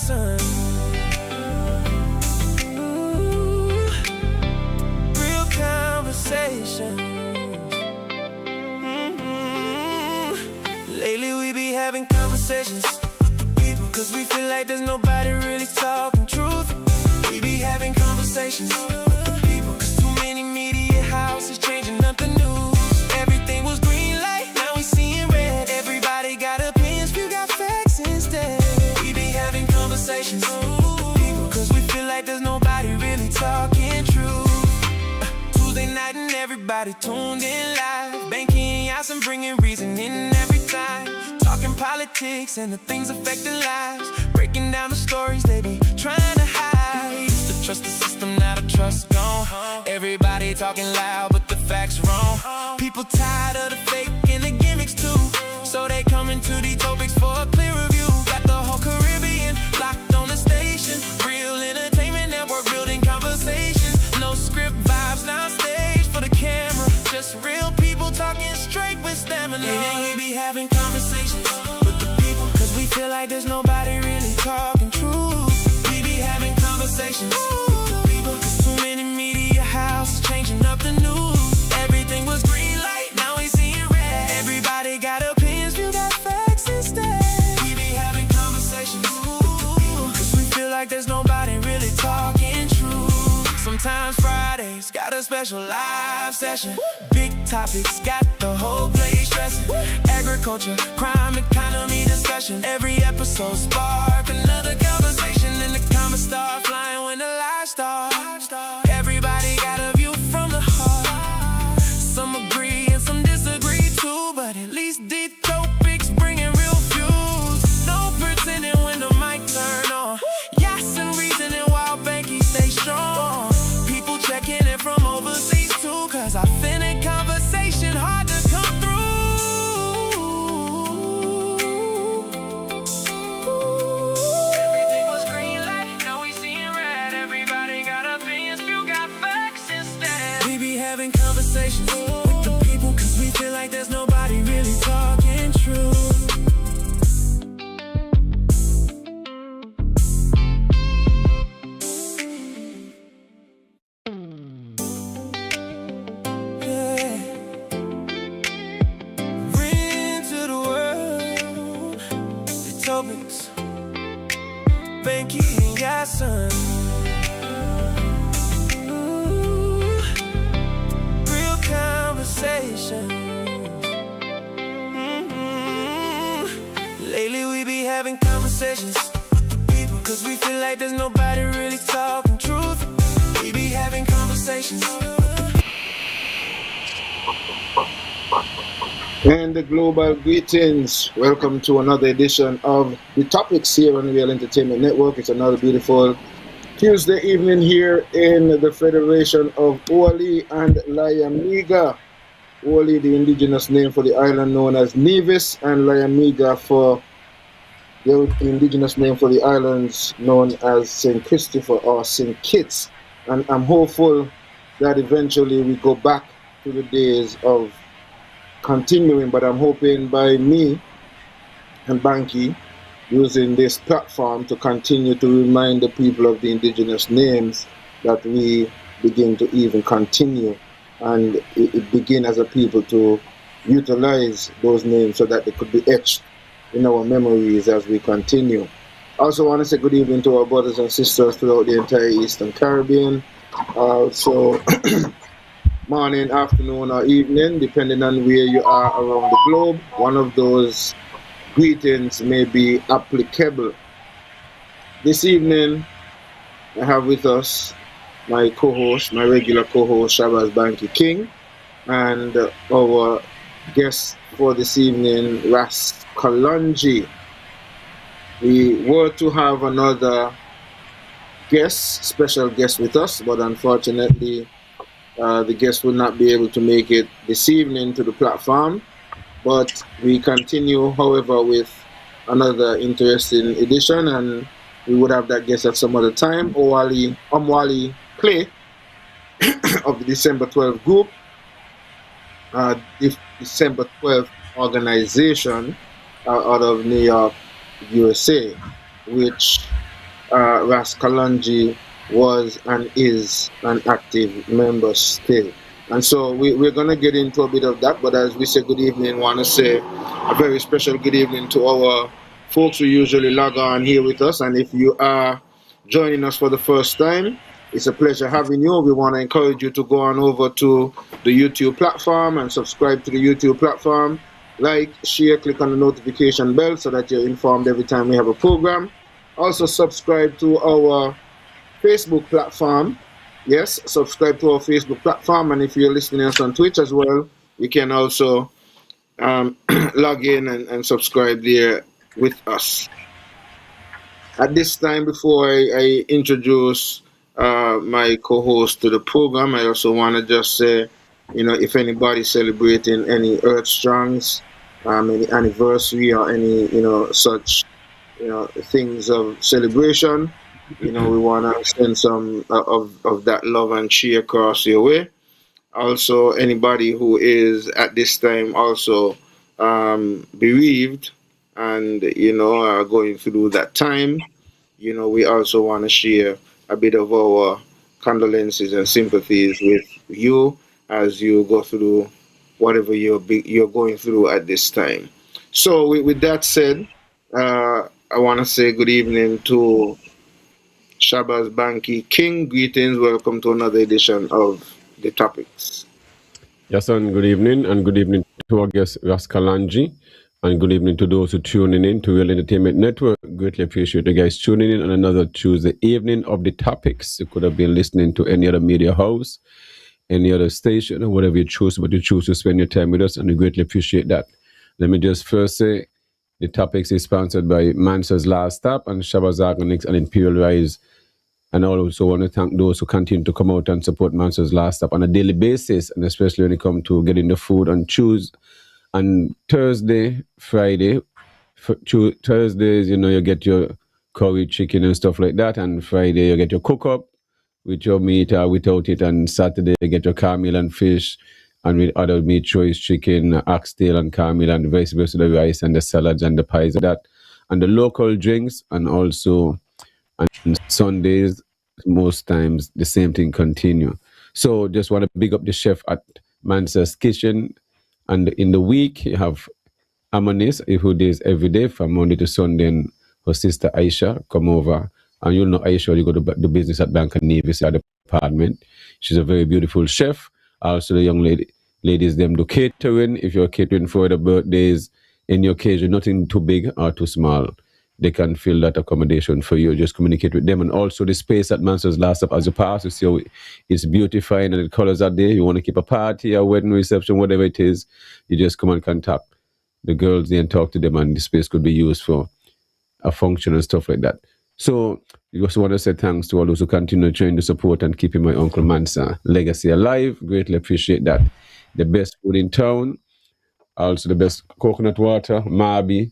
Yahsonn. Real conversations. Lately we be having conversations with people, cause we feel like there's nobody really talking truth. We be having conversations with people, cause too many media houses changing up the news. Everything was green light, now we seeing red. Everybody got opinions, few got facts instead. We be having conversations with people, cause we feel like there's nobody really talking truth. Tuesday night and everybody tuned in live. Bankie and Yahsonn bringing reason in every time. Talking politics and the things affecting lives. Breaking down the stories they be trying to hide. Used to trust the system, now the trust gone. Everybody talking loud, but the facts wrong. People tired of the fake and the gimmicks too, so they coming to these topics for a clear review. Got the whole Caribbean locked on the station. Real entertainment network building conversations. No script vibes, now stage for the camera. Just real people talking straight with stamina. And we be having conversations with the people, cause we feel like there's nobody really talking truth. We be having conversations with the people, cause too many media houses changing up the news. Everything was green light, now we seeing red. Everybody got opinions, you got facts instead. We be having conversations with the people, cause we feel like there's nobody really talking truth. Sometimes Fridays got a special live session. Big topics got the whole place stressing. Agriculture, crime, economy discussion. Every episode spark another conversation, and the comments start flying when the lights start. Everybody got a view from the heart. Some agree and some disagree too, but at least the topics bringing real views. No pretending when the mic turn on. Yahsonn reasoning while Bankie stay strong. People checking in from overseas too, cause authentic conversation hard to come through. Everything was green light, now we seeing red. Everybody got opinions, few got facts instead. We be having conversations with the people, cause we feel like there's nobody really talking true. Topiks, Bankie and Yahsonn. Real conversations. Lately we be having conversations with the people, cause we feel like there's nobody really talking truth. We be having conversations. And the global greetings. Welcome to another edition of the Topics here on Real Entertainment Network. It's another beautiful Tuesday evening here in the Federation of Oli and Layamiga. Oli, the indigenous name for the island known as Nevis, and Layamiga for the indigenous name for the islands known as St. Christopher or St. Kitts. And I'm hopeful that eventually we go back to the days of continuing, but I'm hoping by me and Bankie using this platform to continue to remind the people of the indigenous names, that we begin to even continue and it begin as a people to utilize those names so that they could be etched in our memories as we continue. I also want to say good evening to our brothers and sisters throughout the entire Eastern Caribbean. So morning, afternoon, or evening, depending on where you are around the globe. One of those greetings may be applicable. This evening, I have with us my co-host, my regular co-host, Shabazz Bankie King, and our guest for this evening, Ras Kalongi. We were to have another guest, special guest with us, but unfortunately, the guest will not be able to make it this evening to the platform, but we continue, however, with another interesting edition, and we would have that guest at some other time. Omwali Clay of the December 12 group, December 12 organization out of New York, USA, which Ras Kalongi was and is an active member still. And so we're going to get into a bit of that. But as we say good evening, want to say a very special good evening to our folks who usually log on here with us. And if you are joining us for the first time, it's a pleasure having you. We want to encourage you to go on over to the YouTube platform and subscribe to the YouTube platform. Like, share, click on the notification bell so that you're informed every time we have a program. Also, subscribe to our Facebook platform. Yes, subscribe to our Facebook platform. And if you're listening to us on Twitch as well, you can also log in and subscribe there with us. At this time, before I introduce my co-host to the program, I also want to just say, if anybody's celebrating any Earth Strongs, any anniversary or any, such, things of celebration, we want to send some of that love and cheer across your way. Also, anybody who is at this time also bereaved and, are going through that time, we also want to share a bit of our condolences and sympathies with you as you go through whatever you're going through at this time. So, with that said, I want to say good evening to Shabazz, Bankie, King. Greetings. Welcome to another edition of the Topics. Yahsonn, good evening, and good evening to our guest Ras Kalongi, and good evening to those who tuning in to Real Entertainment Network. Greatly appreciate you guys tuning in on another Tuesday evening of the Topics. You could have been listening to any other media house, any other station, or whatever you choose, but you choose to spend your time with us, and we greatly appreciate that. Let me just first say the Topics is sponsored by Mansa's Last Stop and Shabazz Organics and Imperial Rise. And I also want to thank those who continue to come out and support Mansa's Last Stop on a daily basis, and especially when it comes to getting the food on Tuesday and Thursday, Friday. Thursdays, you get your curry chicken and stuff like that, and Friday you get your cook up with your meat or without it, and Saturday you get your caramel and fish, and with other meat choice chicken, oxtail and caramel, and vice versa, the rice and the salads and the pies and that, and the local drinks, and also on Sundays, most times the same thing continue. So just want to big up the chef at Mansa's Kitchen. And in the week, you have Amonis, who does every day from Monday to Sunday, and her sister Aisha come over. And you'll know Aisha, you go to the business at Bank and Nevis department. She's a very beautiful chef. Also, the young ladies, them do catering. If you're catering for the birthdays, any occasion, nothing too big or too small, they can fill that accommodation for you. Just communicate with them. And also the space at Mansa's Last Stop, as you pass, you see how it's beautifying and the colors are there. You want to keep a party, a wedding reception, whatever it is, you just come and contact the girls there and talk to them, and the space could be used for a function and stuff like that. So we also want to say thanks to all those who continue trying to support and keeping my Uncle Mansa legacy alive. Greatly appreciate that. The best food in town, also the best coconut water, Mabi,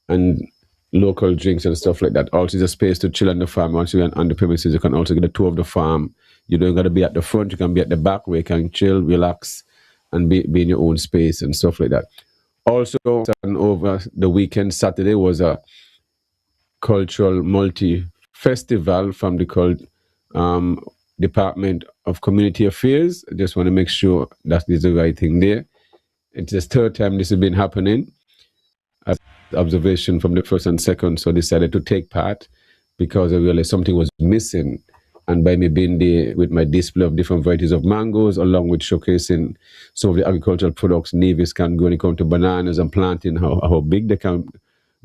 and local drinks and stuff like that. Also, there's a space to chill on the farm. Once you're on the premises, you can also get a tour of the farm. You don't got to be at the front. You can be at the back where you can chill, relax, and be in your own space and stuff like that. Also, over the weekend, Saturday was a cultural multi-festival from the Department of Community Affairs. I just want to make sure that is the right thing there. It's the third time this has been happening. Observation from the first and second, so I decided to take part because I realized something was missing. And by me being there with my display of different varieties of mangoes, along with showcasing some of the agricultural products Nevis can go when it comes to bananas and planting, how big they can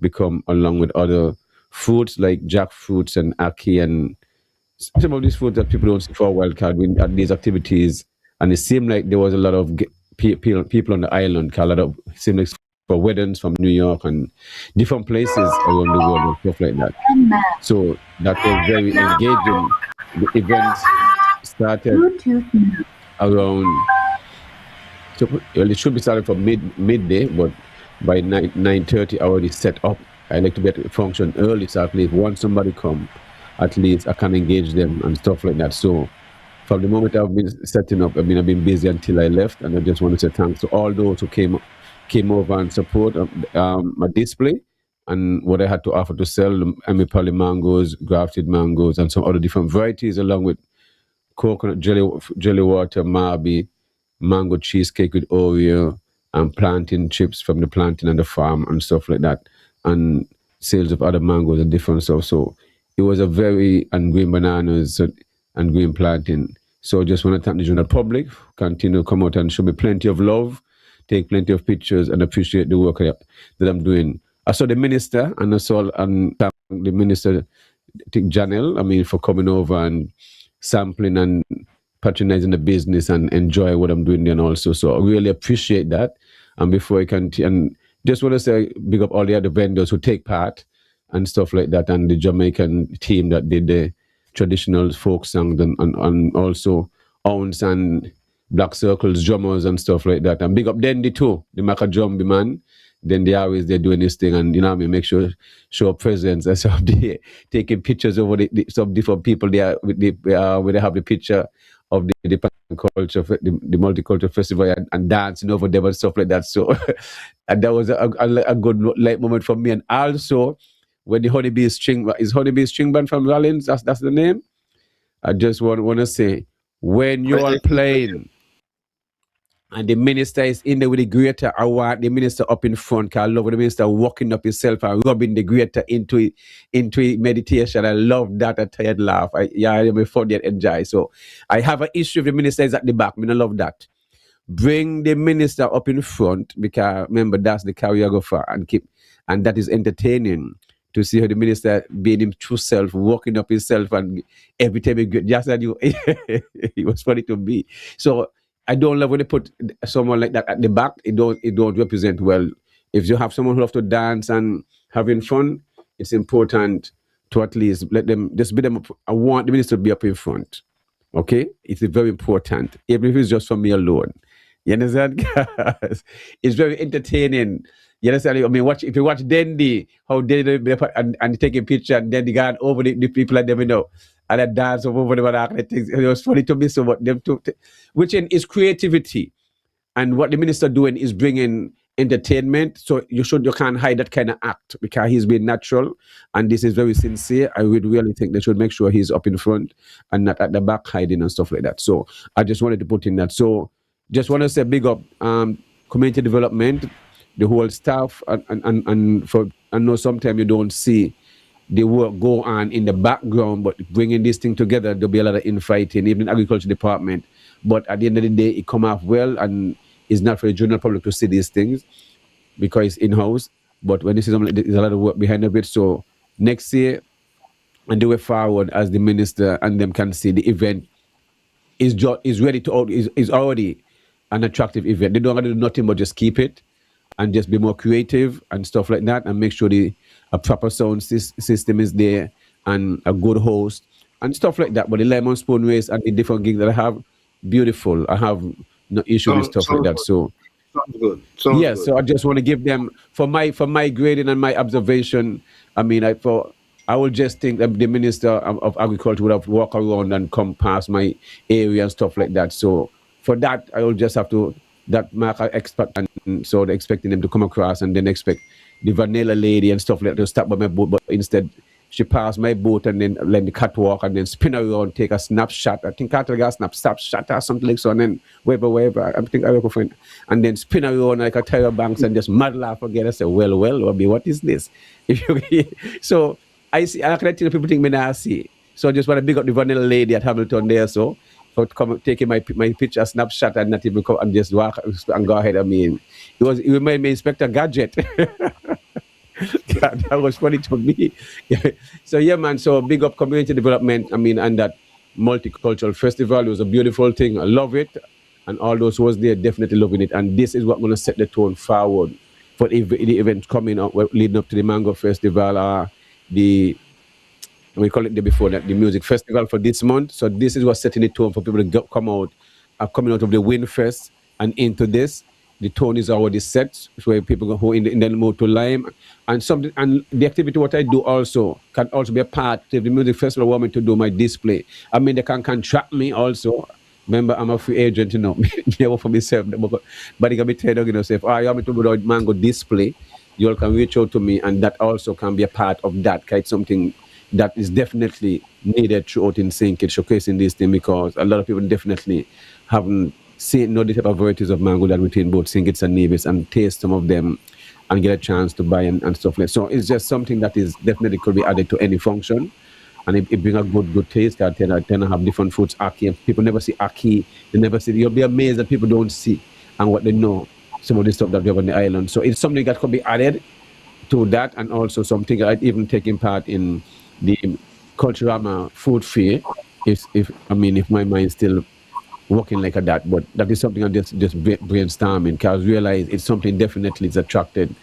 become, along with other fruits like jackfruits and ackee and some of these fruits that people don't see for a wild card at these activities. And it seemed like there was a lot of people on the island, seemed like for weddings from New York and different places around the world and stuff like that. So that was very engaging. The event started around, so it should be starting from midday, but by 9:30 I already set up. I like to get the function early, so at least once somebody come, at least I can engage them and stuff like that. So from the moment I've been setting up, I've been busy until I left, and I just want to say thanks to all those who came over and support my display. and what I had to offer to sell, Amipali mangoes, grafted mangoes, and some other different varieties, along with coconut jelly water, Marby, mango cheesecake with Oreo, and plantain chips from the plantain and the farm and stuff like that, and sales of other mangoes and different stuff. So it was a very, and green bananas and green plantain. So I just want to thank the general public, continue to come out and show me plenty of love, take plenty of pictures, and appreciate the work that I'm doing. I saw the minister, and I saw and thank the minister, Janelle, for coming over and sampling and patronizing the business and enjoy what I'm doing then also. So I really appreciate that. And before I can, and just want to say, big up all the other vendors who take part and stuff like that, and the Jamaican team that did the traditional folk songs, and also Ounce and Black Circles drummers and stuff like that. And big up Dendy too, the Maca Jumbi man. Then they always they're doing this thing, and make sure show presence and stuff. They taking pictures over some different people there where they have the picture of the culture, the multicultural festival, and dancing over them and stuff like that. So and that was a good light moment for me. And also when the Honeybee String Band from Rollins, that's the name. I just want to say, when you are playing and the minister is in there with the greater, I want the minister up in front, because I love the minister walking up himself and rubbing the greater into meditation. I love that. I tired laugh. I'm fun and enjoy. So I have an issue if the minister is at the back. I love that. Bring the minister up in front, because remember, that's the choreographer, and that is entertaining to see how the minister being him true self, walking up himself, and every time he just that you it was funny to me. So I don't love when they put someone like that at the back. It don't represent well. If you have someone who loves to dance and having fun, it's important to at least let them, just be them up. I want the minister to be up in front. Okay? It's very important. Even if it's just for me alone. You understand? It's very entertaining. You understand? If you watch Dendy, how Dendy and taking picture, and then they got over the people that them and I dance over them and things. It was funny to me so much. Them two, which is creativity, and what the minister doing is bringing entertainment. So you can't hide that kind of act, because he's being natural, and this is very sincere. I would really think they should make sure he's up in front and not at the back hiding and stuff like that. So I just wanted to put in that. So just want to say big up community development, the whole staff, and I know sometimes you don't see the work go on in the background, but bringing this thing together, there'll be a lot of infighting, even in the agriculture department. But at the end of the day, it come off well, and it's not for the general public to see these things because it's in-house. But when this is something, there's a lot of work behind it. So next year, and the way forward, as the minister and them can see, the event is ready to is already an attractive event. They don't have to do nothing but just keep it and just be more creative and stuff like that, and make sure a proper sound system is there, and a good host and stuff like that. But the lemon spoon race and the different gigs that I have, beautiful. I have no issue with stuff like that. So sounds good. Good. So I just want to give them for my grading and my observation. I will just think that the Minister of Agriculture would have walked around and come past my area and stuff like that. So for that, I will just have to mark I expect, and so they're expecting them to come across, and then expect the vanilla lady and stuff like that to stop by my boat, but instead she passed my boat and then let the catwalk and then spin around, take a snapshot. I think I got a snapshot or something like so, and then wherever. I think I work for, and then spin around like a Tyra Banks and just mad laugh again. I say, well, what is this? So I see, I can tell people think me now see. So I just want to big up the vanilla lady at Hamilton there, so for taking my picture, snapshot, and not even come and just walk and go ahead. It reminded me Inspector Gadget. That was funny to me. So yeah, man. So big up community development. And that multicultural festival, it was a beautiful thing. I love it, and all those who was there definitely loving it. And this is what going to set the tone forward for the event coming up, leading up to the Mango Festival, we call it the music festival for this month. So this is what's setting the tone for people to come out, coming out of the Winfest and into this. The tone is already set, so people who in the mood to lime, and the activity what I do also can also be a part of the music festival. Want me to do my display. They can contract me also. Remember, I'm a free agent, me work for myself, but they can be telling say, if I want me to do the mango display, you all can reach out to me, and that also can be a part of that. 'Cause it's something that is definitely needed throughout in St. Kitts, showcasing this thing, because a lot of people definitely haven't seen no the type of varieties of mango that within both St. Kitts and Nevis, and taste some of them and get a chance to buy and stuff like. So it's just something that is definitely could be added to any function, and it bring a good taste. I tend to have different fruits, ackee, and people never see ackee. They never see. You'll be amazed that people don't see and what they know some of the stuff that we have on the island. So it's something that could be added to that, and also something that even taking part in the Culturama food fair. If my mind still working like that, but that is something I'm just brainstorming, because I realize it's something definitely is attractive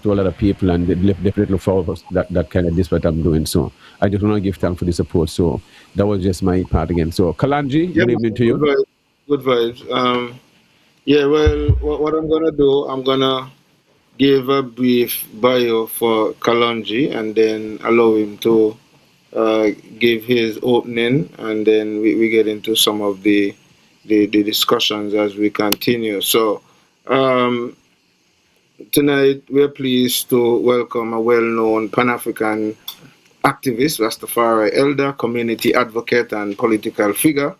to a lot of people, and they definitely look forward to that kind of this what I'm doing. So I just want to give thanks for the support. So that was just my part again. So Kalanji, Yeah, good evening to good you. vibes. Good vibes. Yeah, well, what I'm gonna do, I'm gonna give a brief bio for Kalonji and then allow him to uh, give his opening, and then we get into some of the discussions as we continue. So, um, tonight we're pleased to welcome a well known Pan African activist, Rastafari elder, community advocate, and political figure,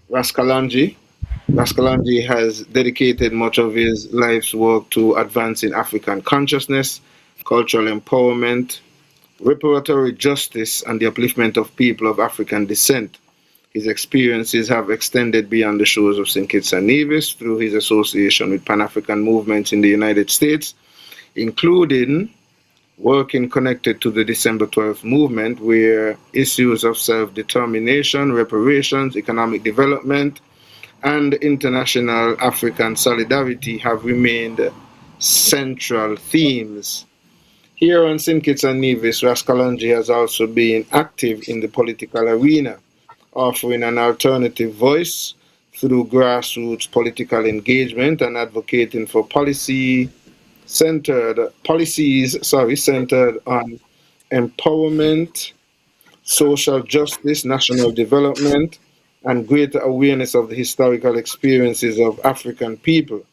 Ras Kalongi. Ras Kalongi has dedicated much of his life's work to advancing African consciousness, cultural empowerment, reparatory justice, and the upliftment of people of African descent. His experiences have extended beyond the shores of St. Kitts and Nevis through his association with Pan African movements in the United States, including working connected to the December 12th movement, where issues of self determination, reparations, economic development, and international African solidarity have remained central themes. Here on St. Kitts and Nevis, Ras Kalongi has also been active in the political arena, offering an alternative voice through grassroots political engagement and advocating for policies centered on empowerment, social justice, national development, and greater awareness of the historical experiences of African people.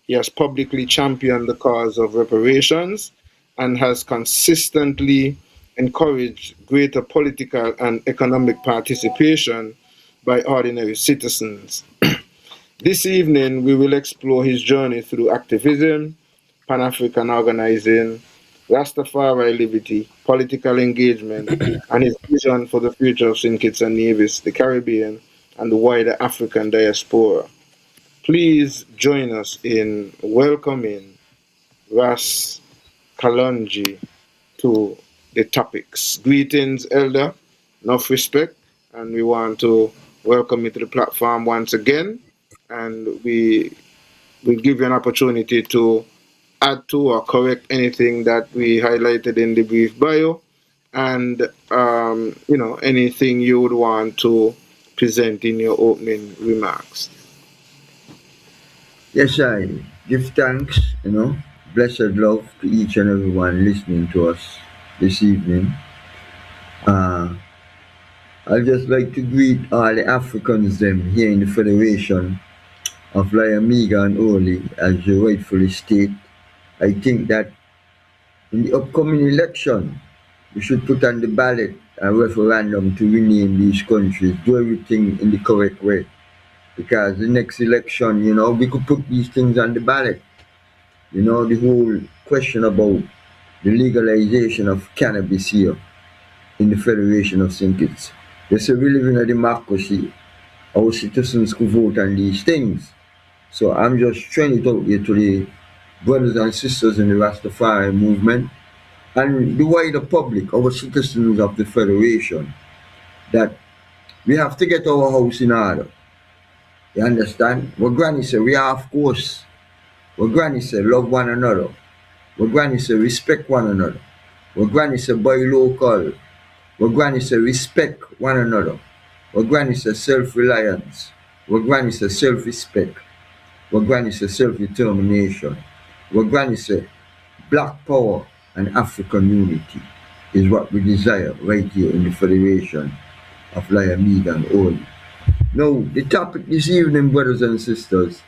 He has publicly championed the cause of reparations and has consistently encouraged greater political and economic participation by ordinary citizens. This evening, we will explore his journey through activism, Pan African organizing, Rastafari liberty, political engagement, and his vision for the future of St. Kitts and Nevis, the Caribbean, and the wider African diaspora. Please join us in welcoming Ras Kalongi to the topics. Greetings, Elder. Enough respect, and we want to welcome you to the platform once again. And we will give you an opportunity to add to or correct anything that we highlighted in the brief bio, and anything you would want to present in your opening remarks. Yes, I give thanks, blessed love to each and everyone listening to us this evening. Uh, I'd just like to greet all the Africans them here in the Federation of Liamiga and Oli, as you rightfully state. I think that in the upcoming election, we should put on the ballot a referendum to rename these countries, do everything in the correct way. Because the next election, we could put these things on the ballot. The whole question about the legalization of cannabis here in the Federation of St. Kitts. They say we live in a democracy. Our citizens could vote on these things. So I'm just trying it out here to the brothers and sisters in the Rastafari movement and the wider public, our citizens of the Federation, that we have to get our house in order. You understand? What Granny said, we are, of course. What Granny said, love one another. What Granny said, respect one another. What Granny said, buy local. What Granny said, respect one another. What Granny said, self-reliance. What Granny said, self-respect. What Granny said, self-determination. What Granny said, black power and African unity is what we desire right here in the Federation of Liamiga and Oli. Now, the topic this evening, brothers and sisters,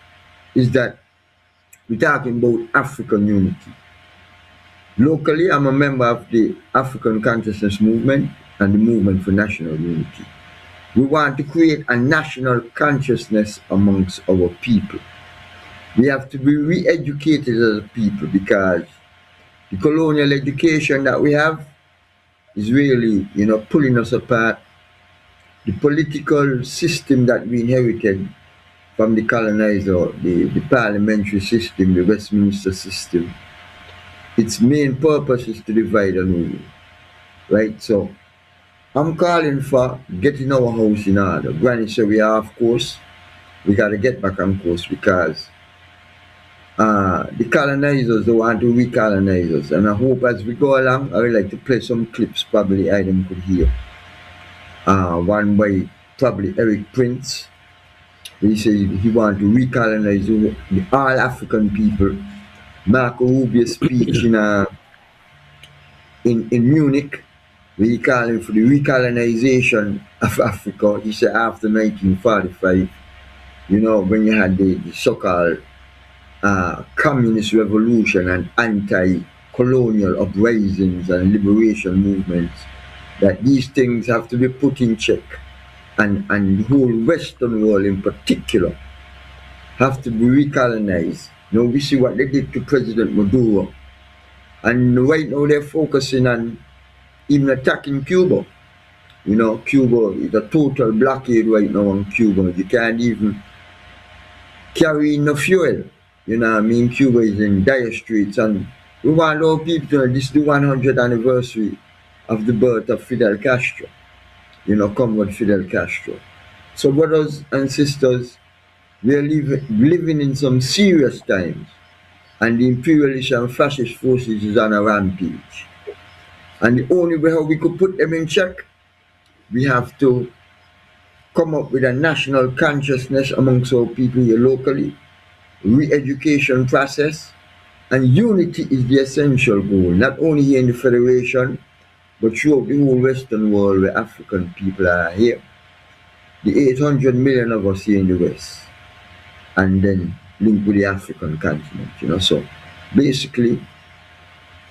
is that we're talking about African unity. Locally, I'm a member of the African Consciousness Movement and the Movement for National Unity. We want to create a national consciousness amongst our people. We have to be re-educated as a people because the colonial education that we have is really, pulling us apart. The political system that we inherited from the colonizer, the parliamentary system, the Westminster system, its main purpose is to divide and rule, right? So I'm calling for getting our house in order. Granny said we are off course. We got to get back on course because the colonizers don't want to recolonize us. And I hope as we go along, I would like to play some clips probably Adam could hear. One by probably Eric Prince. He said he want to recolonize the all African people. Marco Rubio's speech in Munich, where he calling for the recolonization of Africa. He said after 1945, when you had the so-called communist revolution and anti-colonial uprisings and liberation movements, that these things have to be put in check. And the whole Western world in particular have to be recolonized. We see what they did to President Maduro. And right now they're focusing on even attacking Cuba. Cuba is a total blockade right now on Cuba. You can't even carry no fuel. Cuba is in dire straits, and we want our people to know this is the 100th anniversary of the birth of Fidel Castro. Comrade Fidel Castro. So brothers and sisters, we are living in some serious times, and the imperialist and fascist forces is on a rampage. And the only way how we could put them in check, we have to come up with a national consciousness amongst our people here locally, re-education process, and unity is the essential goal, not only here in the Federation, but throughout the whole Western world where African people are here. The 800 million of us here in the West, and then linked with the African continent, So basically,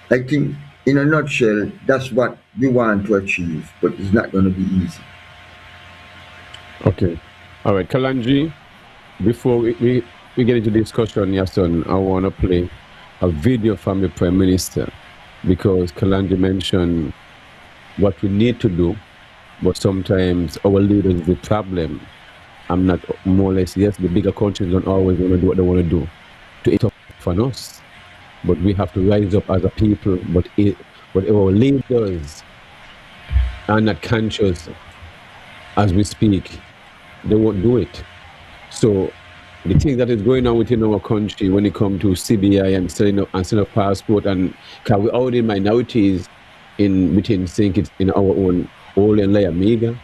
I think in a nutshell, that's what we want to achieve, but it's not going to be easy. Okay. All right, Kalanji, before we get into discussion, Yahsonn, I want to play a video from the Prime Minister, because Kalanji mentioned what we need to do, but sometimes our leaders is the problem. I'm not more or less, yes, the bigger countries don't always want to do what they want to do to eat up on us. But we have to rise up as a people, but our leaders are not conscious as we speak. They won't do it. So the thing that is going on within our country when it comes to CBI and selling up passport, and because we already minorities within think it's in our own Ole and Laya Mega.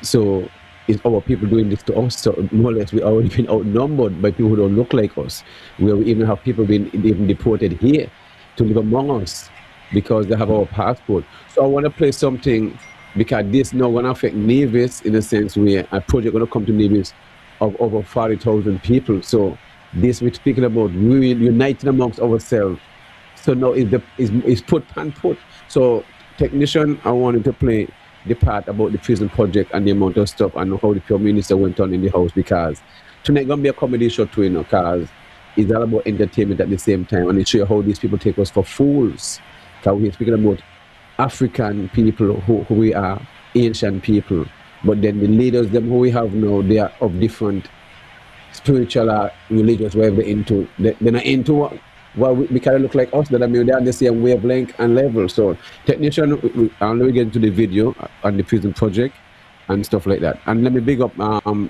So it's our people doing this to us. So more or less we already been outnumbered by people who don't look like us. We even have people being even deported here to live among us because they have our passport. So I want to play something, because this now going to affect Nevis in a sense where a project going to come to Nevis of over 40,000 people. So this we're speaking about we uniting amongst ourselves. So now it's put and put. So technician, I wanted to play the part about the prison project and the amount of stuff and how the Prime Minister went on in the house, because tonight gonna be a comedy show too, because it's all about entertainment at the same time, and it shows how these people take us for fools. Because we're speaking about African people who we are, ancient people, but then the leaders, them who we have now, they are of different spiritual or religious, whatever they're into. They're not into what we kind of look like us, that I mean, they're on the same wavelength and level. So technician, let me get into the video on the prison project and stuff like that. And let me big up,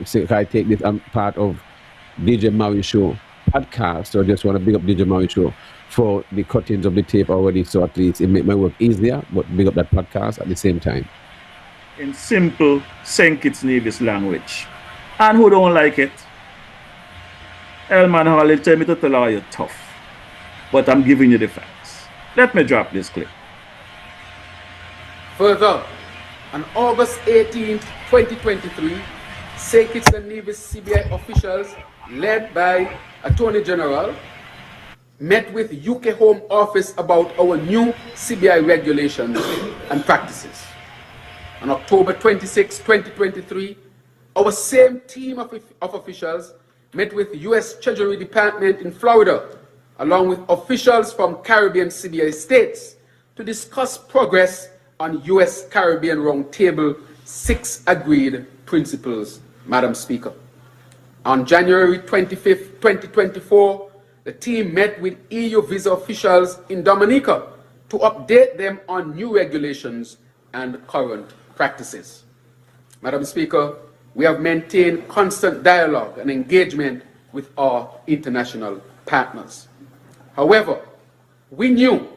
say I take this part of DJ Maui Show podcast. So I just want to big up DJ Maui Show for the cuttings of the tape already, so at least it make my work easier, but big up that podcast at the same time. In simple St. Kitts Nevis language. And who don't like it? Elman Hall tell me to tell how you're tough. But I'm giving you the facts. Let me drop this clip. Further, on August 18, 2023, St. Kitts and Nevis CBI officials, led by Attorney General, met with UK Home Office about our new CBI regulations and practices. On October 26, 2023, our same team of officials met with US Treasury Department in Florida, along with officials from Caribbean CBI states, to discuss progress on US Caribbean Roundtable 6 agreed principles, Madam Speaker. On January 25, 2024, the team met with EU visa officials in Dominica to update them on new regulations and current practices. Madam Speaker, we have maintained constant dialogue and engagement with our international partners. However, we knew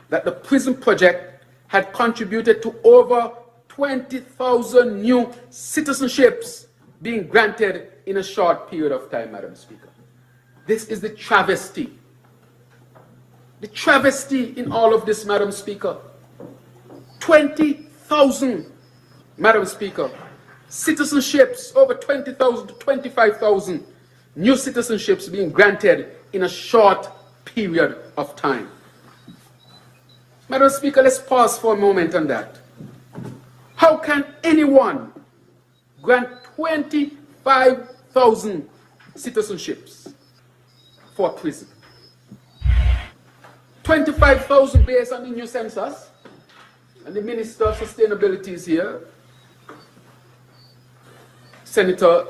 that the prison project had contributed to over 20,000 new citizenships being granted in a short period of time, Madam Speaker. This is the travesty. The travesty in all of this, Madam Speaker. 20,000, Madam Speaker, citizenships, over 20,000 to 25,000 new citizenships being granted in a short period of time. Madam Speaker, let's pause for a moment on that. How can anyone grant 25,000 citizenships for prison? 25,000 based on the new census, and the Minister of Sustainability is here, Senator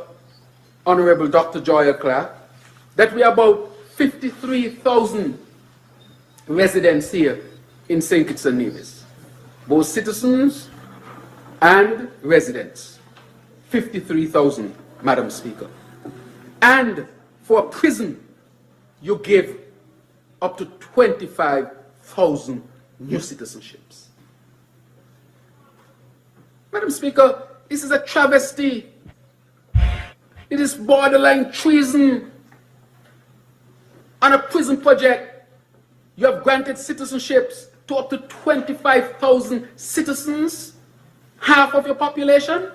Honorable Dr. Joya Clark, that we are about 53,000 residents here in St. Kitts and Nevis, both citizens and residents. 53,000, Madam Speaker. And for a prison, you give up to 25,000 new citizenships. Madam Speaker, this is a travesty. It is borderline treason. On a prison project, you have granted citizenships to up to 25,000 citizens, half of your population.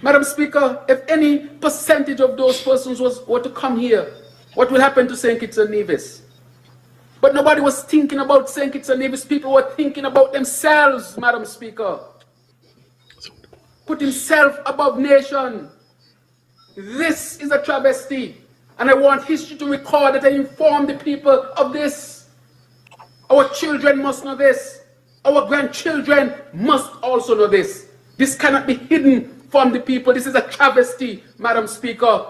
Madam Speaker, if any percentage of those persons were to come here, what will happen to St. Kitts and Nevis? But nobody was thinking about St. Kitts and Nevis. People were thinking about themselves, Madam Speaker. Putting self above nation. This is a travesty. And I want history to record that I inform the people of this. Our children must know this. Our grandchildren must also know this. This cannot be hidden from the people. This is a travesty, Madam Speaker.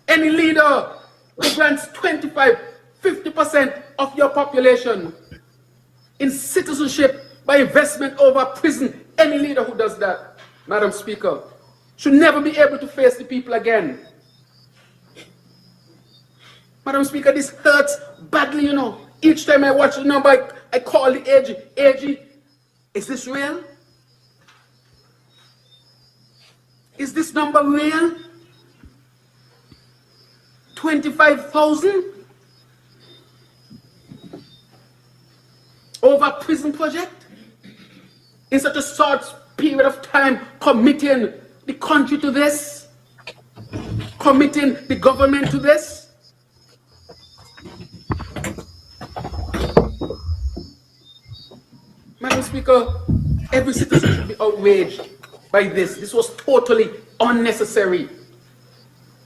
Any leader who grants 25, 50% of your population in citizenship by investment over prison, any leader who does that, Madam Speaker, should never be able to face the people again. Madam Speaker, this hurts badly, you know. Each time I watch the number, I call the AG. AG, is this real? Is this number real? 25,000? Over a prison project? In such a short period of time, committing the country to this? Committing the government to this? Madam Speaker, every citizen should be outraged by this. This was totally unnecessary.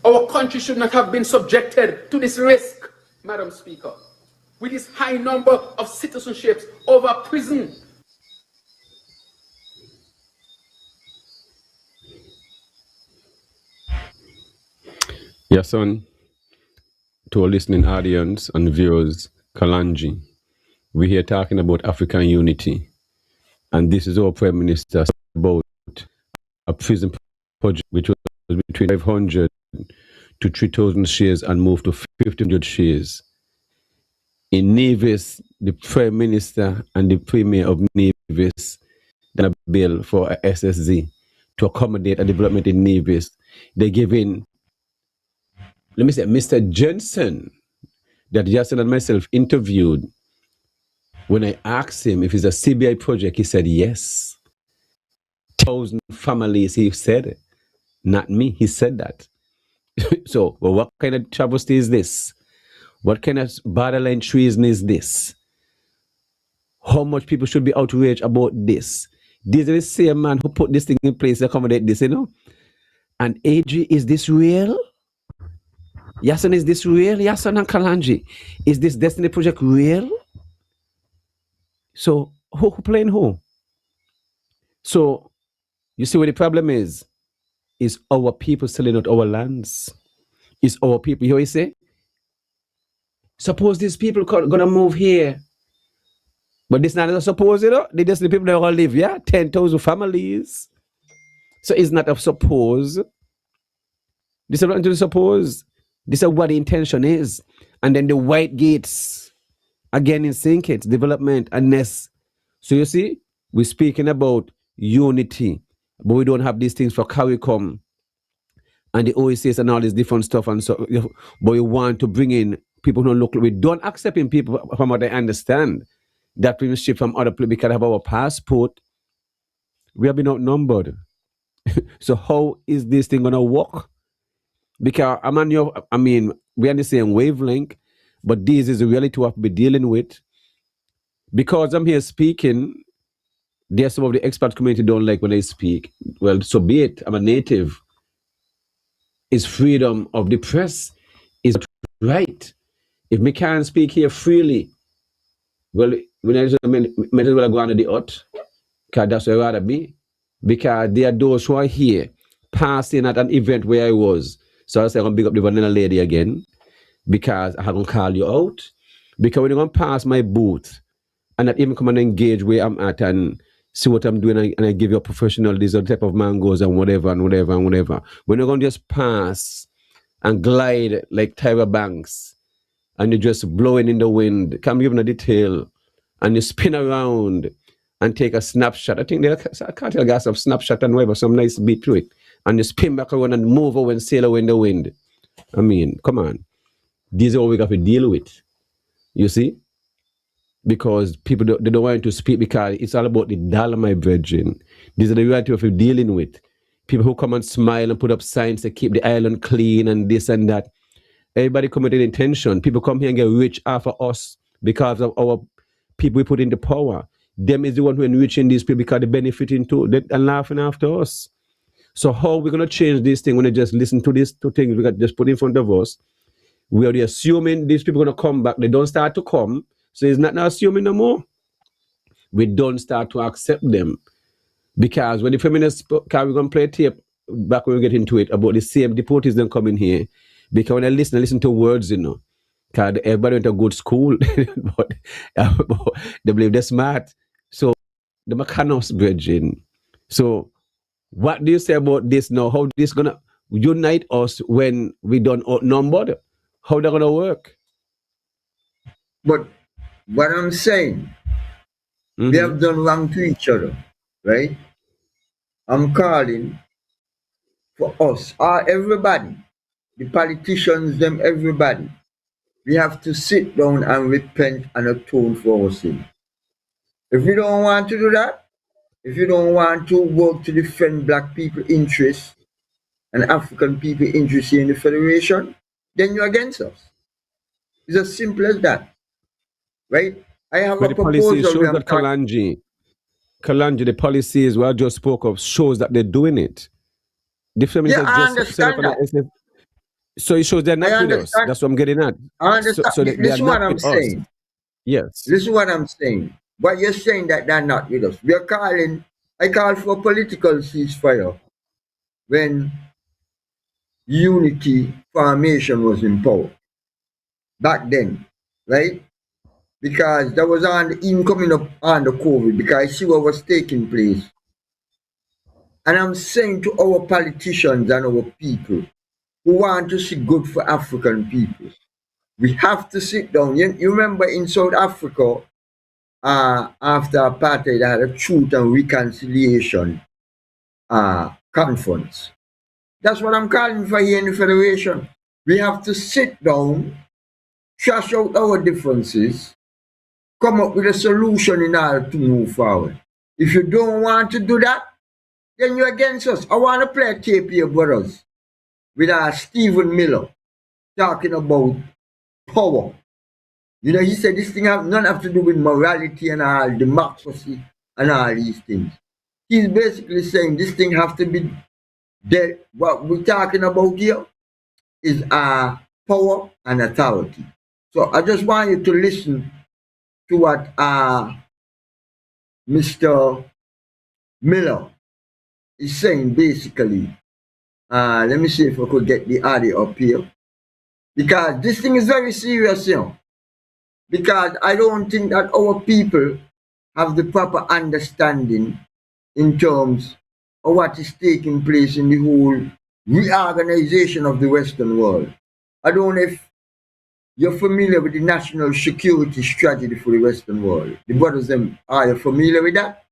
Our country should not have been subjected to this risk, Madam Speaker, with this high number of citizenships over prison. Yahsonn, to our listening audience and viewers, Kalongi, we're here talking about African unity. And this is our Prime Minister about a prison project which was between 500 to 3,000 shares and moved to 1,500 shares. In Nevis, the Prime Minister and the Premier of Nevis done a bill for a SSZ to accommodate a development in Nevis. They give in, let me say, Mr. Jensen, that Yahsonn and myself interviewed. When I asked him if it's a CBI project, he said yes. 1,000 families, he said. Not me, he said that. So, well, what kind of travesty is this? What kind of borderline treason is this? How much people should be outraged about this? These are the same man who put this thing in place to accommodate this, And AG, is this real? Yahsonn, is this real? Yahsonn and Kalongi, is this Destiny Project real? So, who playing who? So, you see what the problem is? Is our people selling out our lands? Is our people, you know what I say? Suppose these people gonna move here. But this not a suppose, they just the people that all live, 10,000 families. So it's not a suppose. This is not to suppose. This is what the intention is. And then the white gates, again in syncate, development and nest. So you see, we're speaking about unity, but we don't have these things for CARICOM and the OECs and all this different stuff. And so, but we want to bring in people who don't look. We don't accept in people from what I understand that we ship from other people because of our passport. We have been outnumbered. So how is this thing gonna work? Because we are on the same wavelength, but this is the reality we have to be dealing with. Because I'm here speaking, there's some of the expert community don't like when I speak. Well, so be it. I'm a native. It's freedom of the press is right. If me can't speak here freely, well, when I might as well go under the hut, because that's where I'd rather be. Because there are those who are here passing at an event where I was. So I say I'm going to big up the vanilla lady again because I haven't called you out. Because when you're going to pass my booth and not even come and engage where I'm at and see what I'm doing and I give you a professional, these are the type of mangoes and whatever and whatever and whatever. When you're going to just pass and glide like Tyra Banks and you're just blowing in the wind, come give a detail and you spin around and take a snapshot. I think I can't tell guys some snapshot and whatever, some nice beat to it. And you spin back around and move over and sail away in the wind. I mean, come on. These are what we got to deal with. You see? Because people, they don't want to speak because it's all about the dollar, my virgin. These are the reality of we're dealing with. People who come and smile and put up signs to keep the island clean and this and that. Everybody come with an intention. People come here and get rich after us because of our people we put into power. Them is the one who enriching these people because they're benefiting too and laughing after us. So how we're going to change this thing when they just listen to these two things we got just put in front of us? We are assuming these people are going to come back. They don't start to come. So it's not assuming no more. We don't start to accept them. Because when the feminists, we're going to play a tape back when we get into it about the same deportees them coming here. Because when I listen to words, because everybody went to good school, but they believe they're smart. So the Macanos virgin. So what do you say about this now? How this gonna unite us when we don't outnumbered? How that gonna work? But what I'm saying, we have done wrong to each other, right? I'm calling for us, everybody, the politicians, them, everybody. We have to sit down and repent and atone for our sin. If you don't want to do that, if you don't want to work to defend black people interests and African people interests in the Federation, then you're against us. It's as simple as that. Right? I have but a the policy proposal. shows that Kalongi, the policies we just spoke of shows that they're doing it. The feminists I just set up understand that. So it shows they're not with us. That's what I'm getting at. I understand. So this is what I'm saying. Yes. This is what I'm saying. But you're saying that they're not with us. I call for a political ceasefire when unity formation was in power. Back then, right? Because that was coming up on the COVID, because I see what was taking place. And I'm saying to our politicians and our people who want to see good for African people, we have to sit down. You remember in South Africa, after apartheid, they had a Truth and Reconciliation conference. That's what I'm calling for here in the Federation. We have to sit down, trash out our differences, come up with a solution in order to move forward. If you don't want to do that, then you're against us. I want to play a tape here, brothers. with Stephen Miller talking about power. You know, he said this thing none have to do with morality and all, democracy and all these things. He's basically saying this thing have to be dead. What we're talking about here is power and authority. So I just want you to listen to what Mr. Miller is saying basically. Let me see if I could get the audio up here. Because this thing is very serious, you know. Because I don't think that our people have the proper understanding in terms of what is taking place in the whole reorganization of the Western world. I don't know if you're familiar with the national security strategy for the Western world. The brothers, are you familiar with that?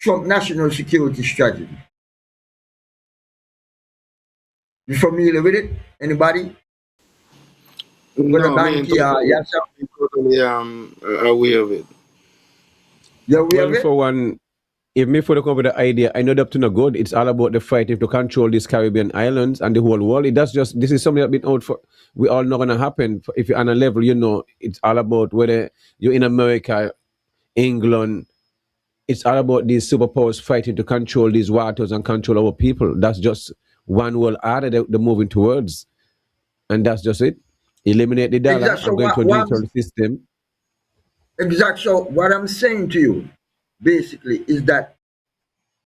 Trump national security strategy. You familiar with it? Anybody? No, Bankie, Yahsonn? I'm totally aware of it. You're aware of Well, it? for one, if me for the come with the idea, I know that to no good. It's all about the fight to control these Caribbean islands and the whole world. It does just this is something that been out for we all know gonna happen. If you're on a level, you know, it's all about whether you're in America, England. It's all about these superpowers fighting to control these waters and control our people. That's just one world order that they're moving towards, and that's just it. Eliminate the dollar Exactly. So and go into a neutral system. So what I'm saying to you, basically, is that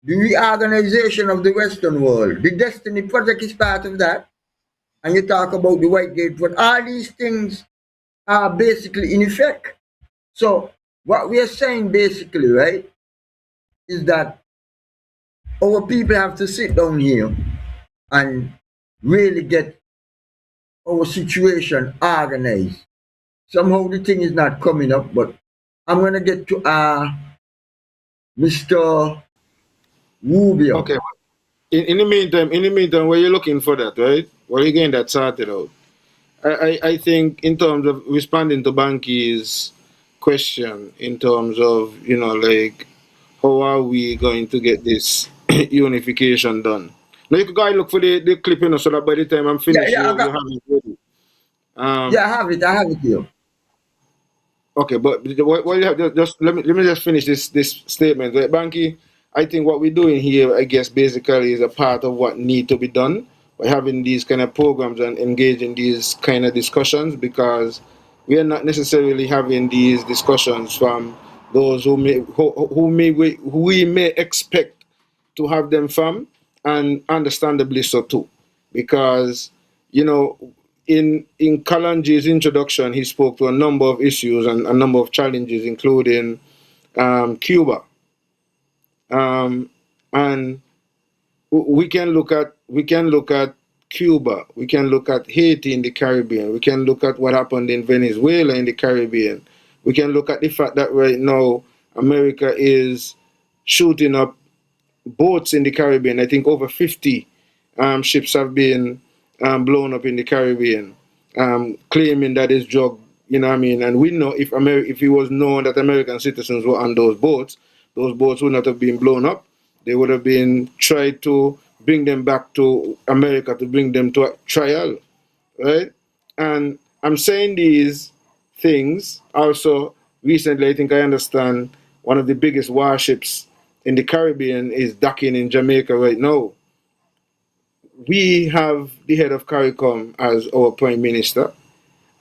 the reorganization of the Western world, the Destiny Project is part of that. And you talk about the White Gate, but all these things are basically in effect. So what we are saying basically, right, is that our people have to sit down here and really get our situation organized. Somehow the thing is not coming up, but I'm gonna get to Mr. Rubio. Okay. In the meantime, where you're looking for that, right? Where are you getting that sorted out? I think in terms of responding to Bankie's question, in terms of, you know, like, how are we going to get this unification done? Now you can go and look for the clip, you know, so that by the time I'm finished, Yeah, you have it ready. I have it here. Okay, but what you have, just let me just finish this statement. Right, Bankie, I think what we're doing here, I guess, basically is a part of what need to be done by having these kind of programs and engaging these kind of discussions, because we are not necessarily having these discussions from those who we may expect to have them from, and understandably so too, because, you know, in Kalongi's introduction, he spoke to a number of issues and a number of challenges, including Cuba, and we can look at Cuba, we can look at Haiti in the Caribbean, we can look at what happened in Venezuela in the Caribbean, we can look at the fact that right now America is shooting up boats in the Caribbean. I think over 50 ships have been blown up in the Caribbean, claiming that it's drug, you know what I mean? And we know if it was known that American citizens were on those boats would not have been blown up. They would have been tried to bring them back to America, to bring them to a trial, right? And I'm saying these things also. Recently, I think I understand one of the biggest warships in the Caribbean is docking in Jamaica right now. We have the head of CARICOM as our prime minister,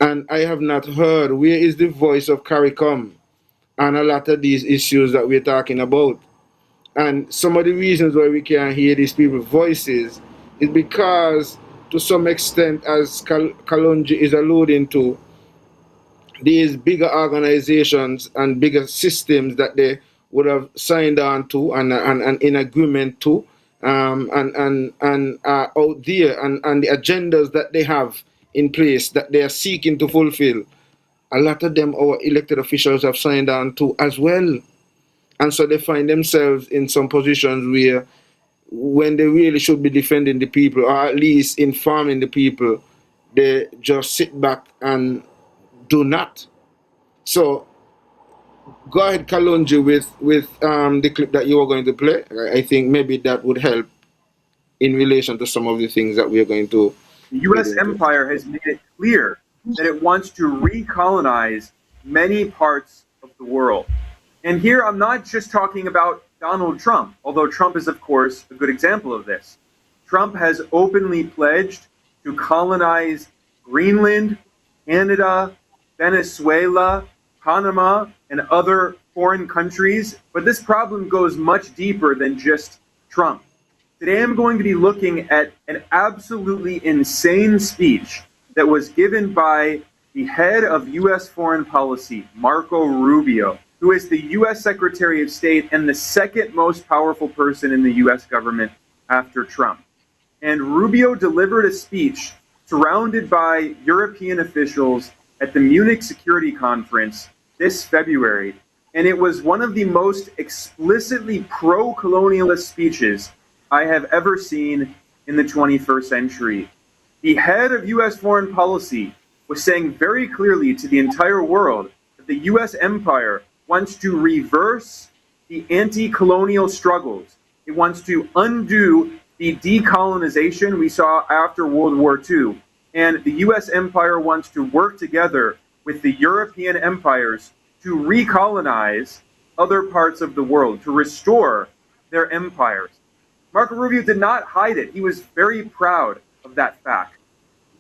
and I have not heard where is the voice of CARICOM on a lot of these issues that we're talking about. And some of the reasons why we can't hear these people's voices is because, to some extent, as Kalongi is alluding to, these bigger organizations and bigger systems that they would have signed on to and in agreement to, and are out there, and the agendas that they have in place that they are seeking to fulfill, a lot of them our elected officials have signed on to as well. And so they find themselves in some positions where, when they really should be defending the people, or at least informing the people, they just sit back and do not. So go ahead, Kalongi, with the clip that you were going to play. I think maybe that would help in relation to some of the things that we are going to. The U.S. empire has made it clear that it wants to recolonize many parts of the world. And here I'm not just talking about Donald Trump, although Trump is, of course, a good example of this. Trump has openly pledged to colonize Greenland, Canada, Venezuela, Panama, and other foreign countries. But this problem goes much deeper than just Trump. Today I'm going to be looking at an absolutely insane speech that was given by the head of U.S. foreign policy, Marco Rubio, who is the U.S. Secretary of State and the second most powerful person in the U.S. government after Trump. And Rubio delivered a speech surrounded by European officials at the Munich Security Conference this February. And it was one of the most explicitly pro-colonialist speeches I have ever seen in the 21st century. The head of U.S. foreign policy was saying very clearly to the entire world that the U.S. empire wants to reverse the anti-colonial struggles. It wants to undo the decolonization we saw after World War II. And the U.S. empire wants to work together with the European empires to recolonize other parts of the world, to restore their empires. Marco Rubio did not hide it. He was very proud of that fact.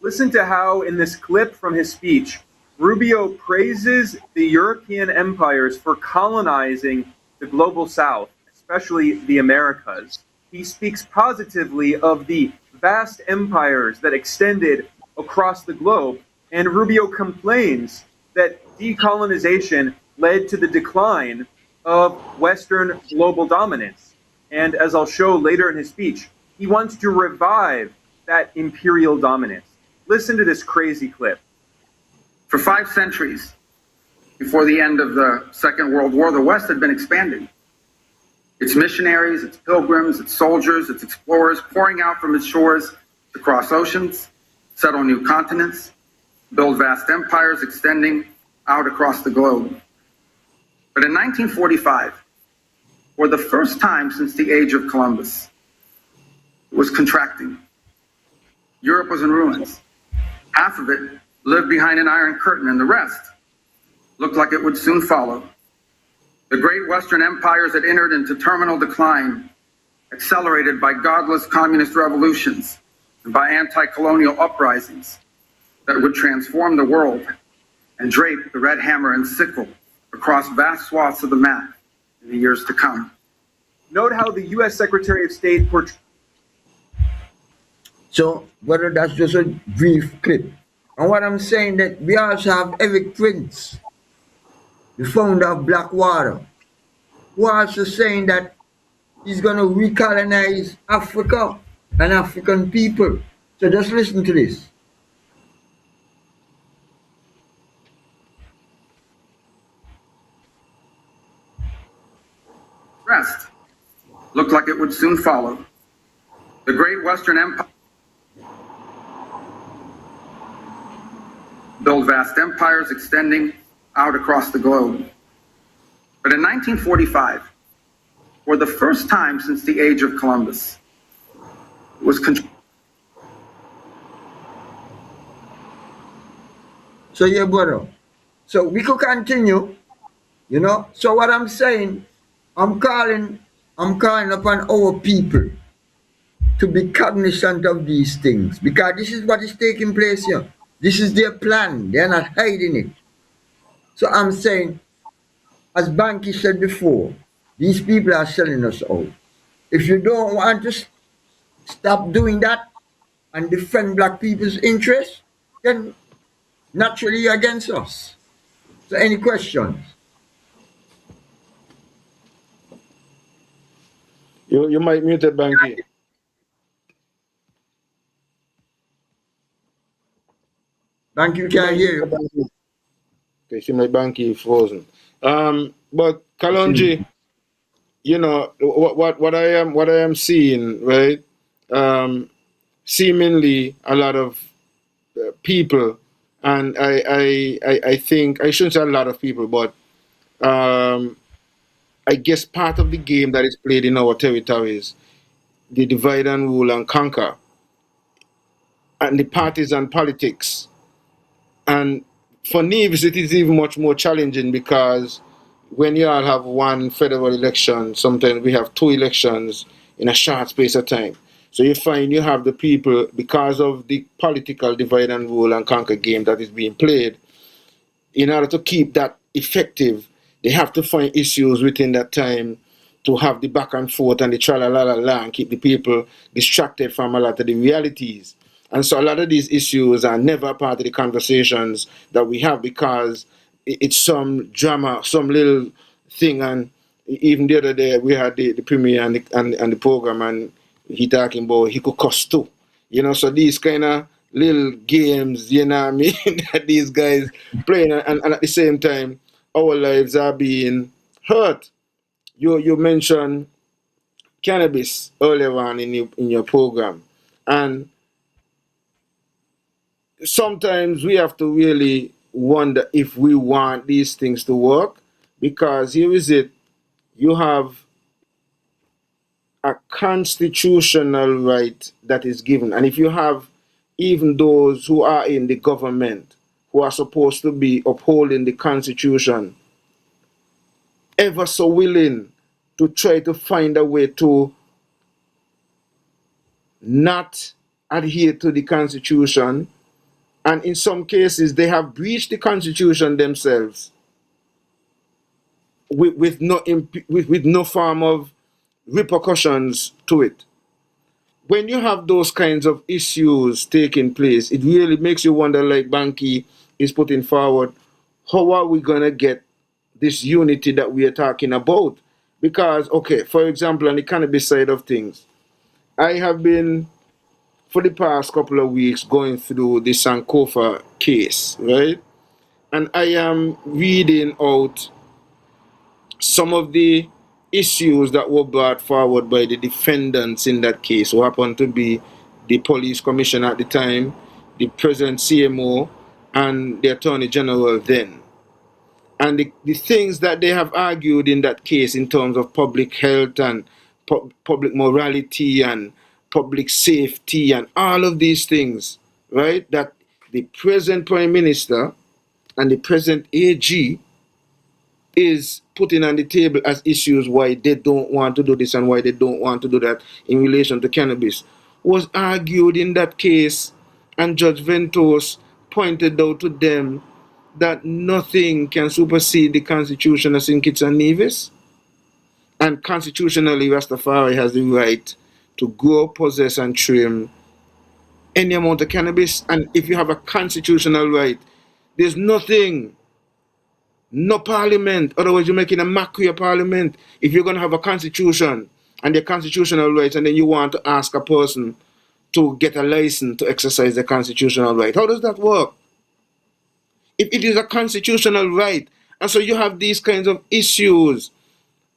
Listen to how, in this clip from his speech, Rubio praises the European empires for colonizing the global South, especially the Americas. He speaks positively of the vast empires that extended across the globe, and Rubio complains that decolonization led to the decline of Western global dominance. And as I'll show later in his speech, he wants to revive that imperial dominance. Listen to this crazy clip. For 5 centuries before the end of the Second World War, the West had been expanding. Its missionaries, its pilgrims, its soldiers, its explorers pouring out from its shores to cross oceans, settle new continents, build vast empires extending out across the globe. But in 1945, for the first time since the age of Columbus, it was contracting. Europe was in ruins. Half of it lived behind an iron curtain, and the rest looked like it would soon follow. The great Western empires had entered into terminal decline, accelerated by godless communist revolutions and by anti-colonial uprisings that would transform the world and drape the red hammer and sickle across vast swaths of the map in the years to come. Note how the U.S. Secretary of State portrayed. So, whether that's just a brief clip. And what I'm saying that we also have Eric Prince, the founder of Blackwater, who also saying that he's going to recolonize Africa and African people. So just listen to this. Rest looked like it would soon follow. The great Western empire build vast empires extending out across the globe. But in 1945, for the first time since the age of Columbus, it was So yeah, brother. So we could continue, you know. So what I'm saying, I'm calling upon our people to be cognizant of these things, because this is what is taking place here. This is their plan. They're not hiding it. So I'm saying, as Bankie said before, these people are selling us out. If you don't want to stop doing that and defend black people's interests, then naturally you're against us. So any questions? You might mute it, Bankie. Bankie, you can't hear you. Okay, seems like Bankie frozen. But Kalongi, you know what I am seeing, right? Seemingly a lot of people, and I think I shouldn't say a lot of people, but I guess part of the game that is played in our territories, the divide and rule and conquer, and the partisan politics. And for Neves, it is even much more challenging because when you all have one federal election, sometimes we have two elections in a short space of time. So you find you have the people, because of the political divide and rule and conquer game that is being played, in order to keep that effective, they have to find issues within that time to have the back and forth and the tra-la-la-la-la and keep the people distracted from a lot of the realities. And so a lot of these issues are never part of the conversations that we have because it's some drama, some little thing. And even the other day, we had the premiere and the program, and he talking about he could cuss too. You know, so these kind of little games, you know what I mean, that these guys playing, and at the same time, our lives are being hurt. You mentioned cannabis earlier on in your program, and sometimes we have to really wonder if we want these things to work, because here is it: you have a constitutional right that is given, and if you have even those who are in the government who are supposed to be upholding the Constitution ever so willing to try to find a way to not adhere to the Constitution, and in some cases they have breached the Constitution themselves with no form of repercussions to it. When you have those kinds of issues taking place, it really makes you wonder, like Bankie is putting forward, how are we going to get this unity that we are talking about? Because, okay, for example, on the cannabis side of things, I have been, for the past couple of weeks, going through the Sankofa case, right? And I am reading out some of the issues that were brought forward by the defendants in that case, who happened to be the police commissioner at the time, the present CMO, and the attorney general then. And the things that they have argued in that case in terms of public health and public morality and public safety and all of these things, right, that the present Prime Minister and the present AG is putting on the table as issues why they don't want to do this and why they don't want to do that in relation to cannabis, was argued in that case, and Judge Ventos pointed out to them that nothing can supersede the Constitution of St. Kitts and Nevis, and constitutionally Rastafari has the right to grow, possess and trim any amount of cannabis. And if you have a constitutional right, there's nothing, no parliament, otherwise you're making a mockery of parliament. If you're going to have a constitution and their constitutional rights, and then you want to ask a person to get a license to exercise their constitutional right, how does that work? If it is a constitutional right, and so you have these kinds of issues,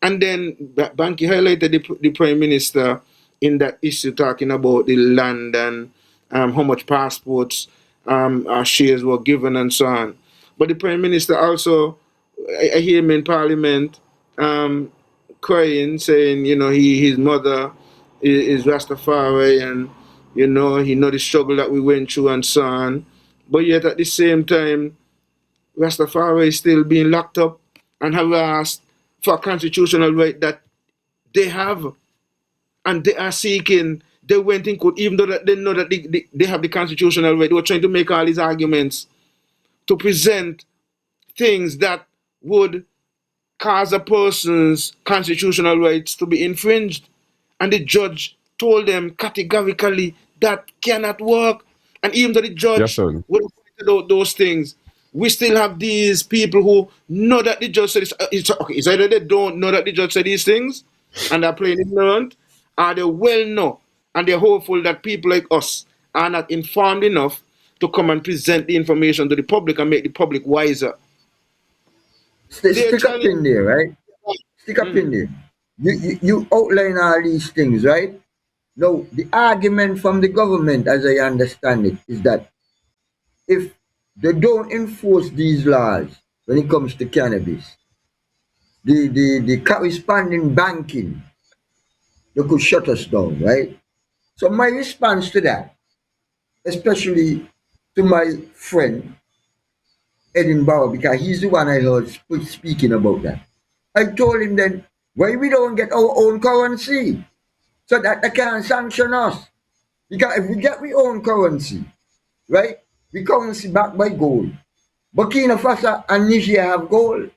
and then Bankie highlighted the Prime Minister in that issue, talking about the land and how much passports our shares were given and so on. But the Prime Minister also, I hear him in Parliament crying, saying, you know, his mother is Rastafari, and, you know, he know the struggle that we went through and so on. But yet at the same time, Rastafari is still being locked up and harassed for a constitutional right that they have, and they are seeking. They went in court, even though that they know that they have the constitutional right. They were trying to make all these arguments to present things that would cause a person's constitutional rights to be infringed. And the judge told them categorically that cannot work. And even though the judge Yahsonn. would have pointed out those things, we still have these people who know that the judge said it's okay. It's either they don't know that the judge said these things and they're playing ignorant, or they well know and they're hopeful that people like us are not informed enough to come and present the information to the public and make the public wiser. Stick up in there, right? Stick up in there. You outline all these things, right? Now, the argument from the government, as I understand it, is that if they don't enforce these laws when it comes to cannabis, the corresponding banking they could shut us down, right? So my response to that, especially to my friend Edinburgh, because he's the one I heard speaking about that. I told him then, why we don't get our own currency so that they can sanction us? Because if we get our own currency, right, we currency backed by gold. Burkina Faso and Niger have gold.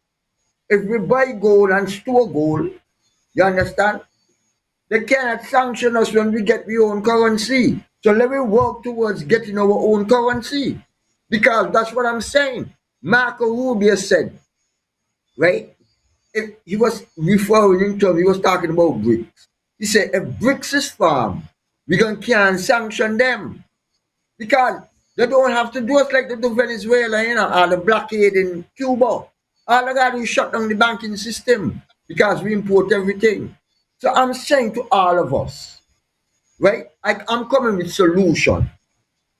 If we buy gold and store gold, you understand? They cannot sanction us when we get our own currency. So let me work towards getting our own currency. Because that's what I'm saying. Marco Rubio said, right? If he was referring to, he was talking about BRICS. He said, if BRICS is formed, we can't sanction them. Because they don't have to do us like they do Venezuela, or the blockade in Cuba. All they got to do is shut down the banking system because we import everything. So I'm saying to all of us, right? I'm coming with solution.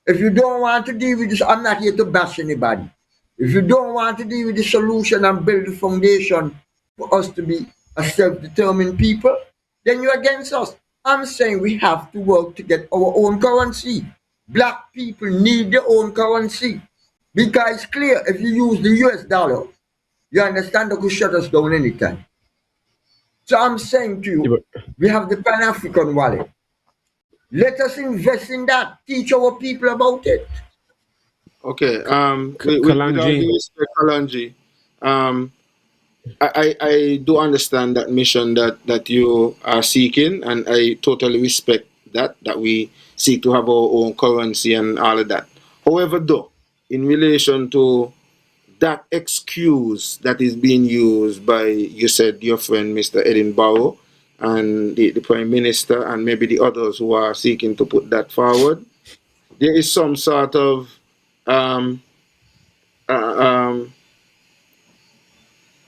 If you don't want to deal with this, I'm not here to bash anybody. If you don't want to deal with the solution and build the foundation for us to be a self-determined people, then you're against us. I'm saying we have to work to get our own currency. Black people need their own currency. Because it's clear, if you use the US dollar, you understand they could shut us down anytime. So I'm saying to you, we have the Pan-African wallet. Let us invest in that. Teach our people about it. Okay. With all due respect, Kalongi, I do understand that mission that you are seeking, and I totally respect that we seek to have our own currency and all of that. However, though, in relation to that excuse that is being used by, you said, your friend Mr. Edinburgh and the Prime Minister and maybe the others who are seeking to put that forward, there is some sort of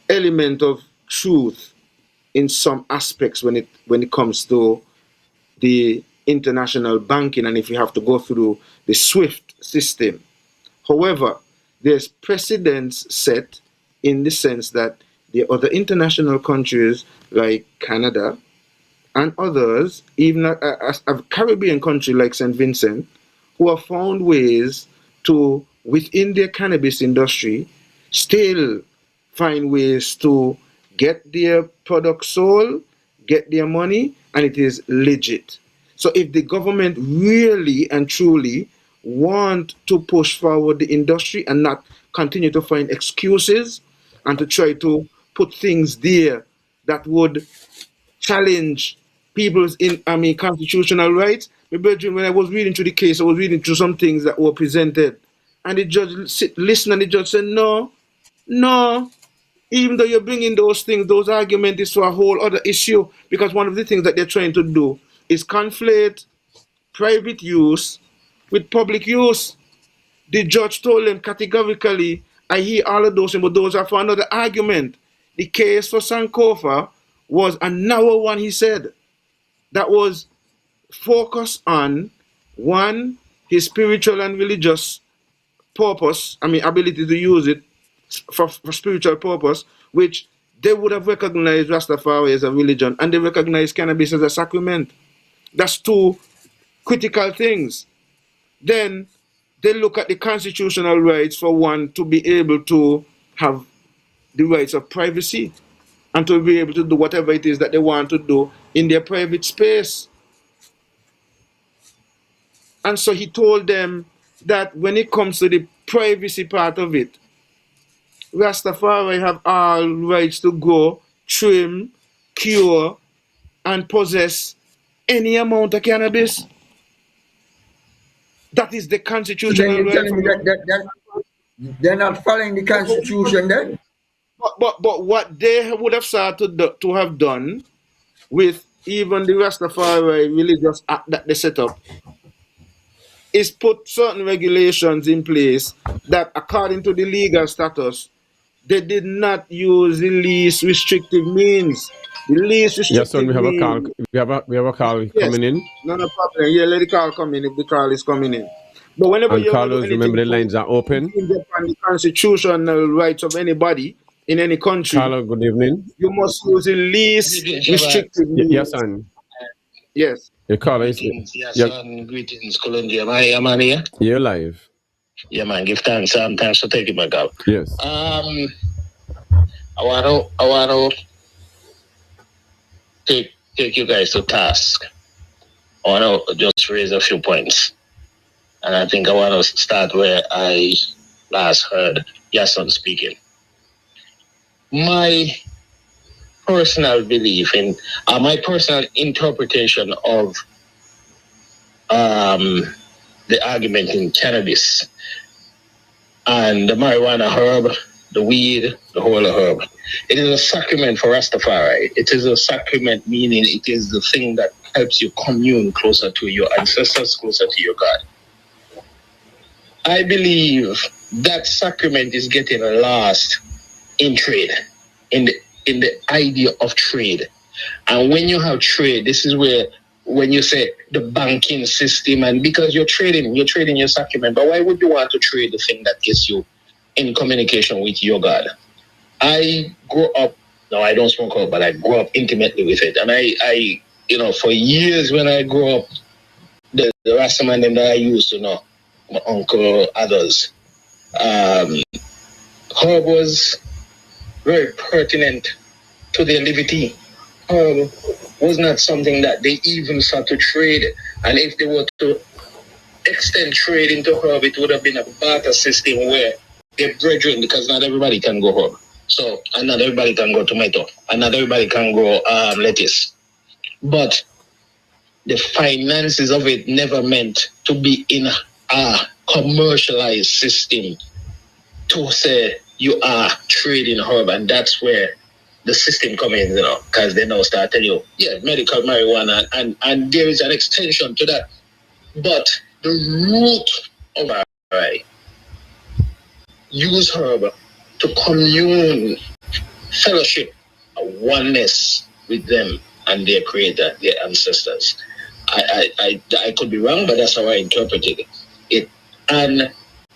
element of truth in some aspects when it comes to the international banking, and if you have to go through the SWIFT system. However, there's precedents set in the sense that the other international countries like Canada and others, even a Caribbean country like St. Vincent, who have found ways to, within their cannabis industry, still find ways to get their product sold, get their money, and it is legit. So if the government really and truly want to push forward the industry and not continue to find excuses and to try to put things there that would challenge people's constitutional rights. When I was reading through the case, I was reading through some things that were presented, and the judge listened, and the judge said, no, even though you're bringing those things, those arguments is for a whole other issue, because one of the things that they're trying to do is conflate private use with public use. The judge told them categorically, I hear all of those things, but those are for another argument. The case for Sankofa was a narrow one, he said, that was focused on, one, his spiritual and religious purpose, ability to use it for spiritual purpose, which they would have recognized Rastafari as a religion, and they recognize cannabis as a sacrament. That's two critical things. Then they look at the constitutional rights for one to be able to have the rights of privacy and to be able to do whatever it is that they want to do in their private space. And so he told them that when it comes to the privacy part of it, Rastafari have all rights to go, trim, cure, and possess any amount of cannabis. That is the constitutional right. Telling me that they're not following the constitution then? But what they would have started to have done with even the Rastafari religious act that they set up is put certain regulations in place that, according to the legal status, they did not use the least restrictive means. The least restrictive Yahsonn, we have a call. We have a call coming in. No problem. Yeah, let the call come in if the call is coming in. But whenever you callers, remember the lines are open. On the constitutional rights of anybody in any country. Caller, good evening. You must use the least restrictive means. Yahsonn. Yes. Your caller is. Greetings, yes, You're, greetings, Colombia. Am I here? you're live. Yeah, man. Give thanks. Thanks for taking my call. Yes. I wanna take you guys to task. I wanna just raise a few points, and I think I wanna start where I last heard Yahsonn speaking. My personal belief in, my personal interpretation of the argument in cannabis and the marijuana herb, the weed, the whole herb. It is a sacrament for Rastafari. It is a sacrament, meaning it is the thing that helps you commune closer to your ancestors, closer to your God. I believe that sacrament is getting lost in trade, in the idea of trade. And when you have trade, this is where, when you say the banking system, and because you're trading your sacrament, but why would you want to trade the thing that gets you in communication with your God? I grew up, no, I don't smoke out, but I grew up intimately with it. And I for years when I grew up, the Rastaman them that I used to know, my uncle, others, herb was very pertinent to their liberty. Herb was not something that they even sought to trade. And if they were to extend trade into herb, it would have been a barter system where they're brethren, because not everybody can grow herb. So, and not everybody can grow tomato, and not everybody can grow lettuce. But the finances of it never meant to be in a commercialized system to say you are trading herb, and that's where the system comes in, because they now start telling you, yeah, medical marijuana, and there is an extension to that. But the root of our use herb to commune, fellowship, a oneness with them and their creator, their ancestors. I could be wrong, but that's how I interpreted it. And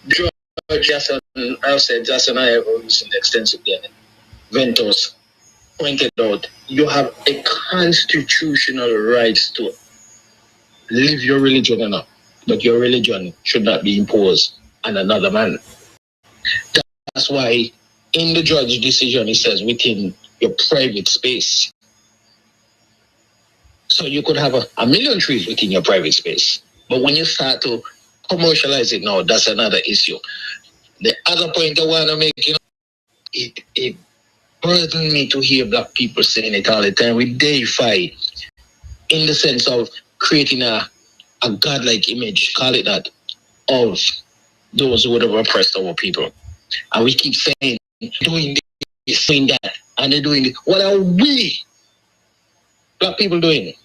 George Yahsonn, I said, Yahsonn, I have listened extensively. Ventos pointed out, you have a constitutional right to live your religion or not, but your religion should not be imposed on another man. That's why in the judge decision, it says within your private space. So you could have a million trees within your private space. But when you start to commercialize it now, that's another issue. The other point I want to make, it burdened me to hear black people saying it all the time. We deify in the sense of creating a godlike image, call it that, of those who would have oppressed our people. And we keep saying, doing this, doing that, and they're doing this. What are we, black people, doing?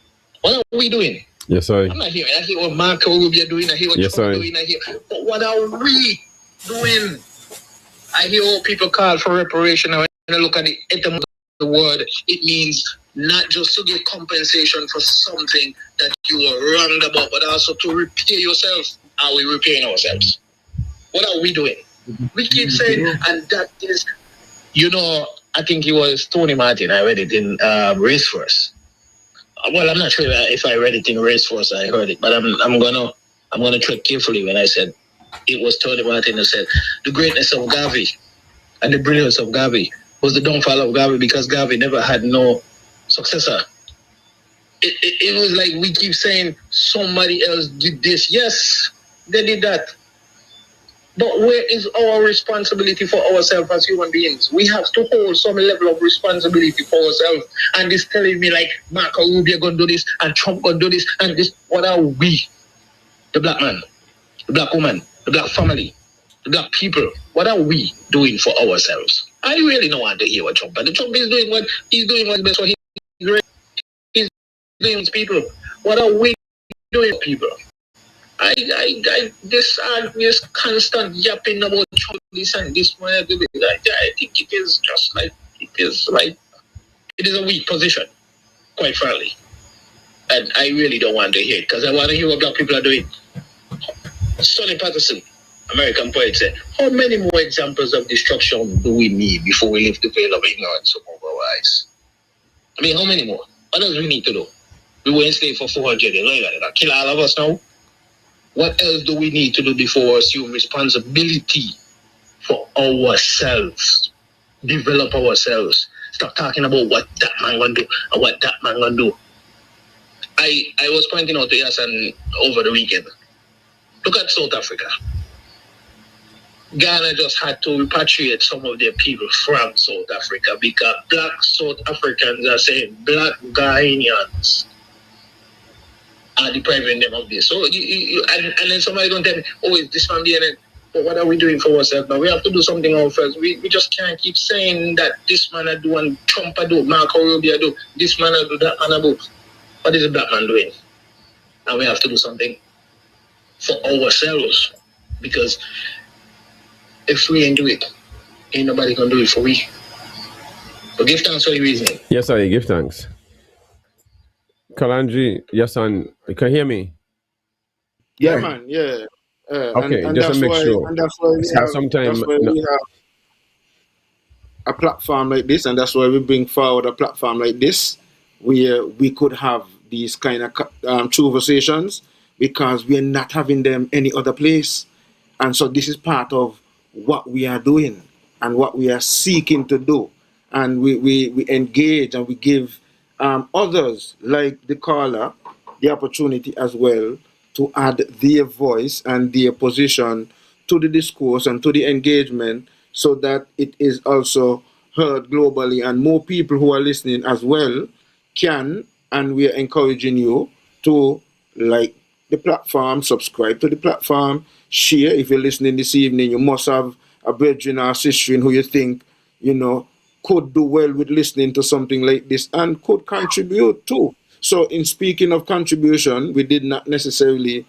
What are we doing? Yes, sorry. I'm not hearing. I hear what Marco Rubio doing. I hear what Yes, Trump sorry. doing. I hear. But what are we doing? I hear all people call for reparation. And when I look at the etymology of the word, it means not just to give compensation for something that you were wronged about, but also to repair yourself. Are we repairing ourselves? What are we doing? We keep saying, and that is, I think it was Tony Martin. I read it in Race Force. Well, I'm not sure if I read it in Race Force. I heard it, but I'm gonna tread carefully when I said it was Tony Martin who said the greatness of Garvey and the brilliance of Garvey was the downfall of Garvey because Garvey never had no successor. It was like we keep saying somebody else did this. Yes, they did that. But where is our responsibility for ourselves as human beings? We have to hold some level of responsibility for ourselves. And this telling me like Marco Rubio gonna do this and Trump gonna do this and this. What are we? The black man, the black woman, the black family, the black people. What are we doing for ourselves? I really don't want to hear what Trump. But Trump is doing what he's doing what's best for his doing with people. What are we doing, people? This constant yapping about this and this one. I think it is just like it is a weak position, quite frankly. And I really don't want to hear it because I want to hear what black people are doing. Sonny Patterson, American poet, said, how many more examples of destruction do we need before we lift the veil of ignorance over our eyes? I mean, how many more? What else do we need to do? We were enslaved for 400 years. That kill all of us now. What else do we need to do before we assume responsibility for ourselves? Develop ourselves. Stop talking about what that man gonna do and what that man gonna do. I was pointing out to Yahsonn over the weekend. Look at South Africa. Ghana just had to repatriate some of their people from South Africa because black South Africans are saying black Ghanaians are depriving them of this. So and then somebody gonna tell me, oh, is this from the end? But what are we doing for ourselves now? We have to do something else first. We just can't keep saying that this man do and Trump do, Marco Rubio do, this man do, that man do. What is the black man doing? And we have to do something for ourselves. Because if we ain't do it, ain't nobody gonna do it for we. So give thanks for the reasoning. Yes, I give thanks. Kalongi, Yahsonn, you can hear me? Yeah, man. Yeah. Okay, and just that's to make why, sure. and that's why we have a platform like this, and that's why we bring forward a platform like this, where we could have these kind of conversations, because we're not having them any other place. And so this is part of what we are doing and what we are seeking to do. And we engage and we give others, like the caller, the opportunity as well to add their voice and their position to the discourse and to the engagement, so that it is also heard globally and more people who are listening as well can. And we are encouraging you to like the platform, subscribe to the platform, share. If you're listening this evening, you must have a brethren or sister who you think, could do well with listening to something like this and could contribute too. So in speaking of contribution, we did not necessarily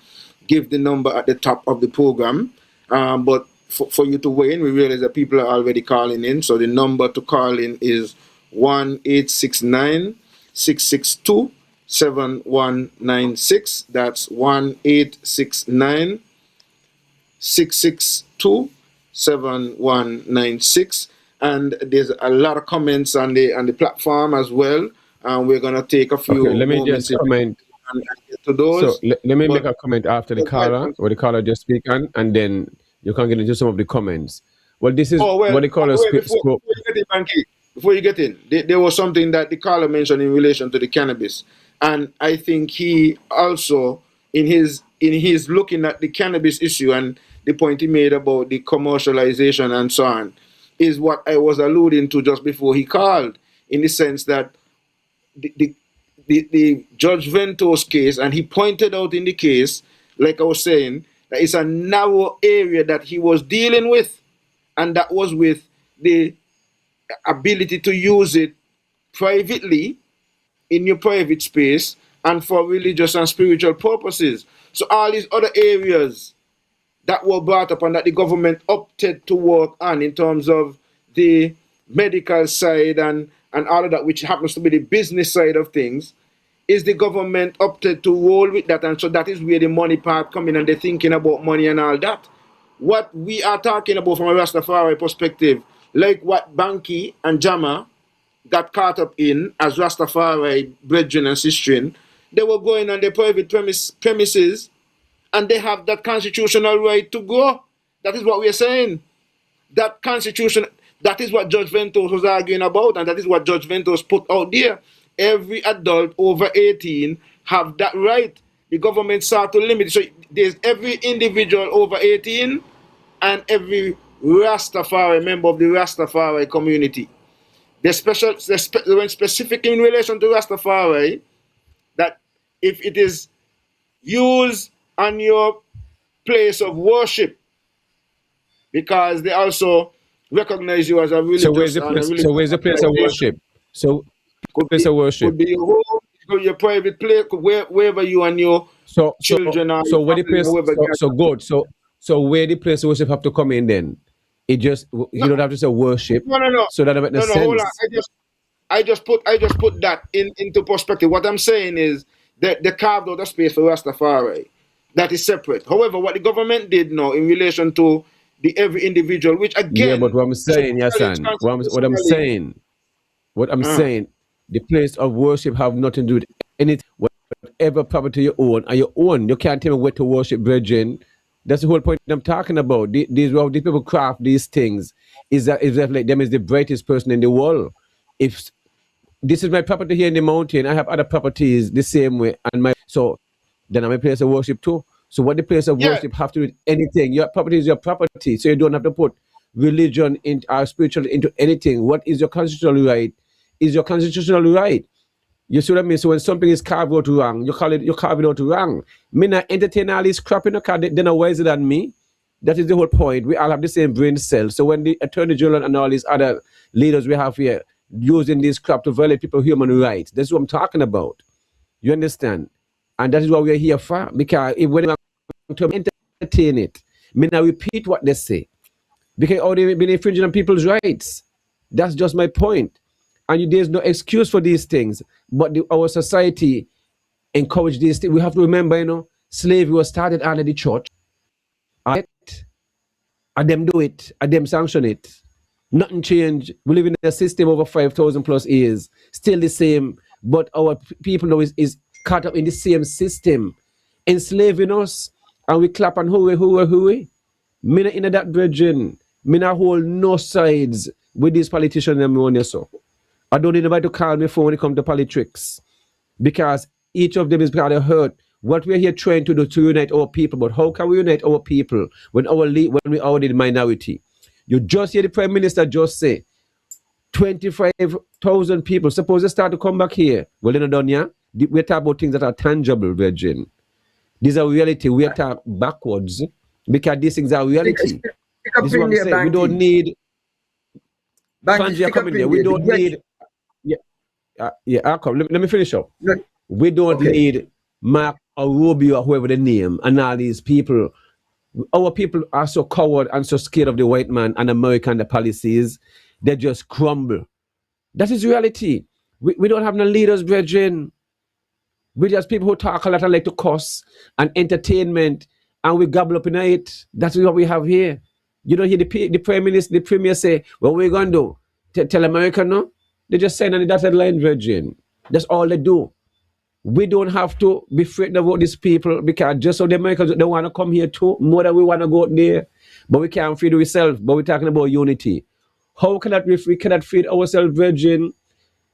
give the number at the top of the program, but for you to weigh in, we realize that people are already calling in. So the number to call in is 1-869-662-7196. That's 1-869-662-7196. And there's a lot of comments on the platform as well. And we're gonna take a few. Okay, let me just comment and get to those. So let me make a comment after the caller, or the caller just speak on, and then you can get into some of the comments. Well, this is what the caller spoke. Before you get in, there was something that the caller mentioned in relation to the cannabis, and I think he also, in his looking at the cannabis issue and the point he made about the commercialization and so on, is what I was alluding to just before he called, in the sense that the Judge Vento's case, and he pointed out in the case, like I was saying, that it's a narrow area that he was dealing with, and that was with the ability to use it privately in your private space and for religious and spiritual purposes. So all these other areas that were brought up and that the government opted to work on in terms of the medical side and all of that, which happens to be the business side of things, is the government opted to roll with that. And so that is where the money part come in, and they're thinking about money and all that. What we are talking about from a Rastafari perspective, like what Bankie and Jama got caught up in as Rastafari brethren and sistren, they were going on their private premises, and they have that constitutional right to go. That is what we are saying. That constitution, that is what Judge Ventos was arguing about, and that is what Judge Ventos put out there. Every adult over 18 have that right. The government sought to limit it. So there's every individual over 18 and every Rastafari member of the Rastafari community. The specific in relation to Rastafari, that if it is used on your place of worship, because they also recognize you as a religious. So where's the place of worship? So place of worship could be your home, your private place, wherever you and your children are. So where the place? So good. So where the place of worship have to come in then? It just you don't have to say worship. No. So that makes no sense. Hold on. I just put that into perspective. What I'm saying is that they carved out a space for Rastafari that is separate. However, what the government did now in relation to the every individual, which again, yeah, but what I'm saying, Yahsonn, what I'm saying, the place of worship have nothing to do with anything. whatever property you own, and you own. You can't tell me where to worship, brethren. That's the whole point I'm talking about. These people craft these things. Is that like them is the brightest person in the world? If this is my property here in the mountain, I have other properties the same way, and so then I'm a place of worship too. So what the place of worship have to do with anything? Your property is your property, so you don't have to put religion in our spiritual into anything. What is your constitutional right? Is your constitutional right? You see what I mean? So when something is carved out wrong, you carve it out wrong. Me not entertain all this crap in the car, they're not wiser than me. That is the whole point. We all have the same brain cells. So when the Attorney General and all these other leaders we have here using this crap to violate people's human rights, that's what I'm talking about. You understand? And that is what we're here for. Because if when to entertain it, me not repeat what they say. Because they've been infringing on people's rights. That's just my point. And there's no excuse for these things. But our society encourage these things. We have to remember, slavery was started under the church. And them do it, and them sanction it. Nothing changed. We live in a system over 5,000 plus years. Still the same. But our people now is caught up in the same system. Enslaving us. And we clap and hooray. Me not in that brethren. Me not hold no sides with these politicians and me on your so. I don't need nobody to call me for when it comes to politics. Because each of them is kind of hurt. What we're here trying to do to unite our people, but how can we unite our people when we are the minority? You just hear the Prime Minister just say 25,000 people. Suppose they start to come back here. Well, they're not done yet. We're talking about things that are tangible, Virgin. These are reality. We are talking backwards because these things are reality. This is what I'm saying. We don't need. We don't need. I'll come. Let me finish up. We don't need Mark or Rubio or whoever the name and all these people. Our people are so coward and so scared of the white man and America and the policies. They just crumble. That is reality. We don't have no leaders, brethren. We just people who talk a lot and like to cuss and entertainment, and we gobble up in it. That's what we have here. You don't hear the Prime Minister, the Premier say, what we're going to do? Tell America no? They just sign on the dotted line, Virgin. That's all they do. We don't have to be frightened about these people because just so the Americans, they want to come here too, more than we want to go out there. But we can't feed ourselves, but we're talking about unity. How can that we cannot feed ourselves, Virgin?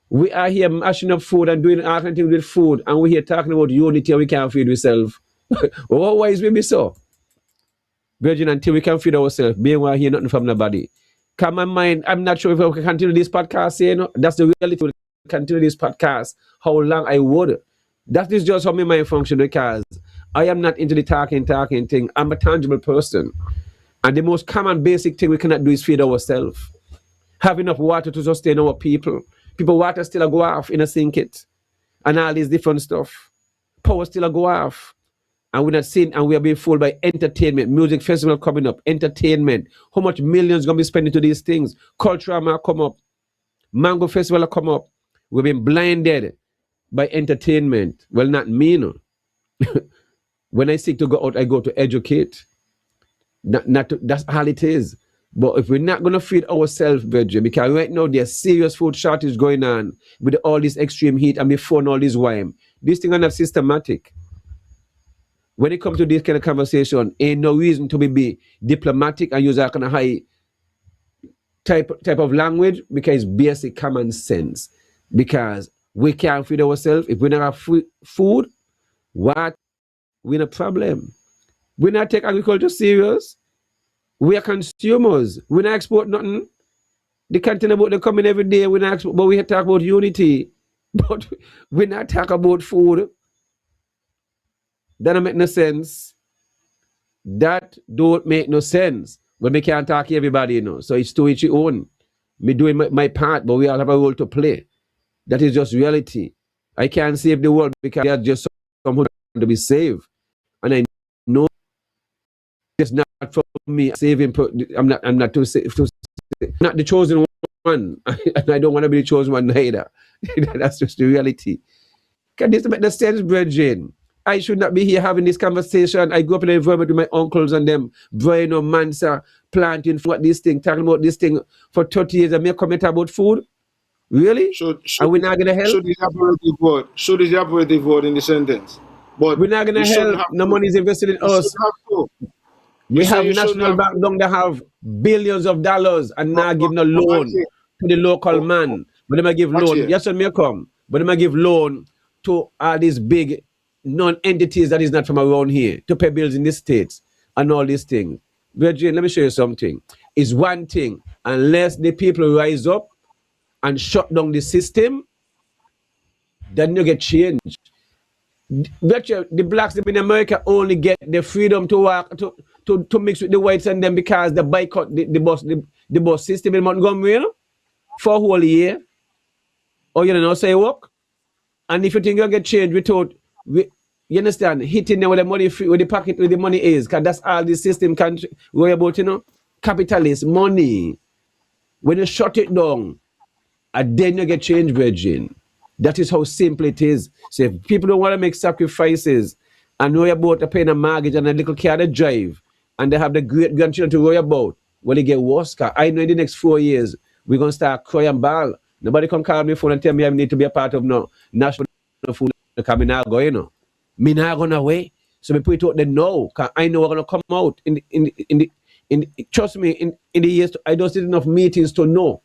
We are here mashing up food and doing all kinds of things with food, and we're here talking about unity and we can't feed ourselves. Why is we be so? Virgin, until we can feed ourselves, being why hear nothing from nobody. Come my mind, I'm not sure if I can continue this podcast, that's the reality. We continue this podcast, how long I would. That is just how my mind function because I am not into the talking thing. I'm a tangible person. And the most common basic thing we cannot do is feed ourselves. Have enough water to sustain our people. People water still go off in a sink it. And all this different stuff. Power still go off. And we're not seeing, and we are being fooled by entertainment, music festival coming up, entertainment. How much millions going to be spending to these things? Culture might come up. Mango festival will come up. We've been blinded by entertainment. Well, not me, no. When I seek to go out, I go to educate. That's all it is. But if we're not going to feed ourselves, Virgin, because right now there's serious food shortage going on with all this extreme heat and before all this wine. This thing are not systematic. When it comes to this kind of conversation, ain't no reason to be diplomatic and use that kind of high type of language because it's basic common sense. Because we can't feed ourselves. If we don't have food, what? We're in a problem. We not take agriculture serious. We are consumers. We not export nothing. The container boat they come in every day. We not export, but we talk about unity. But we not talk about food. That don't make no sense. That don't make no sense. But we can't talk to everybody, So it's to each own. Me doing my part, but we all have a role to play. That is just reality. I can't save the world because there's just someone to be saved. And I know it's not for me saving. I'm not not the chosen one. And I don't want to be the chosen one either. That's just the reality. Can this make the sense, brethren? I should not be here having this conversation. I grew up in the environment with my uncles and them, Brian or Mansa, planting for this thing, talking about this thing for 30 years and me comment about food. Really? Should Are we not gonna help? should the operative vote? Should the operative vote in the sentence? But We're not you gonna shouldn't help. have No to. money is invested in You us. shouldn't have to. You We say have you shouldn't National have Bank to. down there have billions of dollars and But, not but, give no but loan Bankie, to the local oh, oh, man. But they might give watch loan. here. Yes, and may come. But they might give loan to all these big non-entities that is not from around here to pay bills in the states and all these things. Virgin, let me show you something. It's one thing, unless the people rise up and shut down the system, then you get change. Bet you the blacks in America only get the freedom to walk to mix with the whites and them because they boycott the bus system in Montgomery, you know, for a whole year. Or you know, say work. And if you think you get change without you understand, hitting them with the money free with the pocket where the money is, because that's all the system can worry about, you know. Capitalist money. When you shut it down, and then you get change, virgin. That is how simple it is. So if people don't want to make sacrifices and worry about paying a mortgage and a little car to drive, and they have the great grandchildren to worry about, well, they get worse. I know in the next 4 years, we're going to start crying ball. Nobody come call me phone and tell me I need to be a part of no national food because me not going, you know. Me not going away. So me put it out there now, because I know we're going to come out trust me, in the years, I don't see enough meetings to know.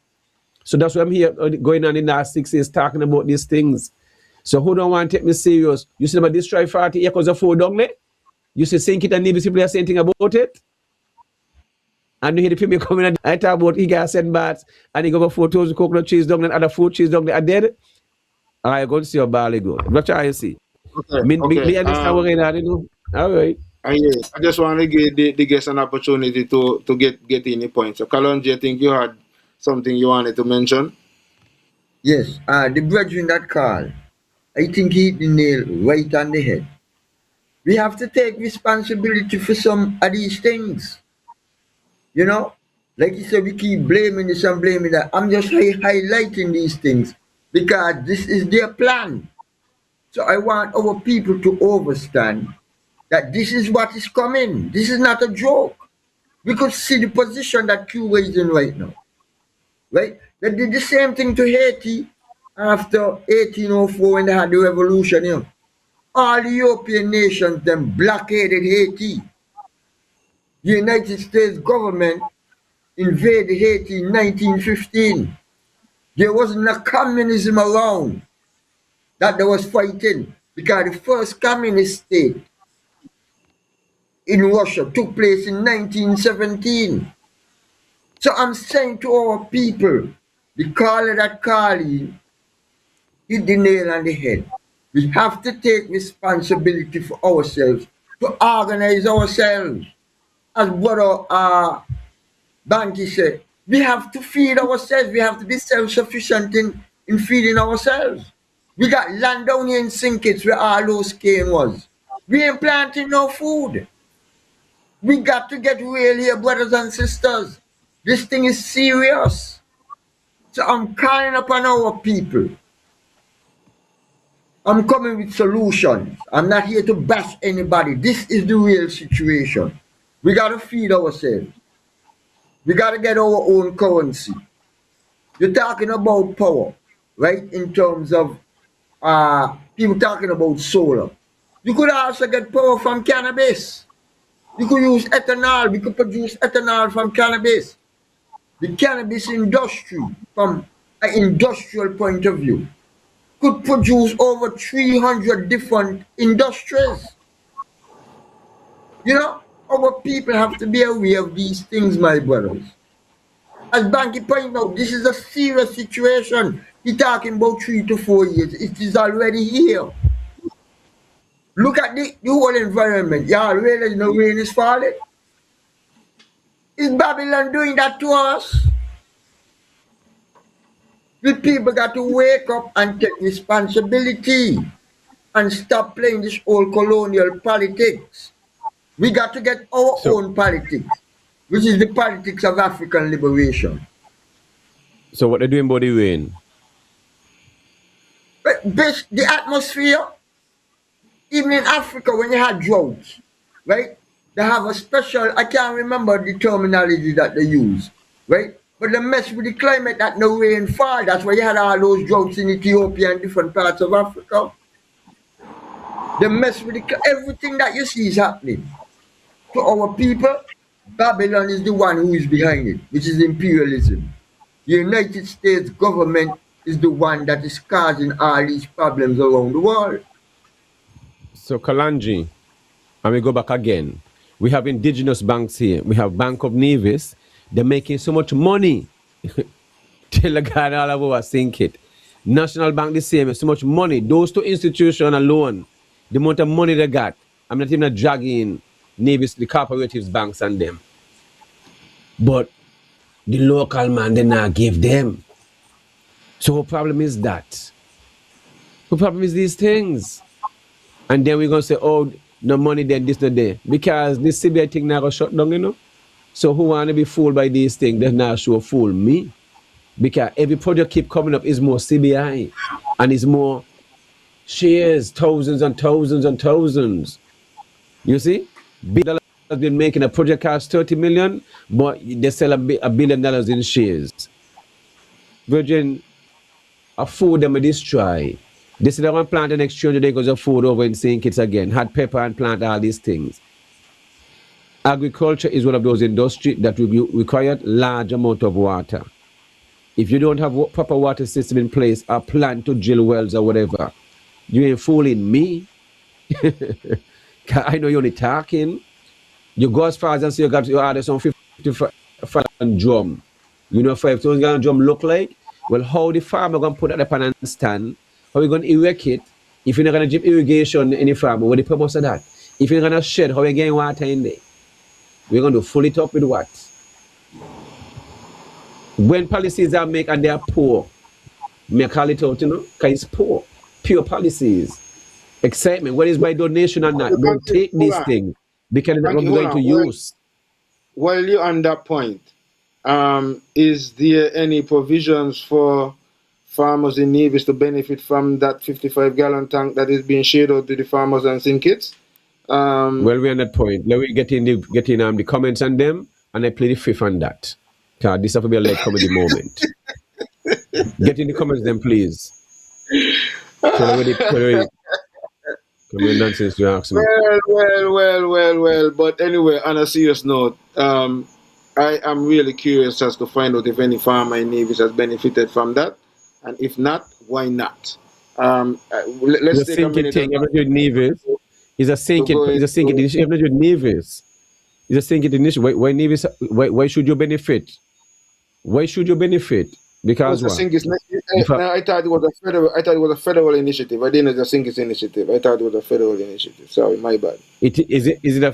So that's why I'm here going on in the last 6 years talking about these things. So who don't want to take me serious? You see them destroy 40 acres of food down there? You see Sink It and Nibis people are saying anything about it? And you hear the people coming and I talk about he got send bats and he go for 4,000 coconut cheese down there and other food cheese down there. I did. I go to see your barley go. What try you see? Okay, Me okay. understand what going on, you know? All right. I just want to give the guests an opportunity to get in the point. So, Kalonji, I think you had something you wanted to mention. Yes, the brethren that call, I think he hit the nail right on the head. We have to take responsibility for some of these things. You know, like you said, we keep blaming this and blaming that. I'm just highlighting these things because this is their plan. So I want our people to understand that this is what is coming. This is not a joke. We could see the position that Cuba is in right now. Right? They did the same thing to Haiti after 1804 when they had the revolution. You know. All the European nations then blockaded Haiti. The United States government invaded Haiti in 1915. There wasn't a communism around that they was fighting because the first communist state in Russia took place in 1917. So I'm saying to our people, the caller that calling hit the nail on the head. We have to take responsibility for ourselves, to organize ourselves. As brother Bankie said, we have to feed ourselves. We have to be self-sufficient in feeding ourselves. We got land down here in Sinkits where all those cane was. We ain't planting no food. We got to get real here, brothers and sisters. This thing is serious. So I'm calling upon our people. I'm coming with solutions. I'm not here to bash anybody. This is the real situation. We got to feed ourselves. We got to get our own currency. You're talking about power, right? In terms of people talking about solar. You could also get power from cannabis. You could use ethanol. We could produce ethanol from cannabis. The cannabis industry, from an industrial point of view, could produce over 300 different industries. You know, our people have to be aware of these things, my brothers. As Bankie pointed out, this is a serious situation. He's talking about 3 to 4 years. It is already here. Look at the whole environment. Y'all realize no rain is falling? Is Babylon doing that to us? The people got to wake up and take responsibility and stop playing this old colonial politics. We got to get our own politics, which is the politics of African liberation. So what they're doing about the rain? But the atmosphere, even in Africa, when you had droughts, right? They have a special, I can't remember the terminology that they use, right? But they mess with the climate that no rain fall. That's why you had all those droughts in Ethiopia and different parts of Africa. They mess with everything that you see is happening. To our people, Babylon is the one who is behind it, which is imperialism. The United States government is the one that is causing all these problems around the world. So Kalanji, and we go back again. We have indigenous banks here. We have Bank of Nevis. They're making so much money. Tell the guy all over sink it. National Bank the same, so much money. Those two institutions alone, the amount of money they got. I'm not even dragging Nevis, the cooperatives, banks and them. But the local man, they not give them. So what problem is that? What problem is these things? And then we're going to say, oh, no money then, this, no there. Because this CBI thing now got shut down, you know? So who want to be fooled by these things? They're not sure fool me. Because every project keep coming up is more CBI. And it's more shares, thousands and thousands and thousands. You see? Big Dollar has been making a project cost 30 million, but they sell $1 billion in shares. Virgin, a food them destroy. They say they want to plant the next 300 acres of food over in St. Kitts again. Had pepper and plant all these things. Agriculture is one of those industries that will require large amount of water. If you don't have proper water system in place or plant to drill wells or whatever, you ain't fooling me. I know you're only talking. You go as far as and say you got your order some 55 drum. You know 5,000 gallon drum look like? Well, how the farmer going to put that up on a stand? How are we going to erect it? If you're not going to give irrigation in the farm, what's the purpose of that? If you're going to shed, how are you getting water in there? We're going to fill it up with what? When policies are made and they are poor, may I call it out, you know? Because it's poor. Pure policies. Excitement. What is my donation or not? Don't take these things because they're not going to use. While you're on that point, is there any provisions for farmers in Nevis to benefit from that 55-gallon tank that is being shared out to the farmers and St. Kitts? Well, we're on that point. Let me get in the comments on them, and I play the fifth on that. Because this has to be a light comedy moment. Get in the comments then, please. Nonsense you ask me. Well. But anyway, on a serious note, I am really curious as to find out if any farmer in Nevis has benefited from that. And if not, why not? Let's take a minute. Nevis. It's a sinking initiative. Nevis. It's a sinking initiative. Why Nevis? Why should you benefit? Why should you benefit? Because what? I thought it was a federal. I thought it was a federal initiative. I didn't know it's a initiative. I thought it was a federal initiative. Sorry, my bad. Is it a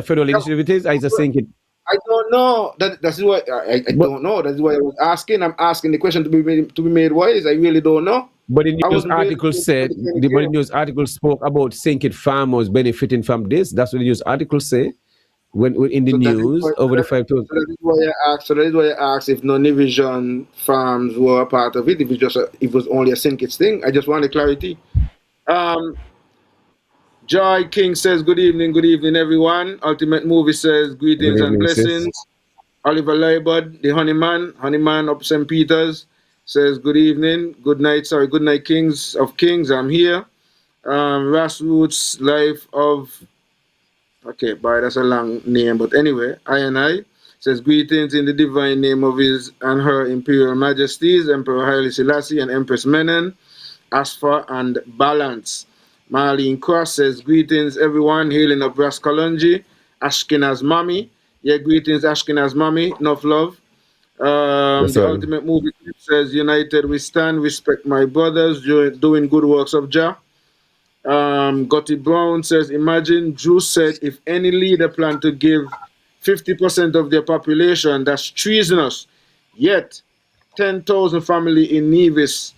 federal initiative? It is. Or is a sinking? I don't know. That's why I don't know. That's why I was asking. I'm asking the question to be made wise. I really don't know. But the news article said the news article spoke about sinking farmers benefiting from this. That's what the news article say. When in the news over the 5,000. So that is why I asked if non-division farms were a part of it. If it was only a St. Kitts thing. I just wanted clarity. Joy King says, good evening, everyone. Ultimate Movie says, greetings and blessings. Sis. Oliver Leibod, the Honeyman up St. Peter's, says, good evening. Good night, Kings of Kings. I'm here. Ras Roots, Life of... Okay, boy, that's a long name. But anyway, I says, greetings in the divine name of His and Her Imperial Majesties, Emperor Haile Selassie and Empress Menen, Asfa and Balance. Marlene Cross says, greetings everyone, hailing up Ras Kalongi, Ashkenaz Mommy. Yeah, greetings Ashkenaz Mommy, enough love. The Ultimate Movie Clip says, united we stand, respect my brothers, doing good works of Jah. Gotti Brown says, imagine Jews said if any leader plan to give 50% of their population, that's treasonous. Yet 10,000 family in Nevis,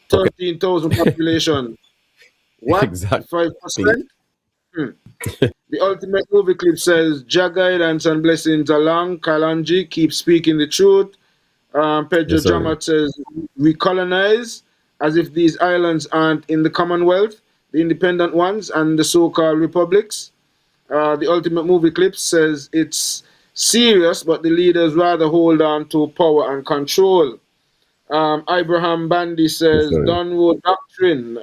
13,000 population. What? Exactly. 5%? The Ultimate Movie Clip says, Jah guidance and blessings along. Kalongi, keep speaking the truth. Pedro Jamat says, we colonize as if these islands aren't in the Commonwealth, the independent ones and the so-called republics. The Ultimate Movie Clip says it's serious, but the leaders rather hold on to power and control. Abraham Bandy Yes, says, sir. Donwo Doctrine,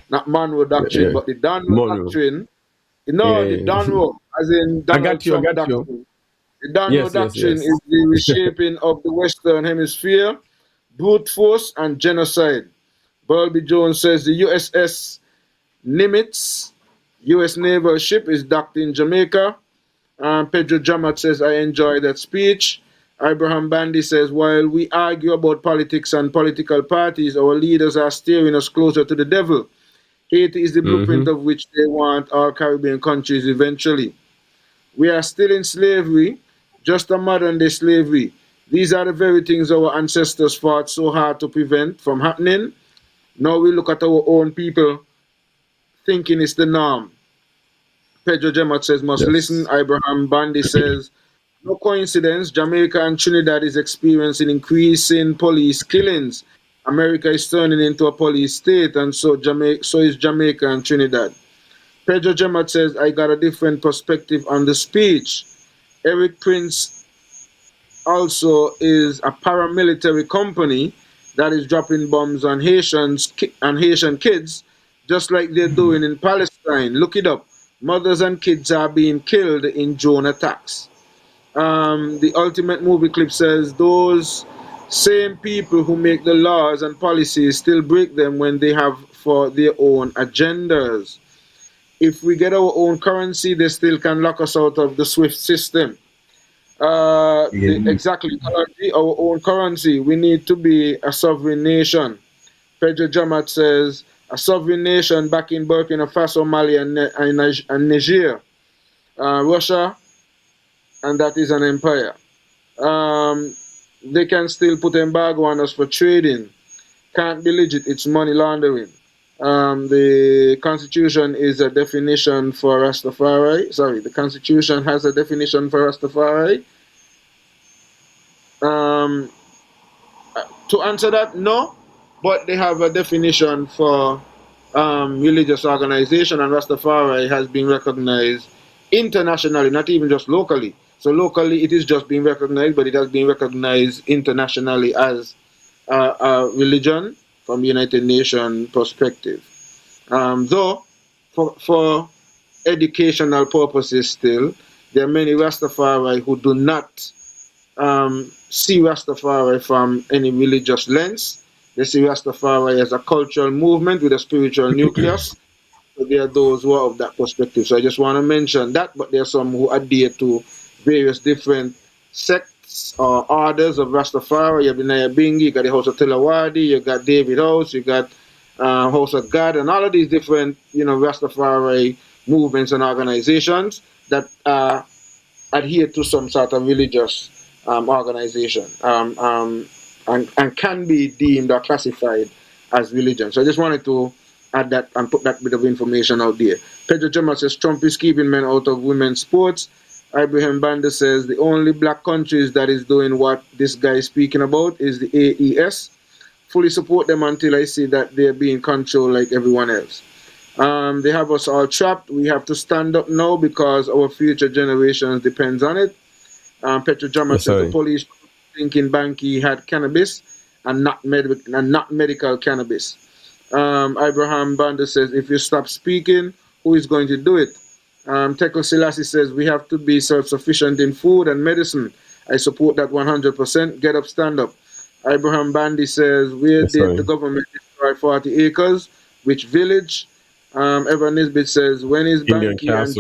not Monroe Yeah, Doctrine, yeah. but the Donwo Mono. Doctrine. Yeah, No, the yeah. Donwo, as in I Donald got you. I Trump got you. Doctrine. The Donwo Yes, yes, Doctrine yes. is the reshaping of the Western Hemisphere, brute force, and genocide. Burlby Jones says the USS Nimitz, U.S. naval ship, is docked in Jamaica. Pedro Jamat says, I enjoy that speech. Abraham Bandy says, while we argue about politics and political parties, our leaders are steering us closer to the devil. Haiti is the blueprint Mm-hmm. of which they want our Caribbean countries eventually. We are still in slavery, just a modern day slavery. These are the very things our ancestors fought so hard to prevent from happening. Now we look at our own people thinking it's the norm. Pedro Gemat says, must listen. Yes. Abraham Bandy says, no coincidence, Jamaica and Trinidad is experiencing increasing police killings. America is turning into a police state, and so is Jamaica and Trinidad. Pedro Gemat says, I got a different perspective on the speech. Eric Prince also is a paramilitary company that is dropping bombs on Haitian kids, just like they're doing in Palestine. Look it up. Mothers and kids are being killed in drone attacks. The ultimate movie clip says those same people who make the laws and policies still break them when they have for their own agendas. If we get our own currency, they still can lock us out of the SWIFT system. Yeah. Exactly, currency, our own currency. We need to be a sovereign nation. Pedro Jamat says, a sovereign nation back in Burkina Faso, Mali, and Niger. Russia, and that is an empire. They can still put embargo on us for trading. Can't be legit, it's money laundering. The Constitution is a definition for Rastafari. Sorry, the Constitution has a definition for Rastafari. Um, to answer that, no, but they have a definition for religious organization, and Rastafari has been recognized internationally, not even just locally. So locally, it is just being recognized, but it has been recognized internationally as a religion from United Nations perspective. Though, for educational purposes still, there are many Rastafari who do not see Rastafari from any religious lens. They see Rastafari as a cultural movement with a spiritual nucleus. So there are those who are of that perspective. So I just want to mention that, but there are some who adhere to various different sects or orders of Rastafari. You have the Nyabingi, you got the House of Telawadi, you got David House, you got House of God, and all of these different, Rastafari movements and organizations that adhere to some sort of religious organization and can be deemed or classified as religion. So I just wanted to add that and put that bit of information out there. Pedro Jama says Trump is keeping men out of women's sports. Ibrahim Banda says the only black countries that is doing what this guy is speaking about is the AES. Fully support them until I see that they're being controlled like everyone else. They have us all trapped. We have to stand up now because our future generations depends on it. Petro Jama says the police thinking Bankie had cannabis and not medical cannabis. Abraham Banda says if you stop speaking, who is going to do it? Teko Selassie says we have to be self-sufficient in food and medicine. I support that 100%. Get up, stand up. Abraham Bandy says where did the government destroy 40 acres? Which village? Evan Nisbet says when is Bankie and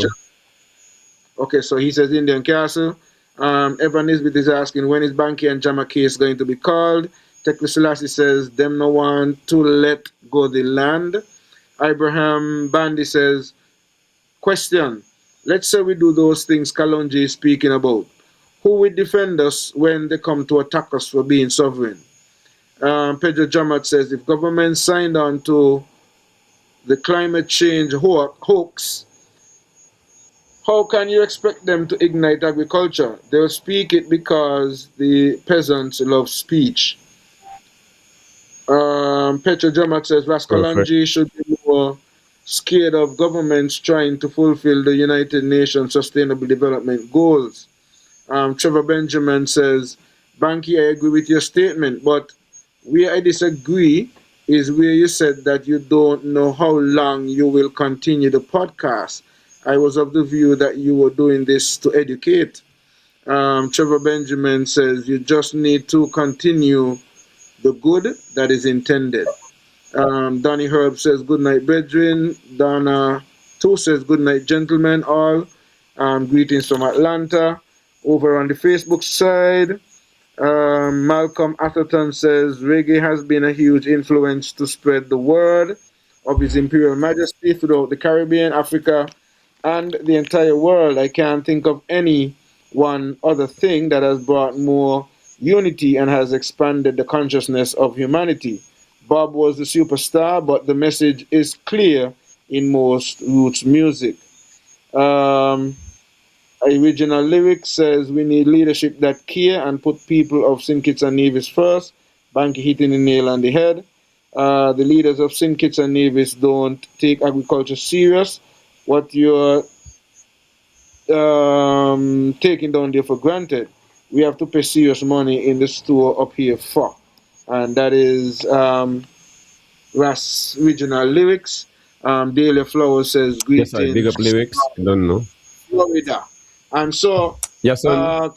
okay, so he says Indian Castle. Evan Nisbet is asking when is Bankie and Jama case going to be called? Teko Selassie says them no want to let go the land. Abraham Bandy says question, let's say we do those things Kalongi is speaking about. Who will defend us when they come to attack us for being sovereign? Pedro Jamat says if government signed on to the climate change hoax, how can you expect them to ignite agriculture? They'll speak it because the peasants love speech. Pedro Jamat says Ras Kalongi should be more scared of governments trying to fulfill the United Nations Sustainable Development Goals. Trevor Benjamin says, Bankie, I agree with your statement, but where I disagree is where you said that you don't know how long you will continue the podcast. I was of the view that you were doing this to educate. Trevor Benjamin says you just need to continue the good that is intended. Donnie Herb says good night, brethren. Donna 2 says good night, gentlemen, all. Greetings from Atlanta. Over on the Facebook side, Malcolm Atherton says reggae has been a huge influence to spread the word of His Imperial Majesty throughout the Caribbean, Africa, and the entire world. I can't think of any one other thing that has brought more unity and has expanded the consciousness of humanity. Bob was the superstar, but the message is clear in most roots music. Original lyrics says we need leadership that care and put people of St. Kitts and Nevis first. Bankie hitting the nail on the head. The leaders of St. Kitts and Nevis don't take agriculture serious. What you're taking down there for granted, we have to pay serious money in the store up here for. And that is Ras Regional Lyrics. Delia Flowers says Yes, I big up greetings, lyrics. I don't know. Florida. And so, Yahsonn.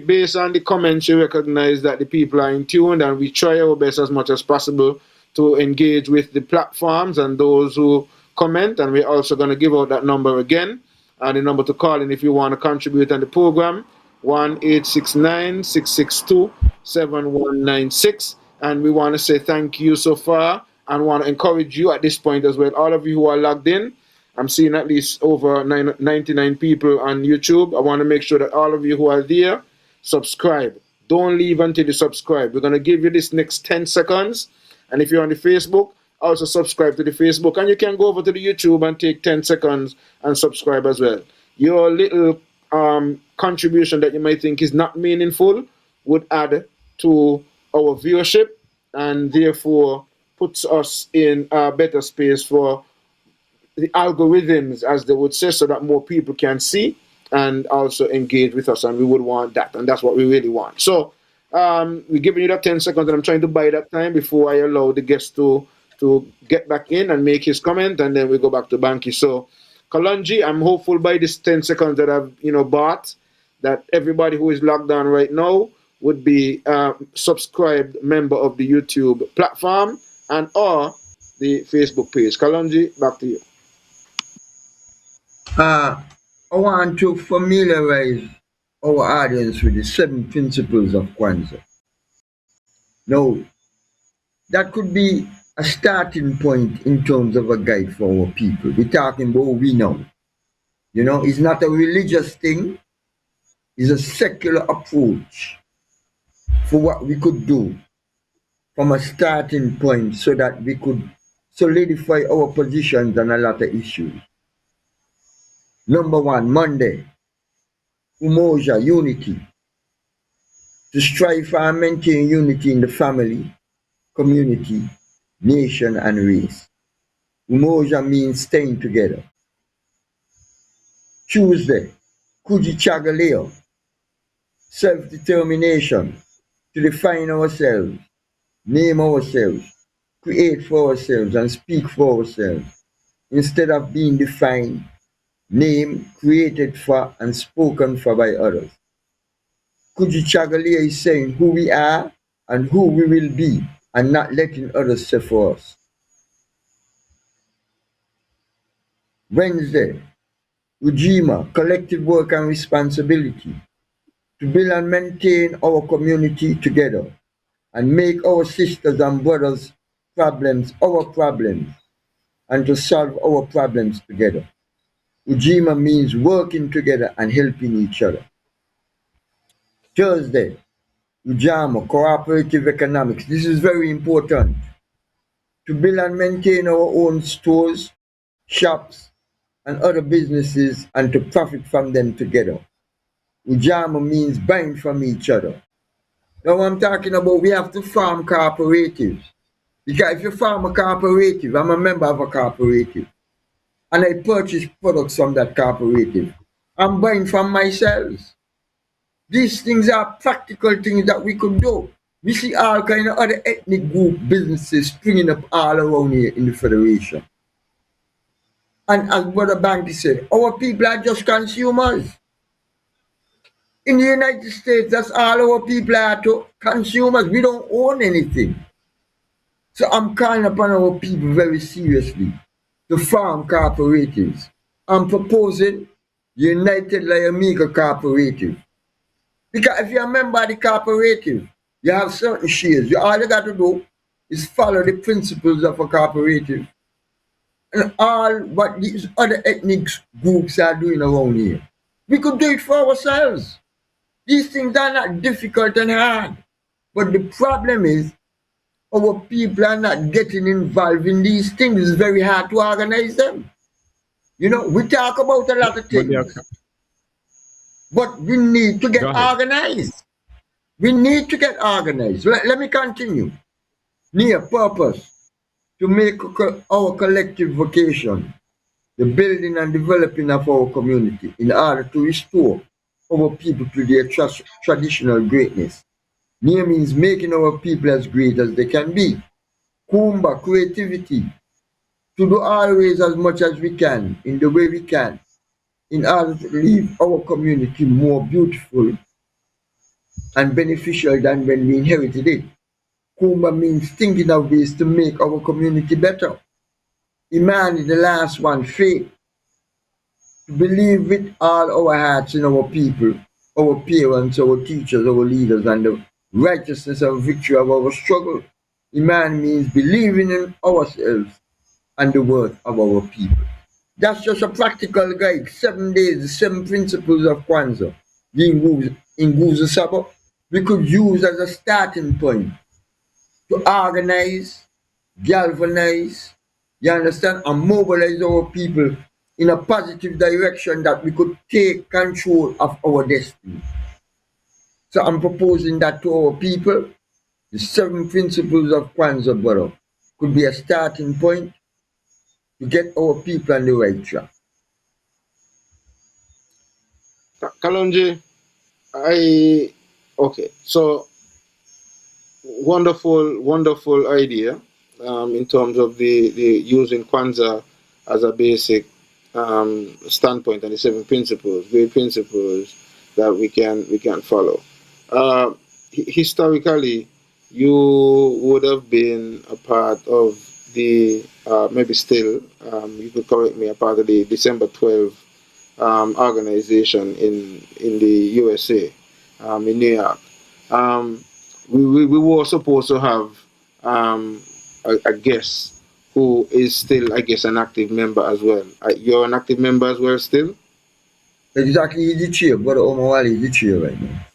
based on the comments, you recognize that the people are in tune, and we try our best as much as possible to engage with the platforms and those who comment. And we're also going to give out that number again, and the number to call in if you want to contribute on the program, 1-869-662-7196. And we want to say thank you so far, and want to encourage you at this point as well. All of you who are logged in, I'm seeing at least over 99 people on YouTube. I want to make sure that all of you who are there, subscribe. Don't leave until you subscribe. We're going to give you this next 10 seconds. And if you're on the Facebook, also subscribe to the Facebook. And you can go over to the YouTube and take 10 seconds and subscribe as well. Your little contribution that you might think is not meaningful would add to our viewership, and therefore puts us in a better space for the algorithms, as they would say, so that more people can see and also engage with us, and we would want that, and that's what we really want. So we're giving you that 10 seconds, and I'm trying to buy that time before I allow the guest to get back in and make his comment, and then we go back to Bankie. So Kalongi, I'm hopeful by this 10 seconds that I've bought, that everybody who is logged on right now would be a subscribed member of the YouTube platform and or the Facebook page. Kalongi, back to you. I want to familiarize our audience with the 7 principles of Kwanzaa. Now, that could be a starting point in terms of a guide for our people. We're talking about we know. It's not a religious thing, it's a secular approach for what we could do from a starting point so that we could solidify our positions on a lot of issues. Number 1, Monday, Umoja, unity. To strive for and maintain unity in the family, community, nation, and race. Umoja means staying together. Tuesday, Kujichagaleo, self-determination, to define ourselves, name ourselves, create for ourselves, and speak for ourselves, instead of being defined, named, created for, and spoken for by others. Kujichagalea is saying who we are and who we will be, and not letting others say for us. Wednesday, Ujima, collective work and responsibility, to build and maintain our community together, and make our sisters and brothers' problems our problems, and to solve our problems together. Ujima means working together and helping each other. Thursday, Ujama, cooperative economics. This is very important. To build and maintain our own stores, shops, and other businesses, and to profit from them together. Ujama means buying from each other. Now I'm talking about we have to form cooperatives. Because if you form a cooperative, I'm a member of a cooperative, and I purchase products from that cooperative, I'm buying from myself. These things are practical things that we could do. We see all kind of other ethnic group businesses springing up all around here in the Federation. And as Brother Bankie said, our people are just consumers. In the United States, that's all our people are to consumers. We don't own anything. So I'm calling upon our people very seriously to form cooperatives. I'm proposing United Layamiga Cooperative. Because if you're a member of the cooperative, you have certain shares. All you got to do is follow the principles of a cooperative. And all what these other ethnic groups are doing around here. We could do it for ourselves. These things are not difficult and hard. But the problem is our people are not getting involved in these things. It's very hard to organize them. You know, we talk about a lot of things. But we need to get organized. We need to get organized. Let me continue. Near purpose to make our collective vocation the building and developing of our community in order to restore our people to their traditional greatness. Near means making our people as great as they can be. Kumba, creativity, to do always as much as we can in the way we can in order to leave our community more beautiful and beneficial than when we inherited it. Kumba means thinking of ways to make our community better. Iman, the last one, faith. To believe with all our hearts in our people, our parents, our teachers, our leaders, and the righteousness and victory of our struggle. Iman means believing in ourselves and the worth of our people. That's just a practical guide. 7 days, the 7 principles of Kwanzaa, the Nguzo Saba, we could use as a starting point to organize, galvanize, you understand, and mobilize our people in a positive direction that we could take control of our destiny. So I'm proposing that to our people. The 7 principles of Kwanzaa, brother, could be a starting point to get our people on the right track. Kalonji, okay, so wonderful idea in terms of the using Kwanzaa as a basic standpoint and the 7 principles, great principles that we can follow. Historically, you would have been a part of the maybe still you could correct me, a part of the December 12 organization in the USA, in New York. We were supposed to have a guest who is still, I guess, an active member as well. You're an active member as well still? Exactly, he's the chair. Brother Omawali is the chair right now.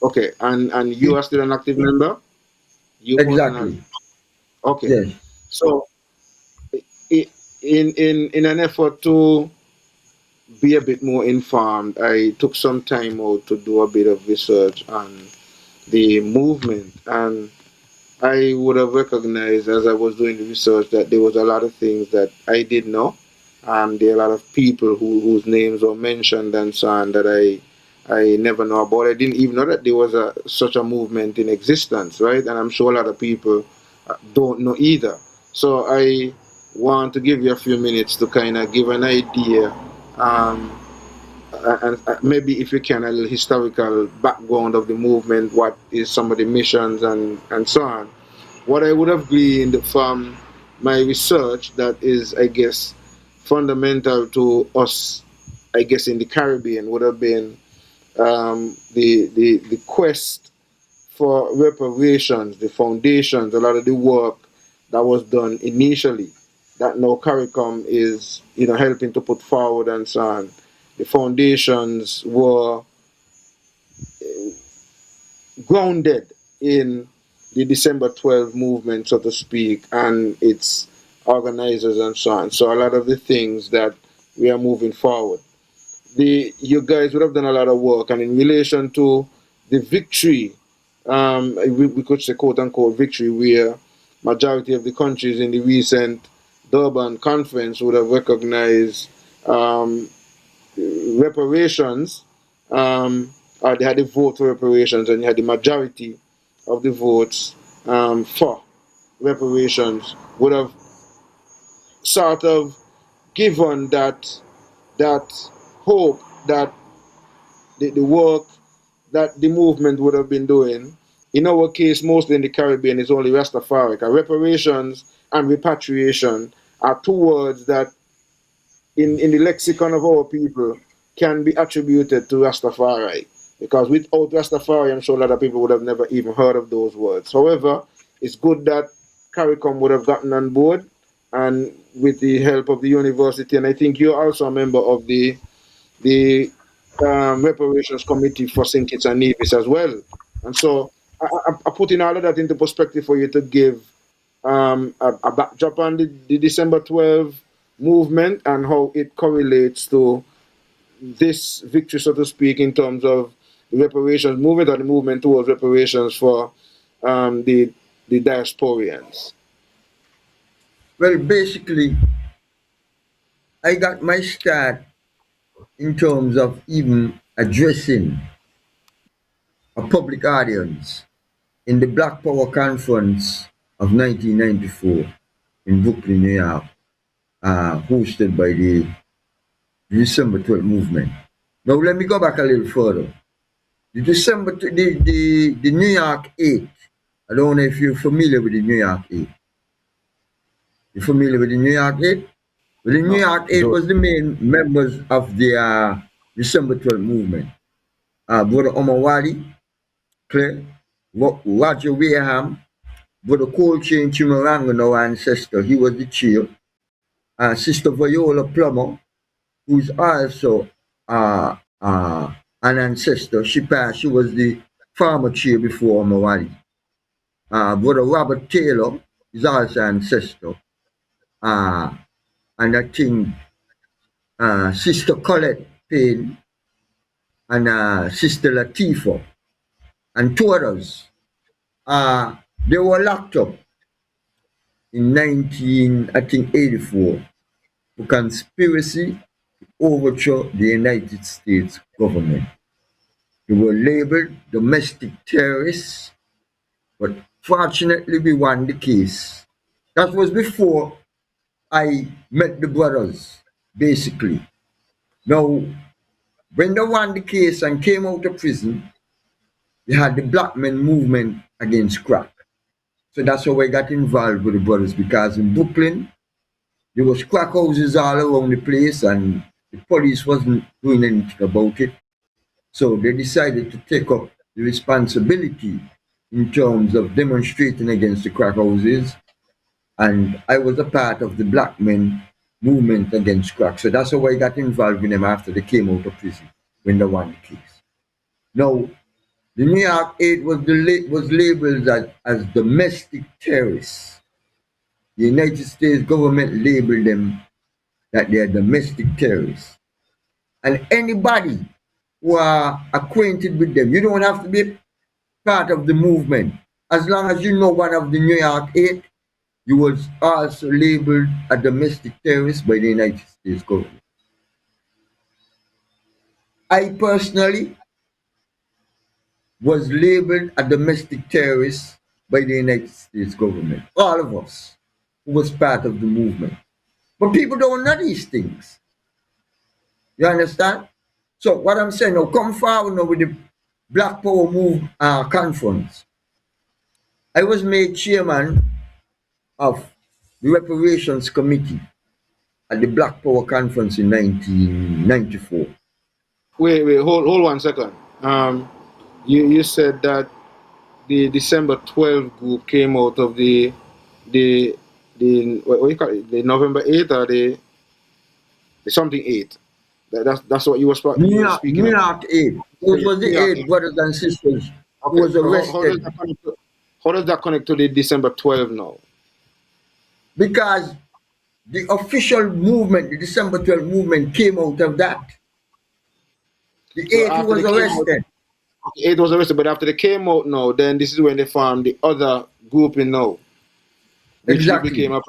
Okay, and you are still an active member? Exactly. Okay. Yes. So, in an effort to be a bit more informed, I took some time out to do a bit of research on the movement, and I would have recognized as I was doing the research that there was a lot of things that I did know. There are a lot of people whose names were mentioned and so on that I never know about. I didn't even know that there was such a movement in existence, right? And I'm sure a lot of people don't know either. So I want to give you a few minutes to kind of give an idea, and maybe if you can, a little historical background of the movement, what is some of the missions and so on. What I would have gleaned from my research that is, I guess, fundamental to us, I guess, in the Caribbean would have been the quest for reparations, the foundations, a lot of the work that was done initially that now CARICOM is, helping to put forward and so on. The foundations were grounded in the December 12 movement, so to speak, and its organizers and so on. So a lot of the things that we are moving forward. You guys would have done a lot of work, and in relation to the victory, we could say quote unquote victory, where majority of the countries in the recent Durban conference would have recognized reparations of or they had the vote for reparations, and you had the majority of the votes for reparations, would have sort of given that hope that the work that the movement would have been doing. In our case, mostly in the Caribbean, is only Rastafari. Reparations and repatriation are two words that in the lexicon of our people can be attributed to Rastafari. Because without Rastafari, I'm sure a lot of people would have never even heard of those words. However, it's good that CARICOM would have gotten on board, and with the help of the university, and I think you're also a member of the reparations committee for St. Kitts and Nevis as well. And so I put in all of that into perspective for you to give a backdrop on the December 12 movement and how it correlates to this victory, so to speak, in terms of the reparations movement or the movement towards reparations for the diasporians. Well, basically, I got my start in terms of even addressing a public audience in the Black Power Conference of 1994 in Brooklyn, New York, hosted by the December 12 movement. Now let me go back a little further. The New York 8, I don't know if you're familiar with the New York 8. You familiar with the New York 8? Well, the New York 8 was the main members of the December 12 movement. Brother Omar Wadi, Claire, Roger Wareham, Brother Coltrane Chimaranga, our ancestor, he was the chair. Sister Viola Plummer, who's also an ancestor. She was the former chair before Omar Wadi. Brother Robert Taylor is also an ancestor. And I think Sister Colette Payne and Sister Latifa and two others, they were locked up in 1984 for conspiracy to overthrow the United States government. They were labeled domestic terrorists, but fortunately we won the case. That was before I met the brothers, basically. Now, when they won the case and came out of prison, they had the black men movement against crack. So that's how I got involved with the brothers, because in Brooklyn, there was crack houses all around the place and the police wasn't doing anything about it. So they decided to take up the responsibility in terms of demonstrating against the crack houses. And I was a part of the black men movement against crack. So that's how I got involved with them after they came out of prison, when they won the case. Now, the New York 8 was labeled as domestic terrorists. The United States government labeled them that they are domestic terrorists. And anybody who are acquainted with them, you don't have to be part of the movement. As long as you know one of the New York 8, you was also labeled a domestic terrorist by the United States government. I personally was labeled a domestic terrorist by the United States government. All of us who was part of the movement. But people don't know these things. You understand? So what I'm saying now, come forward now with the Black Power Conference. I was made chairman of the reparations committee at the Black Power Conference in 1994. Wait, hold 1 second. You said that the December 12 group came out of the what you call it, the November 8 or the something 8. That's what you were speaking about. New York 8. It was the 8 brothers and sisters who was arrested. How does that connect to the December 12 now? Because the official movement, the December 12 movement, came out of that. The 8 was arrested. Okay, 8 was arrested, but after they came out now, then this is when they formed the other grouping now. Which Exactly. you became a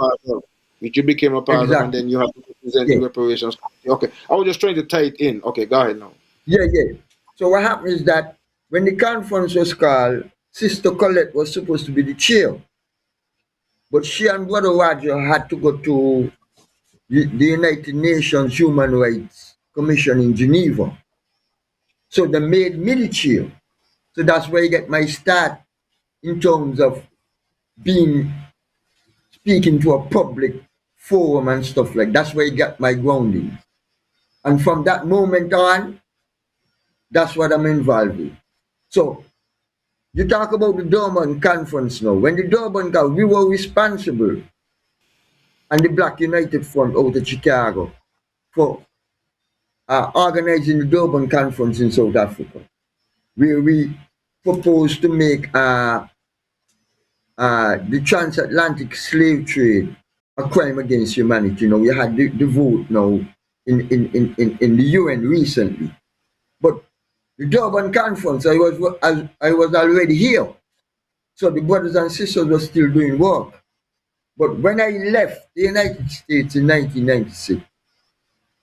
part of. And then you have to present the reparations. Okay. I was just trying to tie it in. Okay, go ahead now. Yeah. So what happened is that when the conference was called, Sister Colette was supposed to be the chair. But she and Brother Roger had to go to the United Nations Human Rights Commission in Geneva. So they made me the chair. So that's where I get my start in terms of speaking to a public forum and stuff like that. That's where I got my grounding. And from that moment on, that's what I'm involved in. So you talk about the Durban conference now. When the Durban conference, we were responsible and the Black United Front out of Chicago for organizing the Durban conference in South Africa, where we proposed to make the transatlantic slave trade a crime against humanity. You know, we had the vote now in the UN recently. But the Durban conference, I was already here. So the brothers and sisters were still doing work. But when I left the United States in 1996,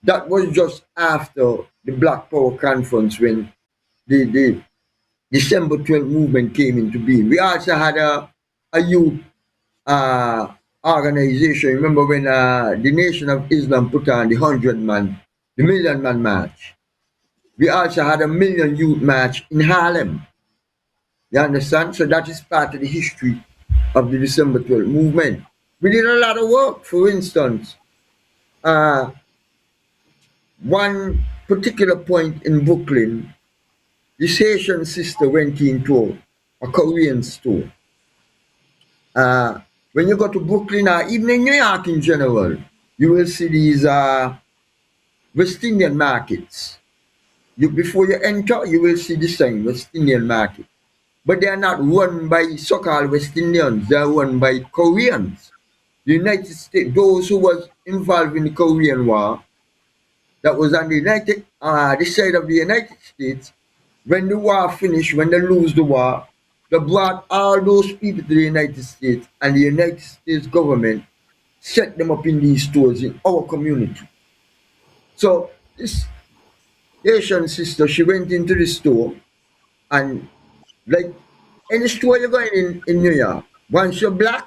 that was just after the Black Power Conference when the December 12th movement came into being. We also had a youth organization. Remember when the Nation of Islam put on the 100-man, the Million-Man March. We also had a Million Youth March in Harlem. You understand? So that is part of the history of the December 12th movement. We did a lot of work. For instance, one particular point in Brooklyn, this Haitian sister went into a Korean store. When you go to Brooklyn or even in New York in general, you will see these West Indian markets. Before you enter, you will see the sign, West Indian market. But they are not run by so-called West Indians, they are run by Koreans. The United States, those who was involved in the Korean War, that was on the side of the United States, when the war finished, when they lose the war, they brought all those people to the United States, and the United States government set them up in these stores in our community. So this Asian sister, she went into the store, and like any store you're going in New York, once you're black,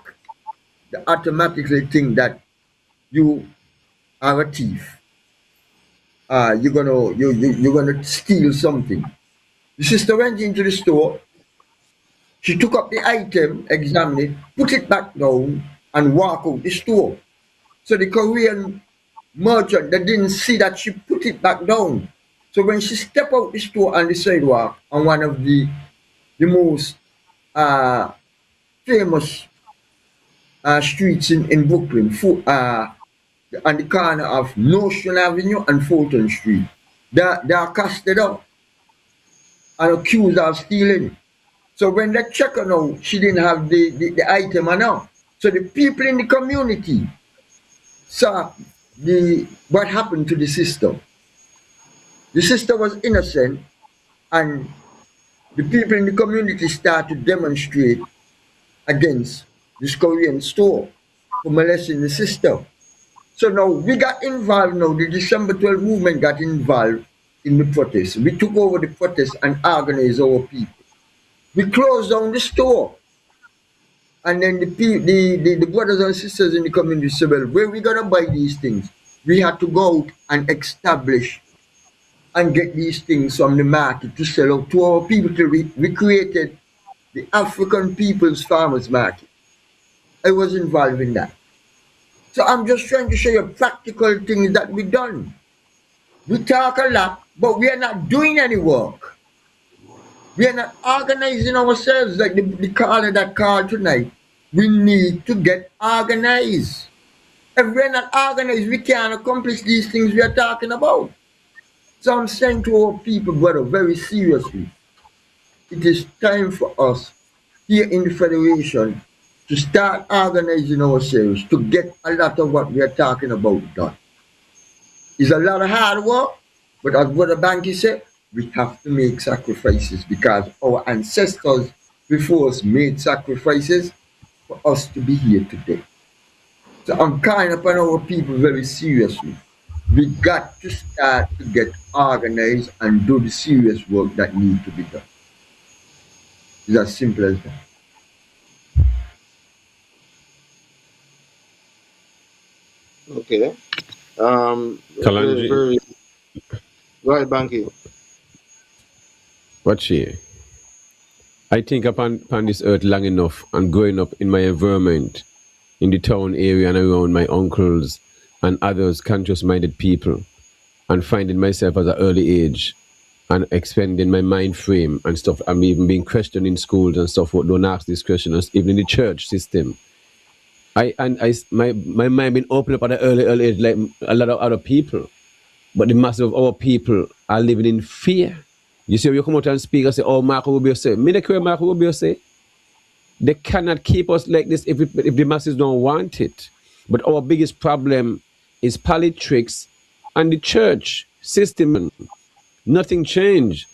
they automatically think that you are a thief. You're gonna steal something. The sister went into the store. She took up the item, examined it, put it back down, and walked out the store. So the Korean merchant, they didn't see that she put it back down. So when she stepped out the store on the sidewalk on one of the most famous streets in Brooklyn, on the corner of Notion Avenue and Fulton Street, they are casted up and accused of stealing. So when they check her out, she didn't have the item on her. So the people in the community saw what happened to the sister. The sister was innocent, and the people in the community started to demonstrate against this Korean store for molesting the sister. So now we got involved now, the December 12th movement got involved in the protest. We took over the protest and organized our people. We closed down the store. And then the brothers and sisters in the community said, well, where are we going to buy these things? We had to go out and establish and get these things from the market to sell out to our people. We created the African People's Farmers Market. I was involved in that. So I'm just trying to show you practical things that we done. We talk a lot, but we are not doing any work. We are not organizing ourselves like the caller that called tonight. We need to get organized. If we're not organized, we can't accomplish these things we are talking about. So I'm saying to our people, brother, very seriously, it is time for us here in the Federation to start organizing ourselves to get a lot of what we are talking about done. It's a lot of hard work, but as Brother Bankie said, we have to make sacrifices because our ancestors before us made sacrifices for us to be here today. So I'm calling upon our people very seriously. We got to start to get organized and do the serious work that need to be done. It's as simple as that. Okay. Very, Kalongi, very. Go ahead, Bankie. watch here. I think upon this earth long enough and growing up in my environment, in the town area and around my uncles and others conscious-minded people, and finding myself at an early age and expanding my mind frame and stuff. I'm even being questioned in schools and stuff. Don't ask this question, even in the church system. My mind been opened up at an early age like a lot of other people. But the mass of our people are living in fear. You see, you come out and speak and say, oh, Marco Rubio say. Me the care Marco Rubio say. They cannot keep us like this if the masses don't want it. But our biggest problem is politics and the church system. Nothing changed.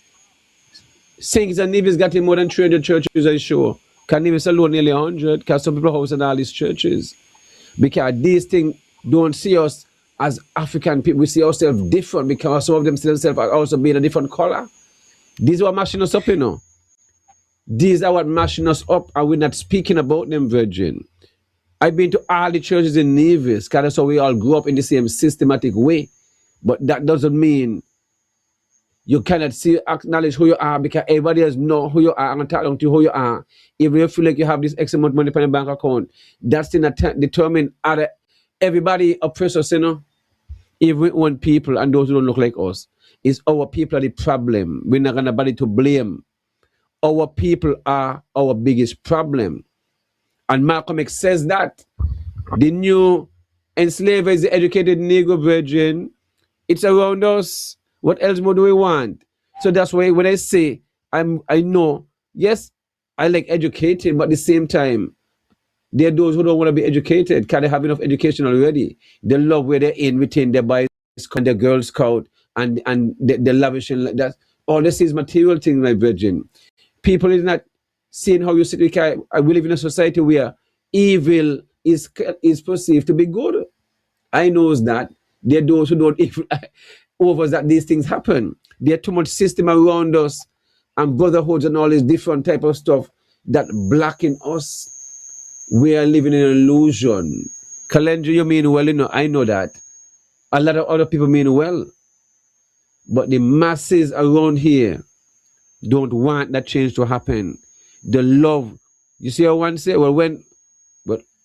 Saints and Nevis got in more than 300 churches, I'm sure. Can Nevis alone nearly 100? Because some people house in all these churches. Because these things don't see us as African people. We see ourselves different because some of them see themselves as also being a different color. These are what mashing us up, you know. These are what mashing us up, and we're not speaking about them, Virgin. I've been to all the churches in Nevis, because that's how we all grew up in the same systematic way. But that doesn't mean you cannot acknowledge who you are, because everybody else know who you are and talk to who you are. If you feel like you have this X amount of money in your bank account, that's determine other everybody oppress us, you know. If we want people and those who don't look like us, it's our people are the problem. We're not gonna nobody to blame. Our people are our biggest problem. And Malcolm X says that the new enslaver is the educated Negro Virgin. It's around us. What else more do we want? So that's why when I say I know, yes, I like educating, but at the same time, there are those who don't want to be educated. Can they have enough education already? They love where they're in within their boys and their Girl Scout and they're lavishing like that. All this is material things, my Virgin. People is not seeing how you sit. We live in a society where evil is perceived to be good. I know that there are those who don't even over that these things happen. There are too much system around us and brotherhoods and all this different type of stuff that blacken us. We are living in an illusion. Kalendra, you mean well, you know, I know that. A lot of other people mean well. But the masses around here don't want that change to happen. The love. You see how one say, well,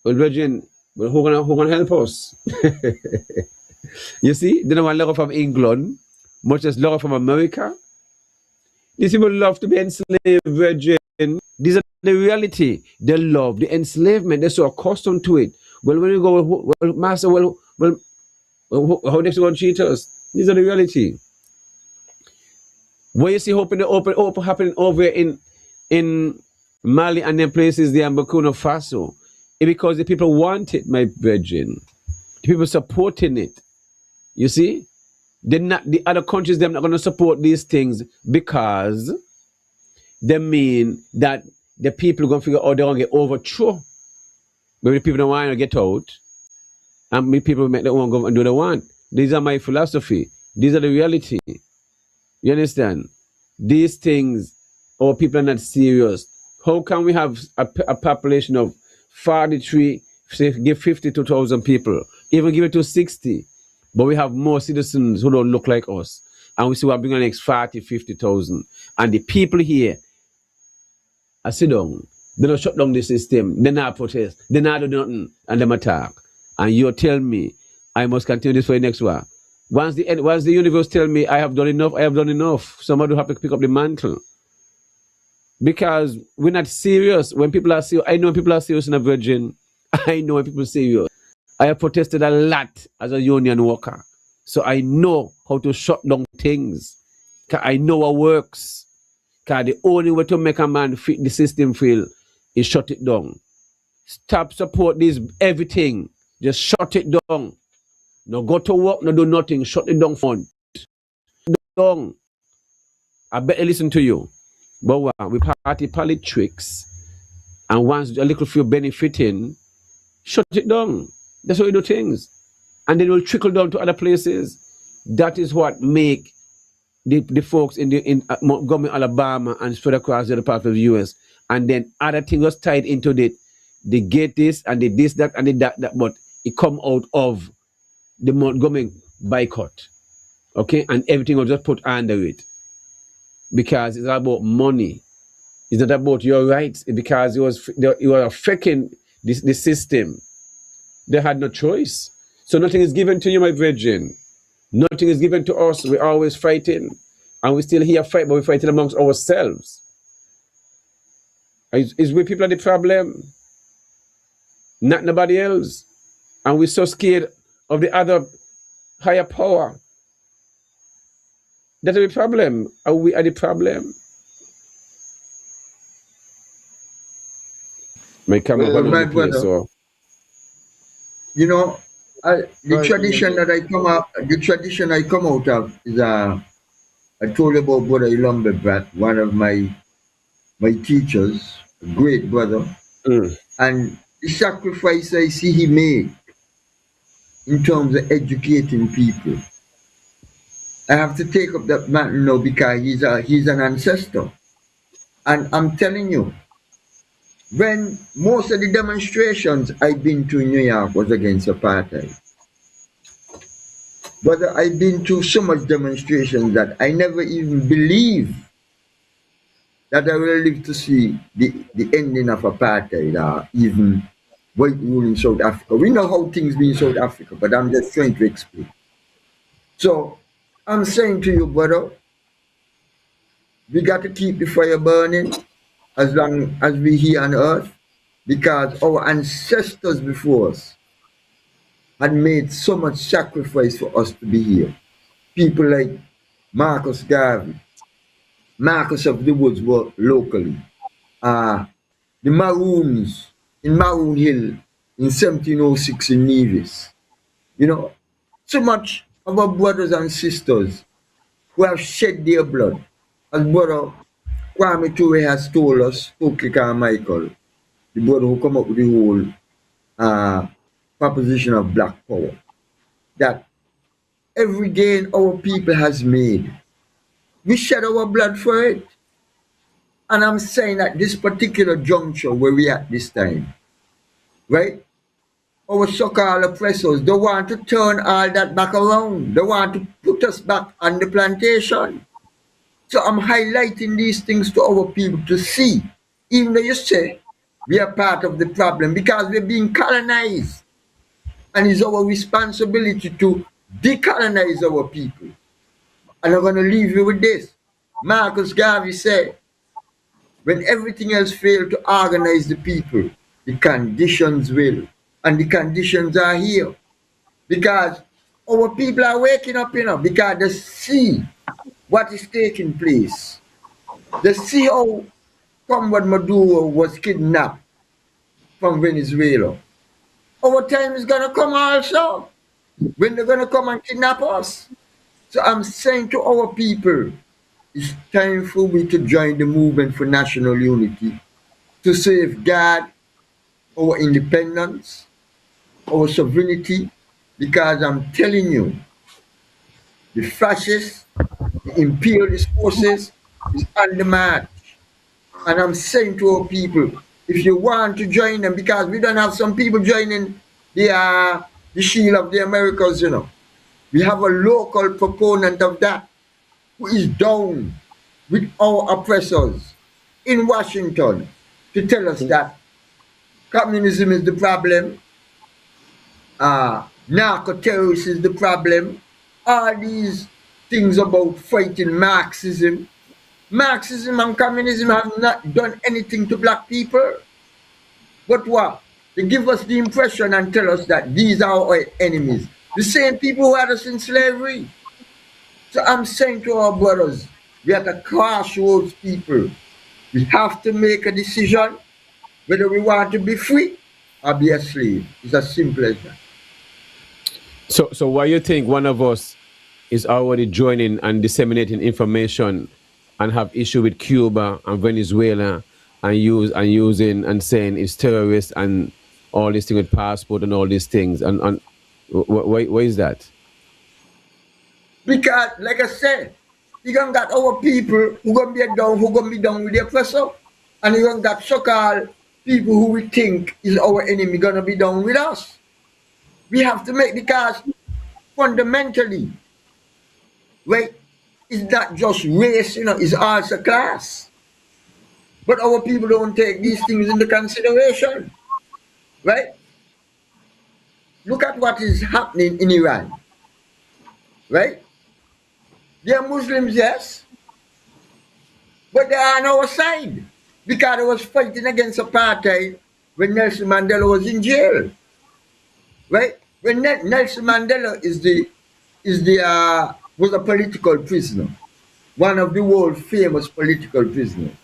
Virgin, well, who gonna help us? You see, they don't want love from England, much as love from America. These people love to be enslaved, Virgin. These are the reality. They love the enslavement. They're so accustomed to it. Well, when you go, well, Master, how next going to cheat us? These are the reality. Where you see open happening over in Mali and then places there in Burkina Faso, it's because the people want it, my Virgin. The people supporting it. You see, the other countries they're not going to support these things because they mean that the people are going to figure out they're going to get overthrown. But the people don't want to get out, and the people make their own government do what they want. These are my philosophy. These are the reality. You understand? These things, our people are not serious. How can we have a population of 43, say, give 52,000 people, even give it to 60, but we have more citizens who don't look like us, and we see we're bringing the next 40, 50,000, and the people here are sit down. They don't shut down the system. They not protest. They not do nothing, and them attack. And you tell me I must continue this for the next one. Once the universe tell me I have done enough, I have done enough. Somebody will have to pick up the mantle. Because we're not serious. When people are serious, I know people are serious in a Virgin. I know when people are serious. I have protested a lot as a union worker. So I know how to shut down things. I know what works. Because the only way to make a man fit the system feel is shut it down. Stop support this everything. Just shut it down. No go to work, no do nothing. Shut it down front. Down. I better listen to you. But we party politics, and once a little few benefiting, shut it down. That's how we do things. And then it will trickle down to other places. That is what make the folks in Montgomery, Alabama, and spread across the other part of the U.S. And then other things was tied into it. They get this and they this, that, and they that, but it come out of the Montgomery boycott. Okay? And everything was just put under it. Because it's about money. It's not about your rights. Because you were affecting the system. They had no choice. So nothing is given to you, my brethren. Nothing is given to us. We're always fighting. And we still here fight, but we're fighting amongst ourselves. Is we people are the problem? Not nobody else. And we're so scared of the other higher power. That's the problem. Are we are the problem? My camera Well, on my the place, brother, so you know, the Right, tradition that I come out of is I told you about Brother Ilombe, one of my teachers, a great brother, mm. and the sacrifice I see he made in terms of educating people. I have to take up that man now because he's an ancestor. And I'm telling you, when most of the demonstrations I've been to in New York was against apartheid. But I've been to so much demonstrations that I never even believe that I will live to see the ending of apartheid or even white rule in South Africa. We know how things be in South Africa, but I'm just trying to explain. So I'm saying to you, brother, we got to keep the fire burning as long as we here on earth, because our ancestors before us had made so much sacrifice for us to be here. People like Marcus Garvey, Marcus of the Woods were locally. The Maroons in Maroon Hill in 1706 in Nevis. You know, so much of our brothers and sisters who have shed their blood. As brother Kwame Ture has told us, Stokely Carmichael, the brother who come up with the whole proposition of black power, that every gain our people has made, we shed our blood for it. And I'm saying at this particular juncture where we at this time, right? Our so-called oppressors, they want to turn all that back around. They want to put us back on the plantation. So I'm highlighting these things to our people to see, even though you say we are part of the problem because we're being colonized. And it's our responsibility to decolonize our people. And I'm going to leave you with this. Marcus Garvey said, when everything else fails to organize the people, the conditions will. And the conditions are here. Because our people are waking up, because they see what is taking place. They see how Comrade Maduro was kidnapped from Venezuela. Our time is going to come also, when they're going to come and kidnap us. So I'm saying to our people, it's time for we to join the movement for national unity, to safeguard our independence, our sovereignty, because I'm telling you, the fascists, the imperialist forces is on the march. And I'm saying to our people, if you want to join them, because we don't have some people joining the Shield of the Americas, We have a local proponent of that who is down with our oppressors in Washington to tell us that communism is the problem, narco-terrorists is the problem, all these things about fighting Marxism. Marxism and communism have not done anything to black people. But what? They give us the impression and tell us that these are our enemies. The same people who had us in slavery. So I'm saying to our brothers, we are at a crossroads, people. We have to make a decision whether we want to be free or be a slave. It's as simple as that. So why you think one of us is already joining and disseminating information and have issue with Cuba and Venezuela and using and saying it's terrorists and all this thing with passport and all these things, and why is that? Because, like I said, you gonna got our people who gonna be down, with the oppressor, and you gonna got so-called people who we think is our enemy gonna be down with us. We have to make the cast fundamentally, right? It's not just race, it's also class. But our people don't take these things into consideration, right? Look at what is happening in Iran, right? They are Muslims, yes, but they are on our side because they was fighting against apartheid when Nelson Mandela was in jail, right? When Nelson Mandela was a political prisoner, one of the world's famous political prisoners.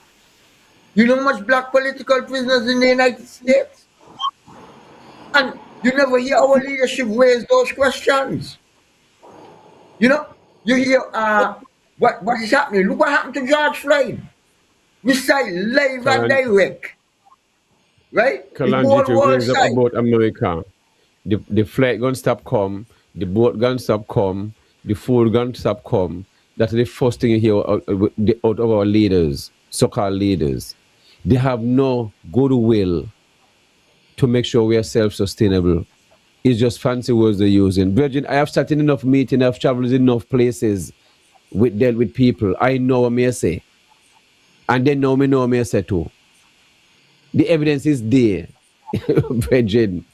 You know much black political prisoners in the United States? And you never hear our leadership raise those questions. You hear what is happening. Look what happened to George Floyd. We say live and direct. Right? Kalonji to raise up about America. The flight gonna stop come, the boat gonna stop come, the food gonna stop come. That's the first thing you hear out of our leaders, so-called leaders. They have no goodwill to make sure we are self-sustainable. It's just fancy words they're using. Virgin, I have started enough meetings, I've traveled enough places dealt with people. I know what I say. And they know me I say too. The evidence is there, Virgin.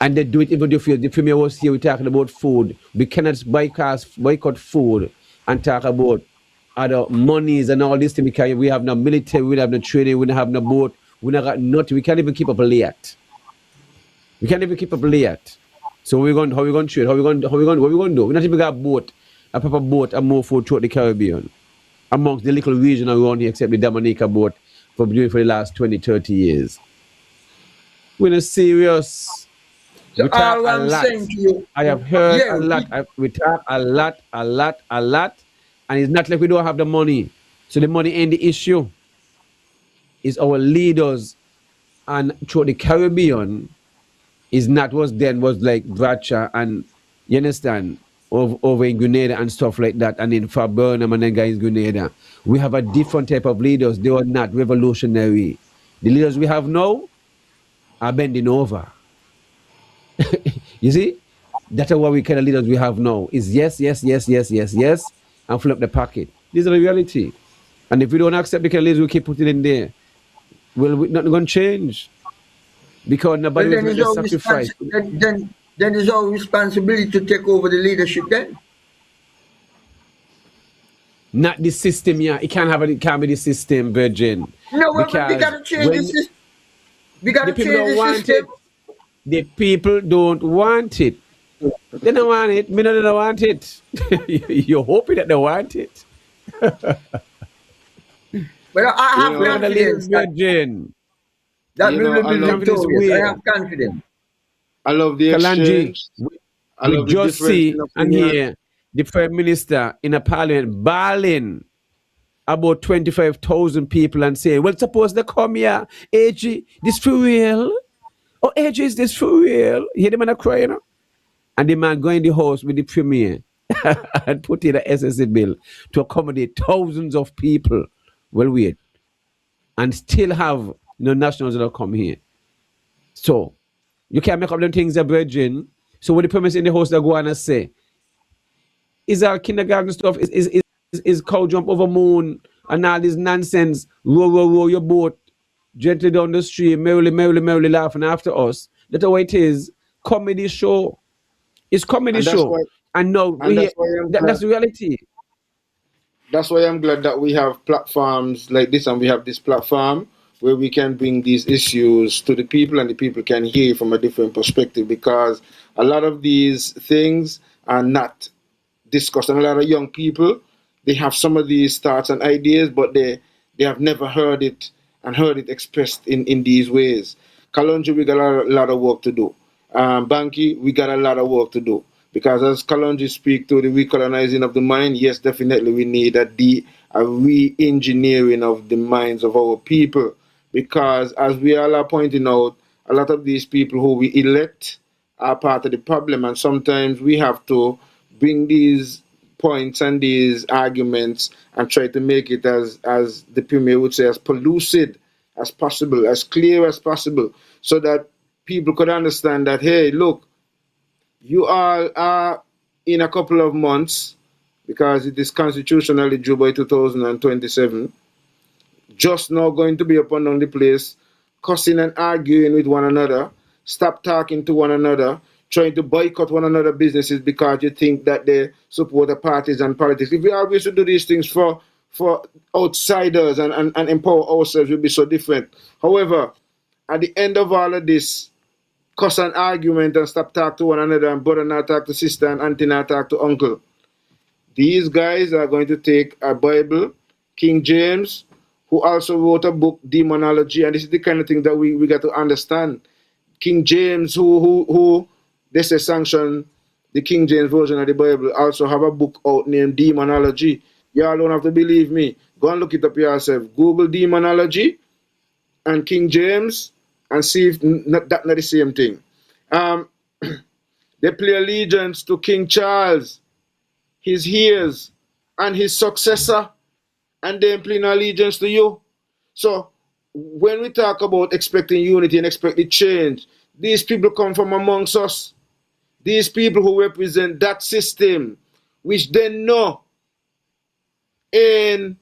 And they do it even if the premier was here, we're talking about food. We cannot boycott food and talk about other monies and all this thing because we have no military, we have no training, we don't have no boat, we don't got nothing. We can't even keep up a late. We can't even keep up late. So how we going to trade? What we going to do? We not even got a boat, a proper boat and more food throughout the Caribbean. Amongst the little region around here except the Dominica boat for the last 20, 30 years. We're not serious. So we talk a lot. I have heard a lot. We talk a lot. And it's not like we don't have the money. So the money ain't the issue. It's our leaders and through the Caribbean is not was like Bradshaw and you understand over in Grenada and stuff like that, and in Far Burnham and then guys in Grenada. We have a different type of leaders. They are not revolutionary. The leaders we have now are bending over. You see? That's what we kind of leaders we have now. Is yes, and fill up the pocket. This is the reality. And if we don't accept the kind of leaders we keep putting in there, well, we're not going to change. Because nobody will make the sacrifice. Then it's our responsibility to take over the leadership then. Not the system, yeah. It can't be the system, Virgin. No, we gotta change the system. We gotta change the system. The people don't want it. They don't want it. Me no, they don't want it. You're hoping that they want it. But I have confidence. Virgin. That I have confidence. I love the exchange. We just see and hear the Prime Minister in a parliament bawling about 25,000 people and saying, well, suppose they come here, AG, this for real? Oh, AG, is this for real? You hear the man crying? And the man going in the house with the Premier and put in a SSA bill to accommodate thousands of people. Well, wait. And still have nationals that come here. So, you can't make up them things, Virgin. So, when the premise in the house that go on and say, is our kindergarten stuff, is cow jump over moon and all this nonsense, row your boat gently down the stream, merrily laughing after us. That's what it is. Comedy show. It's comedy show. And no, that's the reality. That's why I'm glad that we have platforms like this, and we have this platform where we can bring these issues to the people and the people can hear from a different perspective, because a lot of these things are not discussed. And a lot of young people, they have some of these thoughts and ideas, but they have never heard it and heard it expressed in these ways. Kalonji, we got a lot of work to do. Bankie, we got a lot of work to do. Because as Kalonji speak to the recolonizing of the mind, yes, definitely we need a re-engineering of the minds of our people. Because as we all are pointing out, a lot of these people who we elect are part of the problem, and sometimes we have to bring these points and these arguments and try to make it as the premier would say, as pellucid as possible, as clear as possible, so that people could understand that, hey, look, you all are in a couple of months, because it is constitutionally due by 2027, just now going to be up and down the place, cussing and arguing with one another, stop talking to one another, trying to boycott one another businesses because you think that they support the parties and politics. If we always do these things for outsiders and empower ourselves, we'll be so different. However, at the end of all of this, cuss and argument and stop talk to one another, and brother not talk to sister and auntie not talk to uncle, these guys are going to take a Bible, King James, who also wrote a book, Demonology, and this is the kind of thing that we got to understand. King James, who they say sanction the King James version of the Bible, also have a book out named Demonology. Y'all don't have to believe me. Go and look it up yourself. Google Demonology and King James and see if that's not the same thing. They play allegiance to King Charles, his heirs, and his successor, and they play allegiance to you. So when we talk about expecting unity and expecting change, these people come from amongst us. These people who represent that system, which they know ain't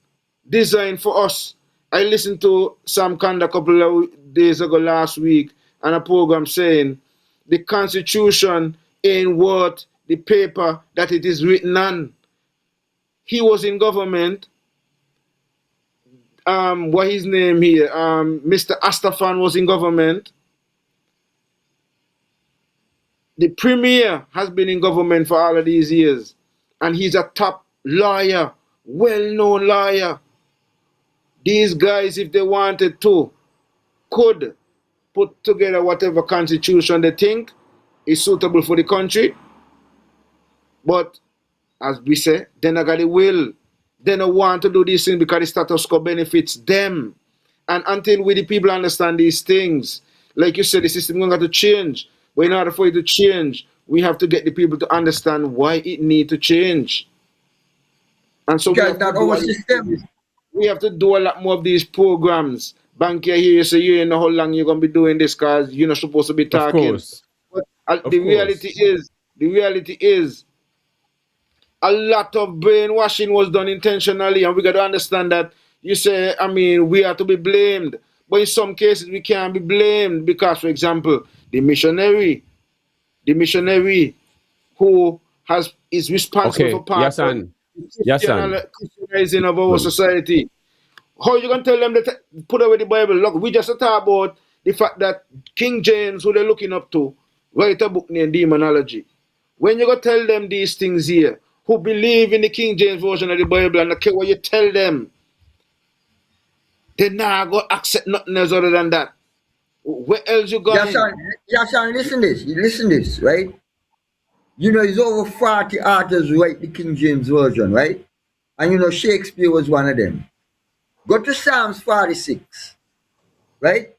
designed for us. I listened to Sam Kanda a couple of days ago last week on a program saying the Constitution ain't worth the paper that it is written on. He was in government. What his name here? Mr. Astafan was in government. The premier has been in government for all of these years, and he's a top lawyer, well-known lawyer. These guys, if they wanted to, could put together whatever constitution they think is suitable for the country. But as we say, they not got the will. They don't want to do these things because the status quo benefits them. And until we the people understand these things, like you said, the system is going to change. But in order for it to change, we have to get the people to understand why it need to change. And so we have to do a lot more of these programs. Bankie here, so you know how long you're going to be doing this because you're not supposed to be talking. Of course. But the reality is, a lot of brainwashing was done intentionally, and we got to understand that. You say, I mean, we are to be blamed, but in some cases we can't be blamed because, for example, the missionary who is responsible for part of the Christianizing of our society. How you gonna tell them that put away the Bible? Look, we just talk about the fact that King James, who they're looking up to, write a book named Demonology. When you go tell them these things here, who believe in the King James version of the Bible, and okay, what you tell them, they not go accept nothing else other than that. Where else you going? Yahsonn, listen this, right? You know, it's over 40 authors who write the King James version, right? And you know, Shakespeare was one of them. Go to Psalms 46, right?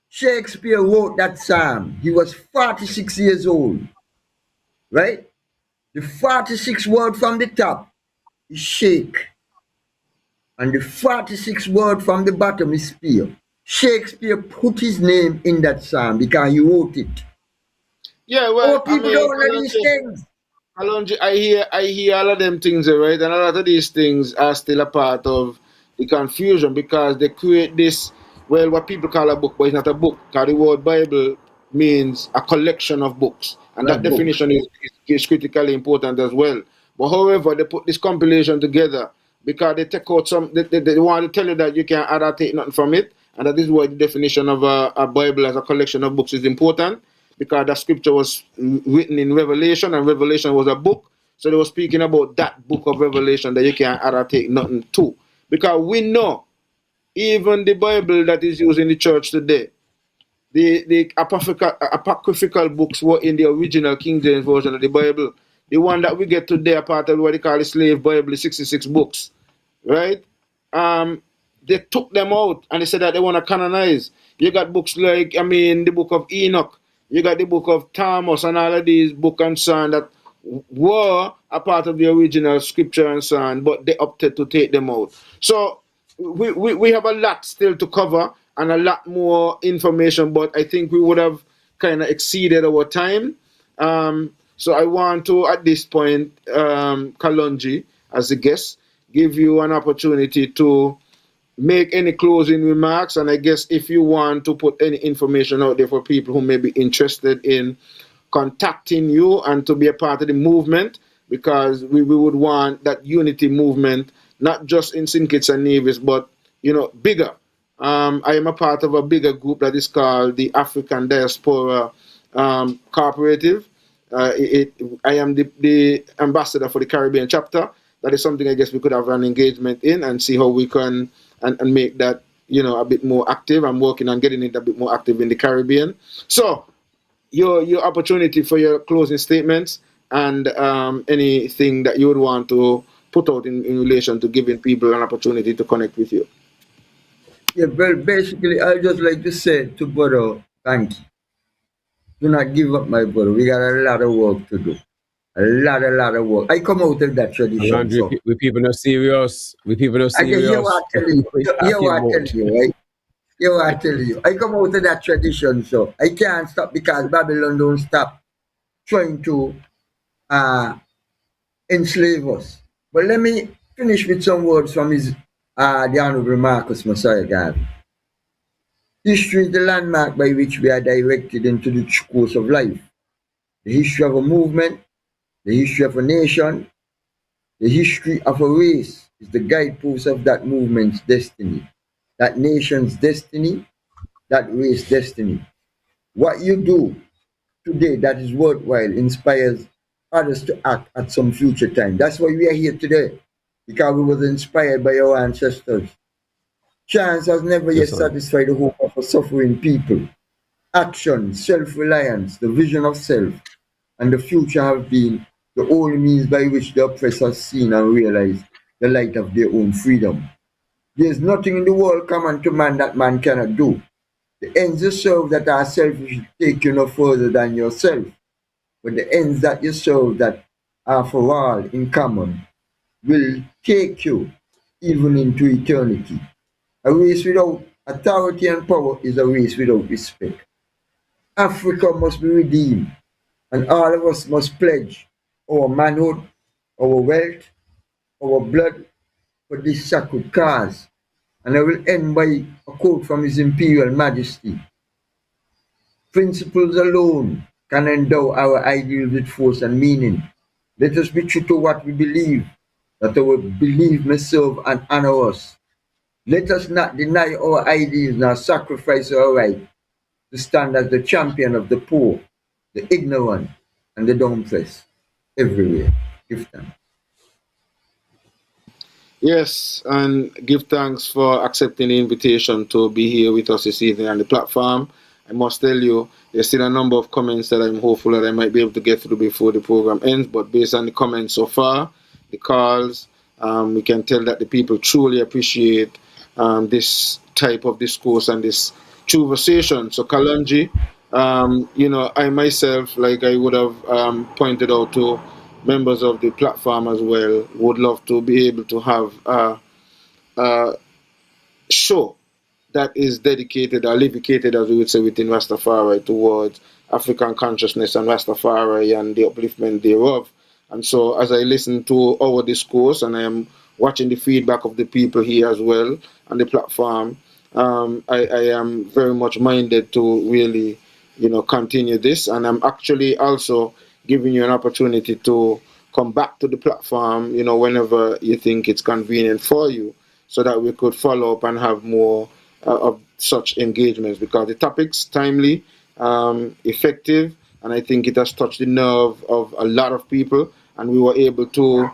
Shakespeare wrote that psalm. He was 46 years old, right? The 46th word from the top is shake. And the 46th word from the bottom is spear. Shakespeare put his name in that psalm because he wrote it. Yeah, well, people don't know these things. Kalongi, I hear all of them things, right? And a lot of these things are still a part of the confusion because they create this, well, what people call a book, but it's not a book. Because the word Bible means a collection of books. And that definition is critically important as well. But however, they put this compilation together because they take out some, they want to tell you that you can't annotate nothing from it. And that is why the definition of a Bible as a collection of books is important. Because the scripture was written in Revelation, and Revelation was a book. So they were speaking about that book of Revelation that you can't annotate nothing to. Because we know, even the Bible that is used in the church today, the apocryphal books were in the original King James version of the Bible. The one that we get today, a part of what they call the slave Bible, the 66 books, right? They took them out and they said that they want to canonize. You got books like, the book of Enoch. You got the book of Thomas and all of these books and so on that were a part of the original scripture and so on, but they opted to take them out. So we have a lot still to cover and a lot more information, but I think we would have kind of exceeded our time. So I want to, at this point, Kalongi, as a guest, give you an opportunity to make any closing remarks. And I guess if you want to put any information out there for people who may be interested in contacting you and to be a part of the movement, because we would want that unity movement, not just in St. Kitts and Nevis, but, bigger. I am a part of a bigger group that is called the African Diaspora Cooperative. I am the ambassador for the Caribbean chapter. That is something I guess we could have an engagement in and see how we can and make that a bit more active. I'm working on getting it a bit more active in the Caribbean. So your opportunity for your closing statements and anything that you would want to put out in relation to giving people an opportunity to connect with you. Yeah, well, basically, I just like to say to brother Bankie, do not give up, my brother. We got a lot of work to do. A lot of work. I come out of that tradition. So. We people not serious. We people not serious. I hear what I tell you. Hear what I tell you, right? Hear what I tell you. I come out of that tradition, so I can't stop because Babylon don't stop trying to enslave us. But let me finish with some words from the Honorable Marcus Messiah Garvey. History is the landmark by which we are directed into the course of life. The history of a movement, the history of a nation, the history of a race is the guidepost of that movement's destiny, that nation's destiny, that race destiny. What you do today that is worthwhile inspires others to act at some future time. That's why we are here today, because we were inspired by our ancestors. Chance has never yet satisfied the hope of a suffering people. Action, self-reliance, the vision of self, and the future have been the only means by which the oppressed have seen and realized the light of their own freedom. There is nothing in the world common to man that man cannot do. The ends you serve that are selfish take you no further than yourself. But the ends that you serve that are for all in common will take you even into eternity. A race without authority and power is a race without respect. Africa must be redeemed, and all of us must pledge our manhood, our wealth, our blood for this sacred cause. And I will end by a quote from His Imperial Majesty. Principles alone can endow our ideals with force and meaning. Let us be true to what we believe, that our belief may serve and honor us. Let us not deny our ideals nor sacrifice our right to stand as the champion of the poor, the ignorant, and the downcast everywhere. Give thanks. Yes, and give thanks for accepting the invitation to be here with us this evening on the platform. I must tell you, there's still a number of comments that I'm hopeful that I might be able to get through before the program ends, but based on the comments so far, the calls, we can tell that the people truly appreciate this type of discourse and this conversation. So Kalongi, I myself, like I would have pointed out to members of the platform as well, would love to be able to have a show that is dedicated or livicated, as we would say, within Rastafari towards African consciousness and Rastafari and the upliftment thereof. And so as I listen to our discourse and I am watching the feedback of the people here as well on the platform, I am very much minded to really, continue this. And I'm actually also giving you an opportunity to come back to the platform, whenever you think it's convenient for you, so that we could follow up and have more of such engagements, because the topic's timely, effective, and I think it has touched the nerve of a lot of people, and we were able to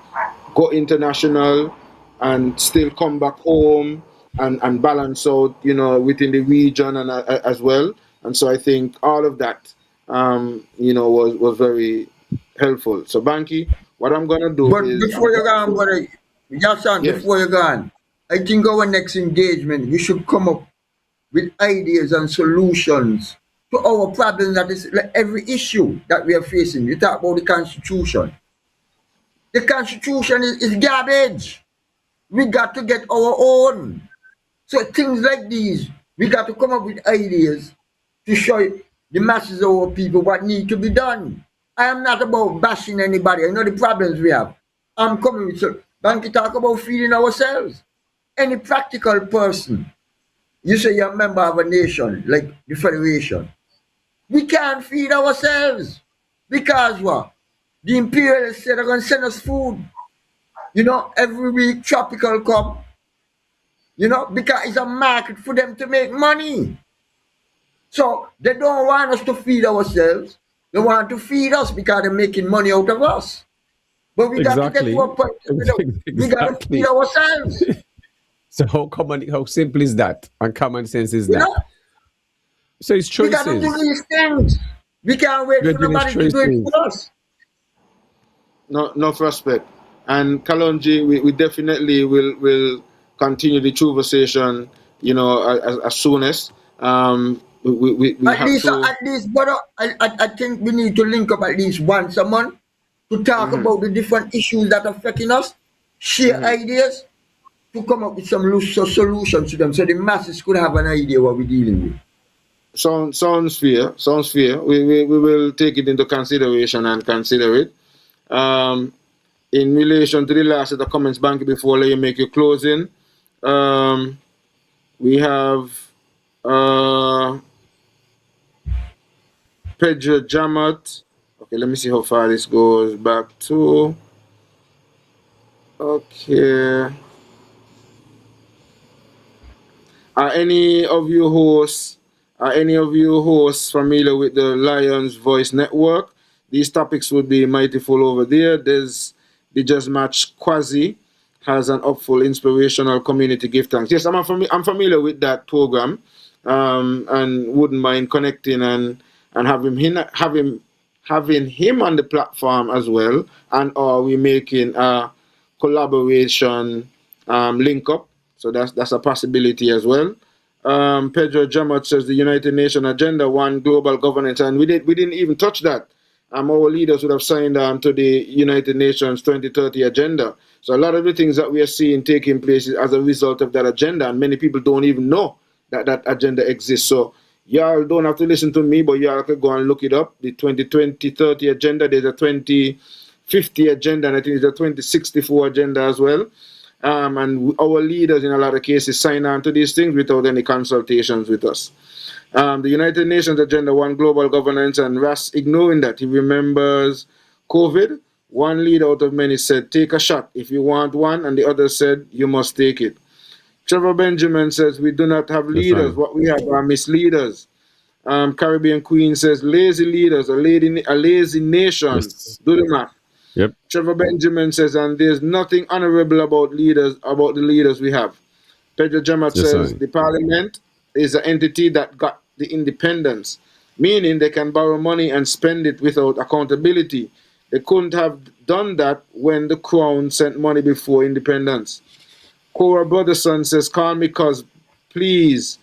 go international and still come back home and balance out, within the region and as well. And so I think all of that, was very helpful. So Bankie, what I'm gonna do But is before you go on, brother, Yahsonn, Yes. before you go on, I think our next engagement, we should come up with ideas and solutions to our problems, that is like every issue that we are facing. You talk about the Constitution. The Constitution is garbage. We got to get our own. So things like these, we got to come up with ideas to show the masses of our people what need to be done. I am not about bashing anybody. I know the problems we have. I'm coming with some. Bankie talk about feeding ourselves. Any practical person, you say you're a member of a nation, like the Federation. We can't feed ourselves. Because what? The imperialists said they're going to send us food. You know, every week tropical come. You know, because it's a market for them to make money. So they don't want us to feed ourselves. They want to feed us because they're making money out of us. But we got to get to a point. We got to feed ourselves. So how simple is that? And common sense is that? Know? So it's choices. We got to do these things. We can't wait for nobody to do it for us. No respect. And Kalongi, we definitely will continue the conversation, you know, as soon as we at least, brother, I think we need to link up at least once a month to talk about the different issues that are affecting us, share ideas, to come up with some solutions to them, so the masses could have an idea what we're dealing with. Sounds fair. We will take it into consideration and consider it. In relation to the last set of comments, Bankie, before I let you make your closing, we have Pedro Jamat. Okay, let me see how far this goes back to. Okay. Are any of you hosts familiar with the Lions Voice Network? These topics would be mighty full over there. There's the Just Match Quasi has an upful inspirational community gift thanks. Yes, I'm familiar with that program, and wouldn't mind connecting and having him on the platform as well. And we making a collaboration link up. So that's a possibility as well. Pedro Jamat says the United Nations Agenda 1 global governance, and we didn't even touch that. Our leaders would have signed on to the United Nations 2030 agenda. So a lot of the things that we are seeing taking place is as a result of that agenda, and many people don't even know that agenda exists. So y'all don't have to listen to me, but y'all can go and look it up. The 2030 agenda, there's a 2050 agenda, and I think there's a 2064 agenda as well. And our leaders in a lot of cases sign on to these things without any consultations with us. The United Nations Agenda 1 global governance, and Ras ignoring that. He remembers COVID. One leader out of many said, take a shot if you want one, and the other said, you must take it. Trevor Benjamin says, we do not have leaders. What we have are misleaders. Caribbean Queen says, lazy leaders, a lazy nation. Yes. Do the math. Yep. Trevor Benjamin says, and there's nothing honorable about the leaders we have. Pedro Jamat says, the parliament is an entity that got the independence, meaning they can borrow money and spend it without accountability. They couldn't have done that when the crown sent money before independence. Cora Brotherson says, call me cuz, please.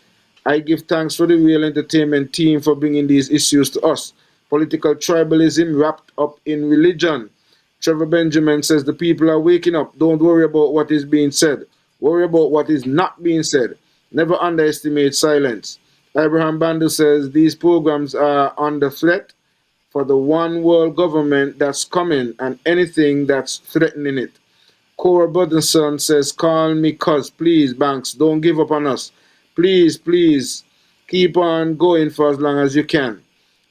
I give thanks for the Real Entertainment team for bringing these issues to us. Political tribalism wrapped up in religion. Trevor Benjamin says, the people are waking up. Don't worry about what is being said. Worry about what is not being said. Never underestimate silence. Abraham Bandu says, these programs are on the threat for the one world government that's coming and anything that's threatening it. Cora Buddinson says, call me cuz, please, Banks, don't give up on us. Please, keep on going for as long as you can.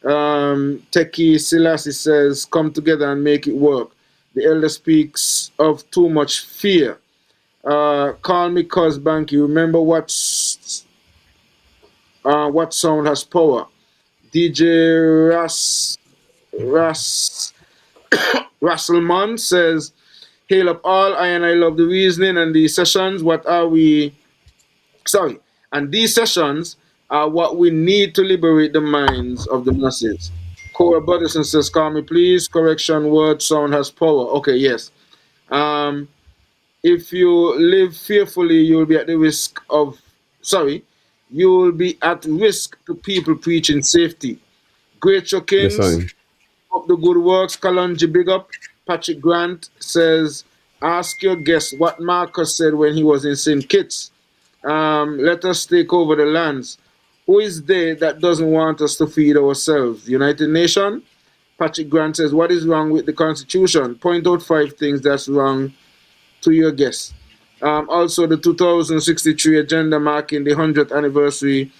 Teki Selassie says, come together and make it work. The elder speaks of too much fear. Call me cuz, Bankie. Remember what sound has power. DJ Rasselman says, hail up all, I love the reasoning and these sessions. And these sessions are what we need to liberate the minds of the masses. Cora Buddison says, call me please. Correction, word sound has power. Okay, yes. If you live fearfully, you'll be at risk to people preaching safety. Great Kings, up the good works. Kalongi, big up. Patrick Grant says, ask your guest what Marcus said when he was in St. Kitts. Let us take over the lands. Who is they that doesn't want us to feed ourselves? The United Nations? Patrick Grant says, what is wrong with the Constitution? Point out 5 things that's wrong to your guest. Also, the 2063 agenda marking the 100th anniversary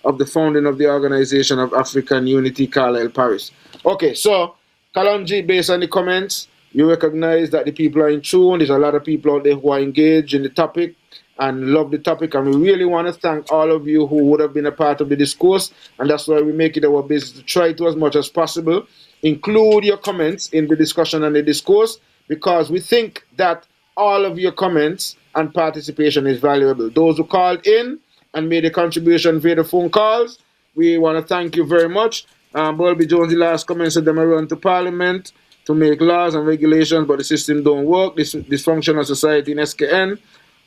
of the founding of the Organization of African Unity, Carlisle Parish. Okay, so, Kalongi, based on the comments, you recognize that the people are in tune. There's a lot of people out there who are engaged in the topic and love the topic, and we really want to thank all of you who would have been a part of the discourse, and that's why we make it our business to try to, as much as possible, include your comments in the discussion and the discourse, because we think that all of your comments and participation is valuable. Those who called in and made a contribution via the phone calls, we want to thank you very much. Bulby Jones, the last comment said them run to Parliament to make laws and regulations, but the system don't work. This dysfunctional society in SKN.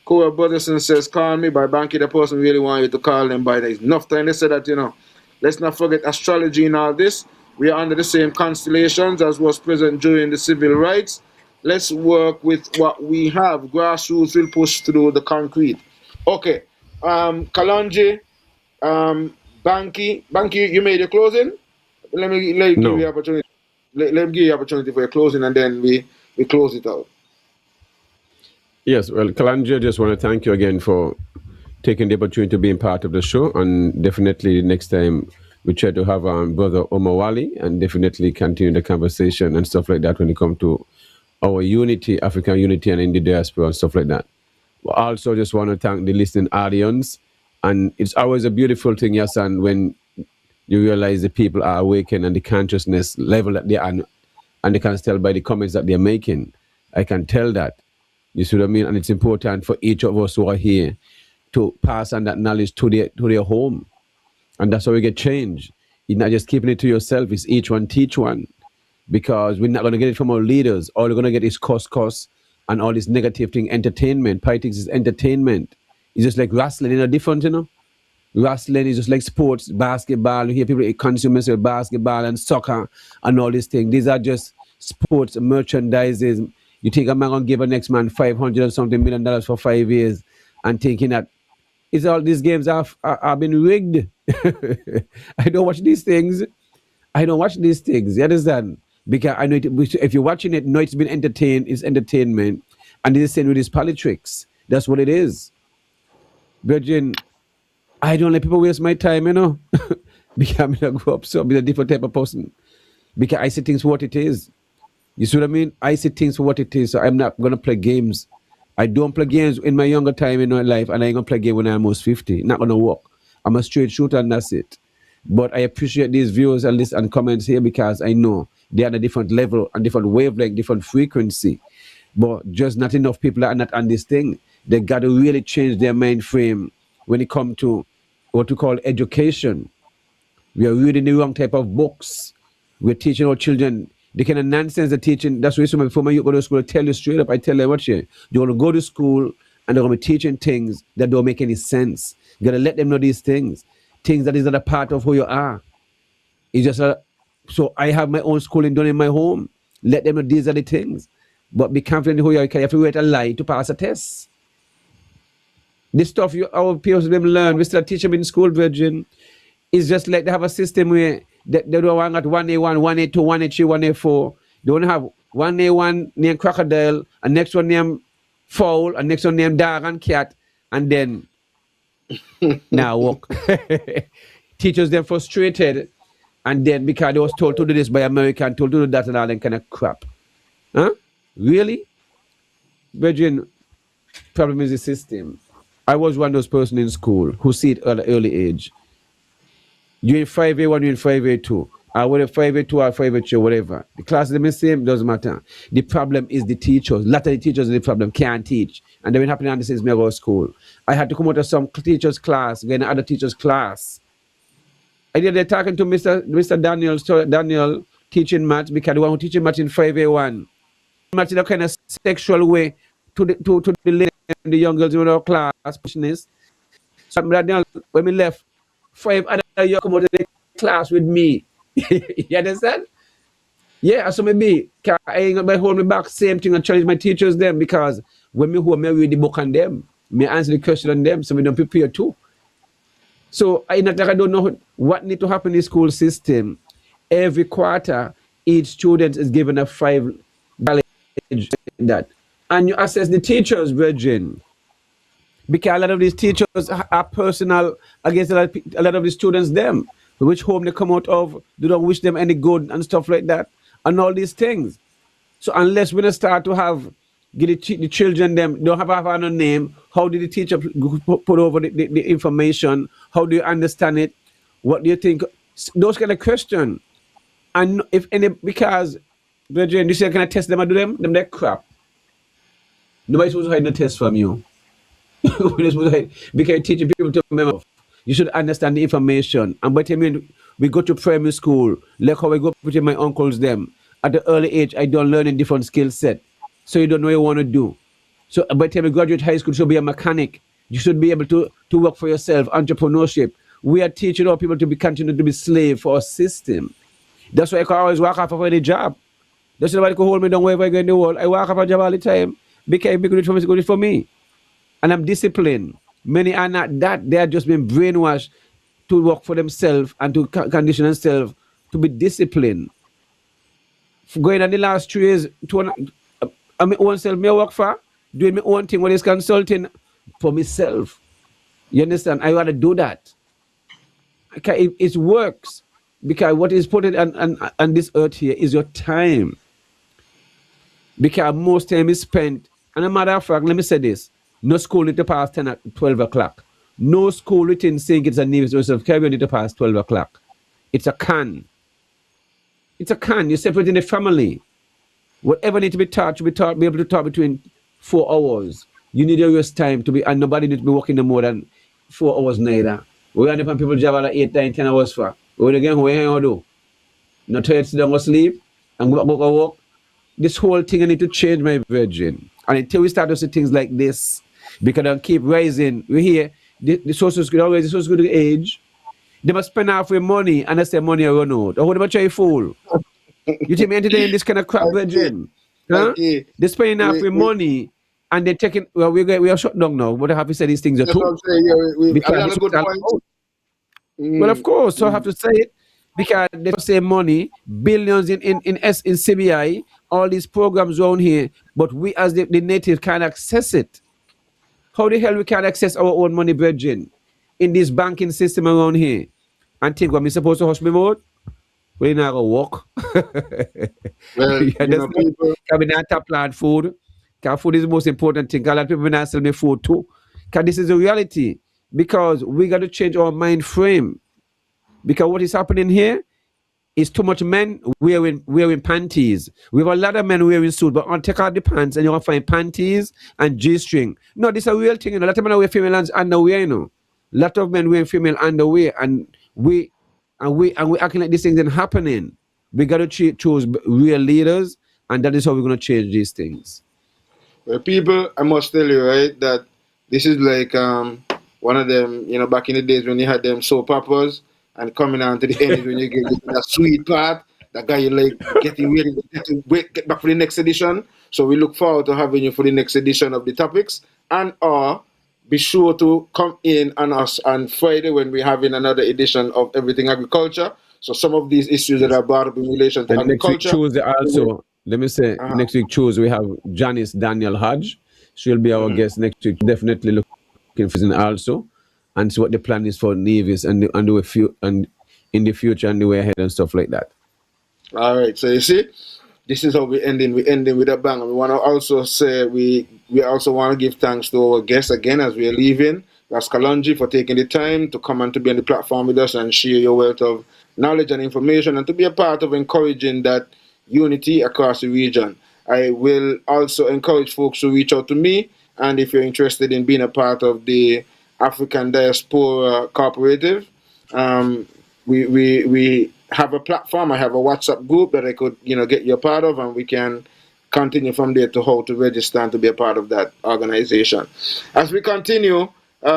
Cora Butterson says, call me by Bankie. The person really want you to call them by. There's enough time. They said that, let's not forget astrology and all this. We are under the same constellations as was present during the civil rights. Let's work with what we have. Grassroots will push through the concrete. Okay. Kalongi, Bankie, you made your closing? Let me give you opportunity. Let me give you opportunity for your closing, and then we close it out. Yes, well, Kalongi, I just want to thank you again for taking the opportunity to be part of the show, and definitely next time we try to have Brother Omawali and definitely continue the conversation and stuff like that when it comes to our unity, African unity, and in the diaspora and stuff like that. But also just want to thank the listening audience, and it's always a beautiful thing, Yahsonn, when you realize the people are awakened and the consciousness level that they are, and they can tell by the comments that they're making. I can tell that. You see what I mean? And it's important for each of us who are here to pass on that knowledge to their home. And that's how we get change. You're not just keeping it to yourself. It's each one teach one. Because we're not going to get it from our leaders. All we're going to get is cost, and all this negative thing, entertainment. Politics is entertainment. It's just like wrestling, different, Wrestling is just like sports, basketball. You hear people consume basketball and soccer and all these things. These are just sports, merchandises. You think a man gonna give a next man $500 or something $1 for 5 years, and thinking that it's all these games have been rigged. I don't watch these things. You understand? Because I know if you're watching it, know it's been entertained. It's entertainment, and this is same with these politics. That's what it is. Virgin, I don't let people waste my time, because I'm gonna grow up so I'm a different type of person. Because I see things for what it is. You see what I mean? I see things for what it is, so I'm not going to play games. I don't play games in my younger time in my life, and I ain't going to play game when I'm almost 50. Not going to work. I'm a straight shooter, and that's it. But I appreciate these views and lists and comments here, because I know they're on a different level, and different wavelength, different frequency. But just not enough people are not on this thing. They got to really change their mind frame when it comes to what we call education. We are reading the wrong type of books. We're teaching our children the kind of nonsense they're teaching. That's why some before you go to school, I tell you straight up, I tell them, watch it. You're going to go to school and they're going to be teaching things that don't make any sense. You got to let them know these things that is not a part of who you are. It's just so I have my own schooling done in my home. Let them know these are the things. But be confident in who you are. You have to write a lie to pass a test. This stuff our peers them learn, we still teach them in school, Virgin. It's just like they have a system where they don't want at 1A1, 1A2, 1A3, 1A4. They want to have 1A1 named crocodile, and next one named fowl, and next one named dog and cat, and then now walk. Teachers them frustrated, and then because they was told to do this by America and told to do that and all that kind of crap. Huh? Really? Virgin, problem is the system. I was one of those persons in school who see it at an early age. You're in 5A1, you're in 5A2. I went in 5A2 or 5A3, whatever. The class is the same, doesn't matter. The problem is the teachers. A lot of the teachers are the problem, can't teach. And they've been happening on this since me go to school. I had to come out of some teacher's class, go in another teacher's class. I did they're talking to Mr. Daniel teaching maths, because the one who teaching maths in 5A1. Maths in a kind of sexual way to the young girls in our class. So Daniel, when we left, 5 other young come out of the class with me. You understand? Yeah, so maybe I ain't gonna hold me back, same thing and challenge my teachers them because when me home, me read the book on them, me answer the question on them, so we don't prepare too. So I not like I don't know what need to happen in the school system. Every quarter, each student is given a $5 that. And you assess the teachers, Virgin. Because a lot of these teachers are personal against a lot of the students, them, which home they come out of, do not wish them any good and stuff like that, and all these things. So unless we don't start to have get the children them don't have a name, how did the teacher put over the information? How do you understand it? What do you think? Those kind of questions. And if any because Virgin, you say can I test them? I do them? Them that crap. Nobody's supposed to hide the test from you. We're supposed to hide because you're teaching people to remember. You should understand the information. And by the time we go to primary school, like how I go with my uncles them. At the early age, I don't learn a different skill set. So you don't know what you want to do. So by the time you graduate high school, you should be a mechanic. You should be able to work for yourself, entrepreneurship. We are teaching our people to be continue to be slave for our system. That's why I can always walk off of any job. That's why nobody can hold me down wherever I go in the world. I walk off a job all the time because it's good for me, it's good for me. And I'm disciplined. Many are not that. They are just being brainwashed to work for themselves and to condition themselves to be disciplined. Going on the last 3 years, I my own self, me work for, doing my own thing, what is consulting for myself. You understand? I rather do that. Okay, it works because what is put on this earth here is your time. Because most time is spent, and a matter of fact, let me say this: no school need to pass 10 at 12 o'clock. No school within St. Kitts and Nevis or South Caribbean need to pass 12 o'clock. It's a can. It's a can. You separate in the family. Whatever need to be taught, should be taught, be able to talk between 4 hours. You need your rest time to be, and nobody need to be working no more than 4 hours neither. We are different people job like 8, 9, 10 hours for. When again, what you do? Not tired, sit down, go sleep, and go work. This whole thing I need to change, my virgin. And until we start to see things like this, because they keep rising, we hear the social security, always the social security age, they must spend half their money and that's their money run out. Or what about you fool? You think me entertaining this kind of crap, virgin? Huh? They're spending half their money and they're taking, well, we are shut down now, but I have to say these things are true. Well, of course, so I have to say it because they save money, billions in CBI, all these programs around here, but we as the native can't access it. How the hell we can access our own money, virgin, in this banking system around here? And think what we supposed to hush me mode? We're not gonna walk. Well, you know, people, can we not tap plant food? Because food is the most important thing. A lot of people not sell me food too. Because this is a reality. Because we got to change our mind frame. Because what is happening here is too much men wearing panties. We have a lot of men wearing suits, but I'll take out the pants and you'll find panties and G-string. No, this is a real thing. You know. A lot of men wear female underwear, you know. A lot of men wearing female underwear, and we acting like these things ain't happening. We got to choose real leaders, and that is how we're going to change these things. well, people, I must tell you, right, that this is like one of them, you know, back in the days when you had them soap operas and coming on to the end when you get that sweet part, that guy you like getting ready to get back for the next edition. So we look forward to having you for the next edition of the topics, and be sure to come in on us on Friday when we're having another edition of Everything Agriculture. So some of these issues that are brought up in relation to and agriculture. Next week Tuesday also, let me say, next week Tuesday we have Janice Daniel Hodge. She'll be our guest next week. Definitely looking for it also, and see what the plan is for Nevis and in the future and the way ahead and stuff like that. All right. So you see, this is how we ending. We ending with a bang. And we want to also say we also want to give thanks to our guests again as we are leaving. Ras Kalongi for taking the time to come and to be on the platform with us and share your wealth of knowledge and information and to be a part of encouraging that unity across the region. I will also encourage folks to reach out to me, and if you're interested in being a part of the African Diaspora Cooperative, we have a platform. I have a WhatsApp group that I could, get you a part of, and we can continue from there to how to register and to be a part of that organization. As we continue, we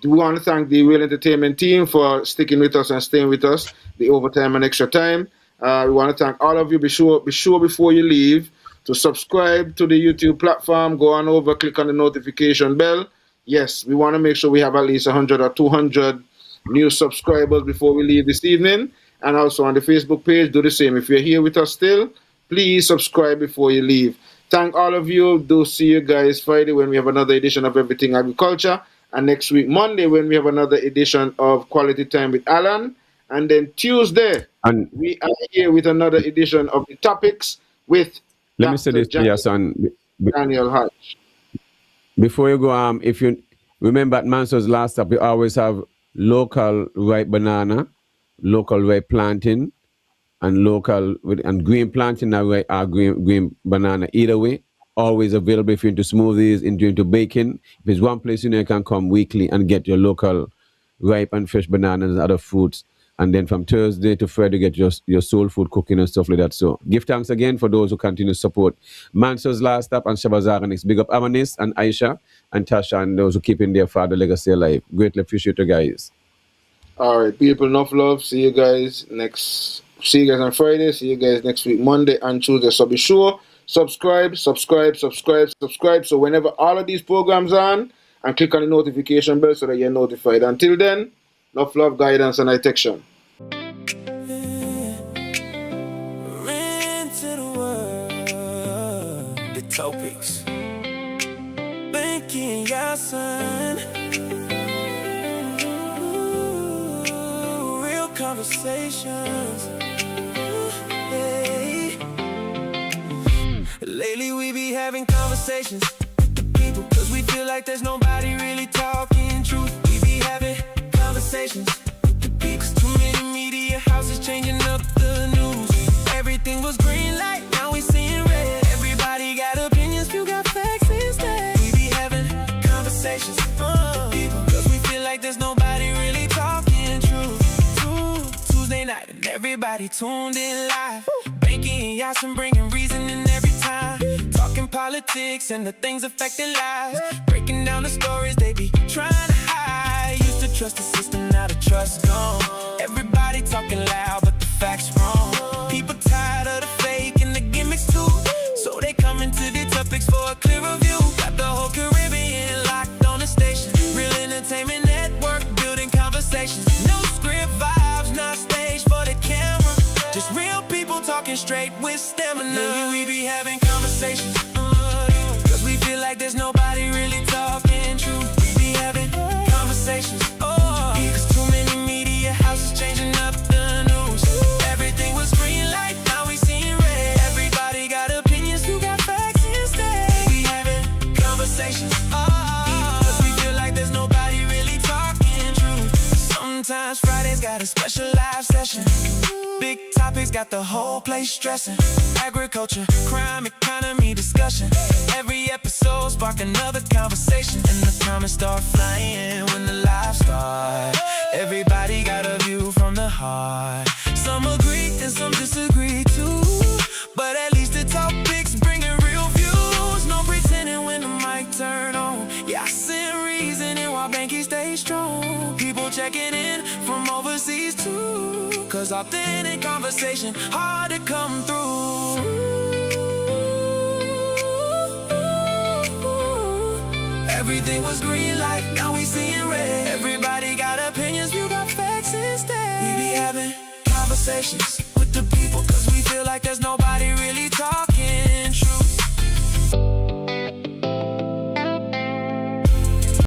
want to thank the Real Entertainment team for sticking with us and staying with us, the overtime and extra time. We want to thank all of you. Be sure before you leave to subscribe to the YouTube platform. Go on over, click on the notification bell. Yes, we want to make sure we have at least 100 or 200 new subscribers before we leave this evening. And also on the Facebook page, do the same. If you're here with us still, please subscribe before you leave. Thank all of you. Do see you guys Friday when we have another edition of Everything Agriculture. And next week, Monday, when we have another edition of Quality Time with Alan. And then Tuesday, we are here with another edition of the Topics with Let me say this, Yahsonn. Daniel Hodge. Before you go, if you remember at Manso's last stop, we always have local ripe banana, local ripe plantain, and local and green plantain or green banana. Either way, always available if you're into smoothies, into baking. If there's one place you can come weekly and get your local ripe and fresh bananas and other fruits. And then from Thursday to Friday, get your soul food cooking and stuff like that. So give thanks again for those who continue to support Manso's Last Stop and Shabazz. Big up Amanis and Aisha and Tasha and those who keeping their father legacy alive. Greatly appreciate you guys. All right, people, enough love. See you guys on Friday. See you guys next week, Monday and Tuesday. So be sure, subscribe. So whenever all of these programs are on, and click on the notification bell so that you're notified. Until then, enough love, guidance, and protection. The Topiks. Bankie and Yahsonn. Real conversations. Hey. Lately we be having conversations with people, cause we feel like there's nobody really talking truth. We be having conversations with the people, cause too many media houses changing up the news. Everything was green light, now we seeing red. Everybody got opinions, few got facts instead. We be having conversations with the people, cause we feel like there's nobody really talking truth. Tuesday night and everybody tuned in live. Bankie and Yahsonn bringing reasoning every time. Talking politics and the things affecting lives. Breaking down the stories they be trying to hide. Used to trust the system, now the trust gone. Everybody talking loud, but the facts wrong. People tired of the fake and the gimmicks too, so they coming to the Topiks for a clearer view. Got the whole Caribbean locked on the station. Real entertainment network, building conversations. No script vibes, not staged for the camera. Just real people talking straight with stamina. Maybe we be having conversations, cause we feel like there's nobody really talking truth. We be having conversations, cause too many media houses changing up the news. Everything was green light, now we seeing red. Everybody got opinions, who got facts instead. We be having conversations, cause we feel like there's nobody really talking truth. Sometimes Fridays got a special live session. Big topics got the whole place stressing. Agriculture, crime, economy, discussion. Every episode spark another conversation, and the comments start flying when the live start. Everybody got a view from the heart. Some agree and some disagree too, but at least the Topiks bringing real views. No pretending when the mic turn on. Yahsonn reasoning while Bankie stay strong. People checking in from overseas too, cause authentic conversation hard to come through. Everything was green light, now we seeing red. Everybody got opinions, you got facts instead. We be having conversations with the people, cause we feel like there's nobody really talking.